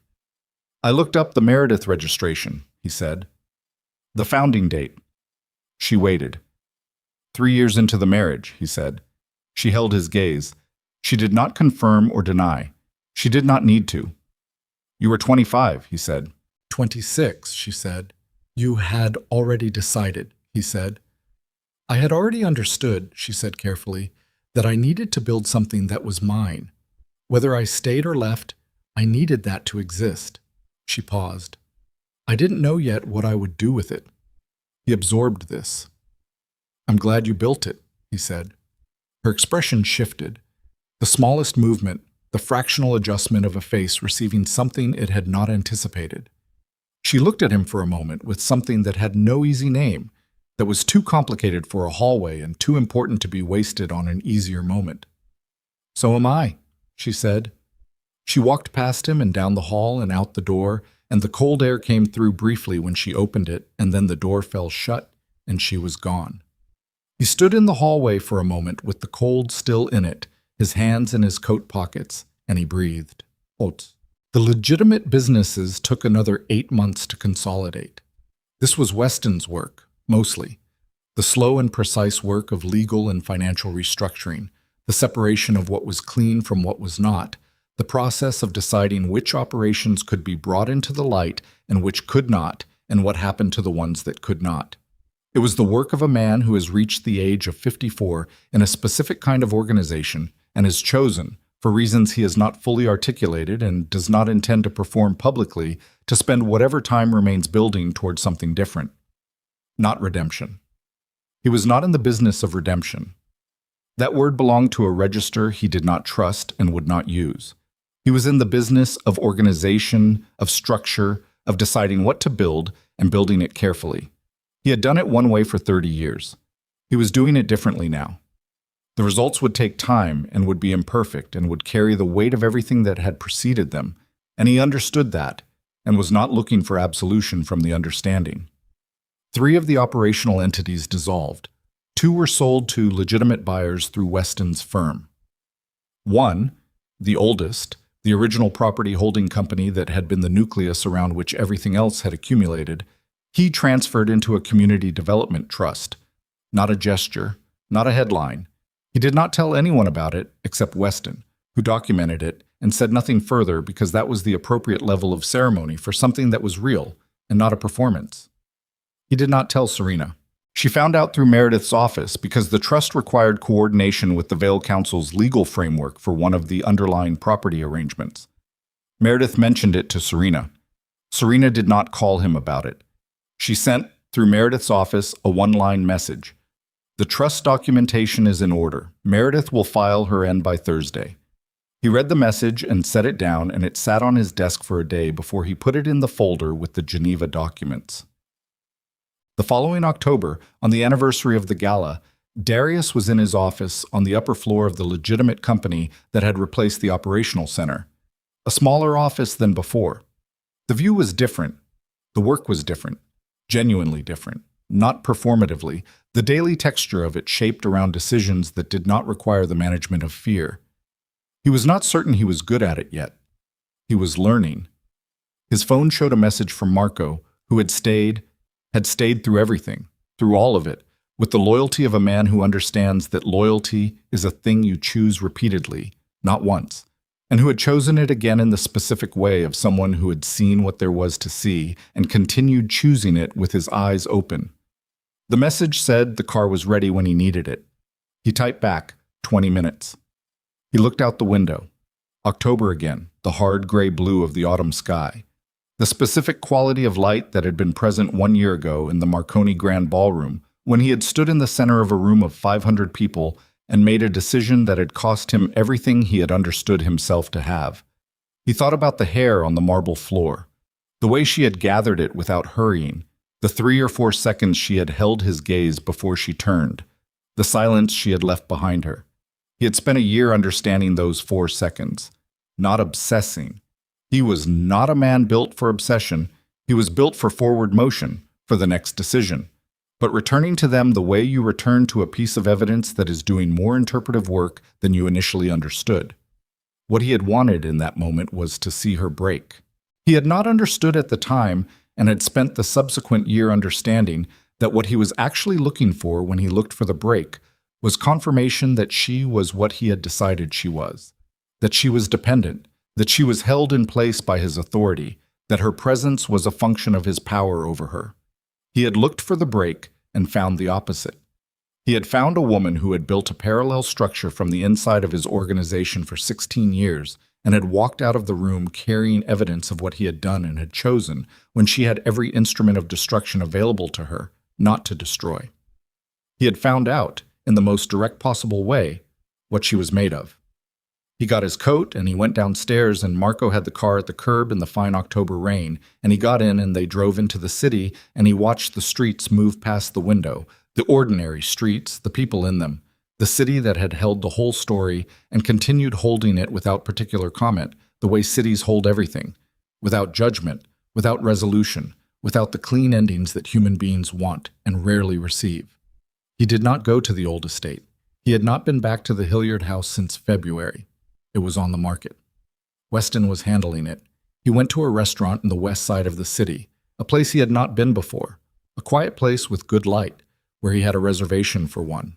"I looked up the Meredith registration," he said. "The founding date." She waited. 3 years into the marriage, he said. She held his gaze. She did not confirm or deny. She did not need to. "You were 25, he said. 26, she said. "You had already decided," he said. "I had already understood," she said carefully, "that I needed to build something that was mine. Whether I stayed or left, I needed that to exist." She paused. "I didn't know yet what I would do with it." He absorbed this. "I'm glad you built it," he said. Her expression shifted. The smallest movement, the fractional adjustment of a face receiving something it had not anticipated. She looked at him for a moment with something that had no easy name, that was too complicated for a hallway and too important to be wasted on an easier moment. "So am I," she said. She walked past him and down the hall and out the door, and the cold air came through briefly when she opened it, and then the door fell shut, and she was gone. He stood in the hallway for a moment with the cold still in it, his hands in his coat pockets, and he breathed. Haute. The legitimate businesses took another 8 months to consolidate. This was Weston's work, mostly. The slow and precise work of legal and financial restructuring, the separation of what was clean from what was not, the process of deciding which operations could be brought into the light and which could not, and what happened to the ones that could not. It was the work of a man who has reached the age of 54 in a specific kind of organization and has chosen, for reasons he has not fully articulated and does not intend to perform publicly, to spend whatever time remains building towards something different. Not redemption. He was not in the business of redemption. That word belonged to a register he did not trust and would not use. He was in the business of organization, of structure, of deciding what to build and building it carefully. He had done it one way for 30 years. He was doing it differently now. The results would take time and would be imperfect and would carry the weight of everything that had preceded them, and he understood that and was not looking for absolution from the understanding. 3 of the operational entities dissolved. 2 were sold to legitimate buyers through Weston's firm. 1, the oldest, the original property holding company that had been the nucleus around which everything else had accumulated, he transferred into a community development trust. Not a gesture, not a headline. He did not tell anyone about it except Weston, who documented it and said nothing further because that was the appropriate level of ceremony for something that was real and not a performance. He did not tell Serena. She found out through Meredith's office because the trust required coordination with the Vale Council's legal framework for one of the underlying property arrangements. Meredith mentioned it to Serena. Serena did not call him about it. She sent, through Meredith's office, a one-line message. The trust documentation is in order. Meredith will file her end by Thursday. He read the message and set it down, and it sat on his desk for a day before he put it in the folder with the Geneva documents. The following October, on the anniversary of the gala, Darius was in his office on the upper floor of the legitimate company that had replaced the operational center. A smaller office than before. The view was different. The work was different. Genuinely different. Not performatively. The daily texture of it shaped around decisions that did not require the management of fear. He was not certain he was good at it yet. He was learning. His phone showed a message from Marco, who had stayed through everything, through all of it, with the loyalty of a man who understands that loyalty is a thing you choose repeatedly, not once, and who had chosen it again in the specific way of someone who had seen what there was to see and continued choosing it with his eyes open. The message said the car was ready when he needed it. He typed back, 20 minutes. He looked out the window. October again, the hard gray blue of the autumn sky. The specific quality of light that had been present 1 year ago in the Marconi Grand Ballroom, when he had stood in the center of a room of 500 people and made a decision that had cost him everything he had understood himself to have. He thought about the hair on the marble floor, the way she had gathered it without hurrying, the 3 or 4 seconds she had held his gaze before she turned, the silence she had left behind her. He had spent a year understanding those 4 seconds, not obsessing. He was not a man built for obsession. He was built for forward motion, for the next decision. But returning to them the way you return to a piece of evidence that is doing more interpretive work than you initially understood. What he had wanted in that moment was to see her break. He had not understood at the time and had spent the subsequent year understanding that what he was actually looking for when he looked for the break was confirmation that she was what he had decided she was, that she was dependent, that she was held in place by his authority, that her presence was a function of his power over her. He had looked for the break and found the opposite. He had found a woman who had built a parallel structure from the inside of his organization for 16 years and had walked out of the room carrying evidence of what he had done and had chosen when she had every instrument of destruction available to her, not to destroy. He had found out, in the most direct possible way, what she was made of. He got his coat and he went downstairs, and Marco had the car at the curb in the fine October rain, and he got in and they drove into the city, and he watched the streets move past the window, the ordinary streets, the people in them, the city that had held the whole story and continued holding it without particular comment, the way cities hold everything, without judgment, without resolution, without the clean endings that human beings want and rarely receive. He did not go to the old estate. He had not been back to the Hilliard house since February. It was on the market. Weston was handling it. He went to a restaurant in the west side of the city, a place he had not been before, a quiet place with good light, where he had a reservation for one.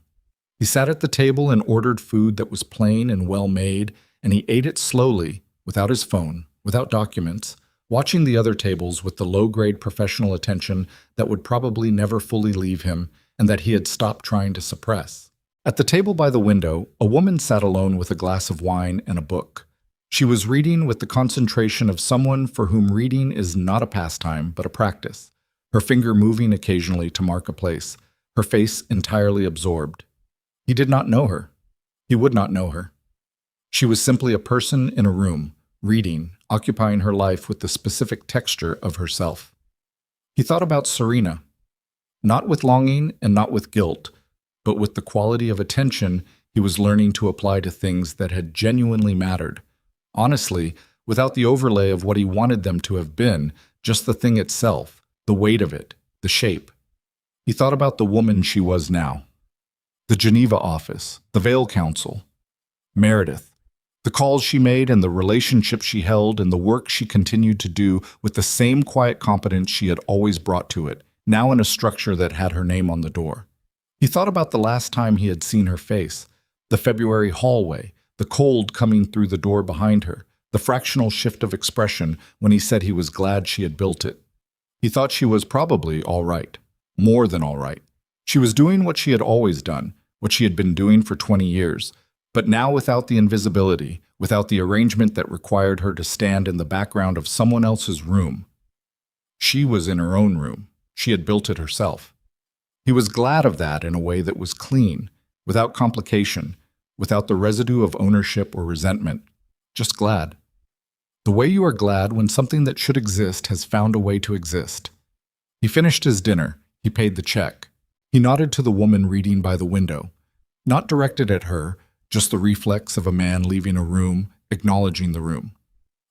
He sat at the table and ordered food that was plain and well made, and he ate it slowly, without his phone, without documents, watching the other tables with the low-grade professional attention that would probably never fully leave him and that he had stopped trying to suppress. At the table by the window, a woman sat alone with a glass of wine and a book. She was reading with the concentration of someone for whom reading is not a pastime, but a practice, her finger moving occasionally to mark a place, her face entirely absorbed. He did not know her. He would not know her. She was simply a person in a room, reading, occupying her life with the specific texture of herself. He thought about Serena, not with longing and not with guilt, but with the quality of attention he was learning to apply to things that had genuinely mattered. Honestly, without the overlay of what he wanted them to have been, just the thing itself, the weight of it, the shape. He thought about the woman she was now. The Geneva office, the Vale Council, Meredith, the calls she made and the relationships she held and the work she continued to do with the same quiet competence she had always brought to it, now in a structure that had her name on the door. He thought about the last time he had seen her face, the February hallway, the cold coming through the door behind her, the fractional shift of expression when he said he was glad she had built it. He thought she was probably all right, more than all right. She was doing what she had always done, what she had been doing for 20 years, but now without the invisibility, without the arrangement that required her to stand in the background of someone else's room. She was in her own room. She had built it herself. He was glad of that in a way that was clean, without complication, without the residue of ownership or resentment. Just glad. The way you are glad when something that should exist has found a way to exist. He finished his dinner. He paid the check. He nodded to the woman reading by the window, not directed at her, just the reflex of a man leaving a room, acknowledging the room.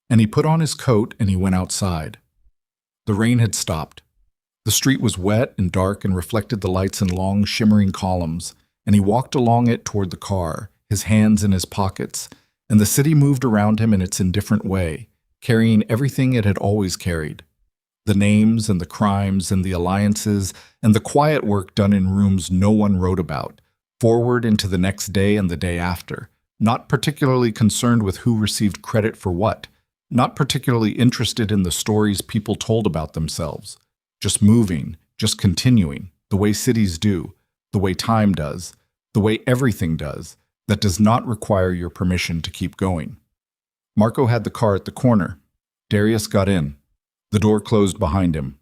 And he put on his coat and he went outside. The rain had stopped. The street was wet and dark and reflected the lights in long, shimmering columns, and he walked along it toward the car, his hands in his pockets, and the city moved around him in its indifferent way, carrying everything it had always carried. The names and the crimes and the alliances and the quiet work done in rooms no one wrote about, forward into the next day and the day after, not particularly concerned with who received credit for what, not particularly interested in the stories people told about themselves, just moving, just continuing, the way cities do, the way time does, the way everything does, that does not require your permission to keep going. Marco had the car at the corner. Darius got in. The door closed behind him.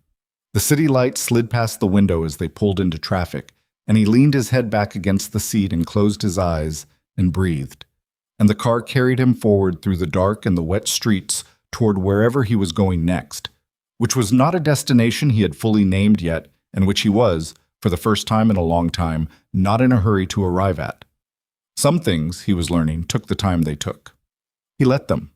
The city light slid past the window as they pulled into traffic, and he leaned his head back against the seat and closed his eyes and breathed. And the car carried him forward through the dark and the wet streets toward wherever he was going next, which was not a destination he had fully named yet, and which he was, for the first time in a long time, not in a hurry to arrive at. Some things, he was learning, took the time they took. He let them.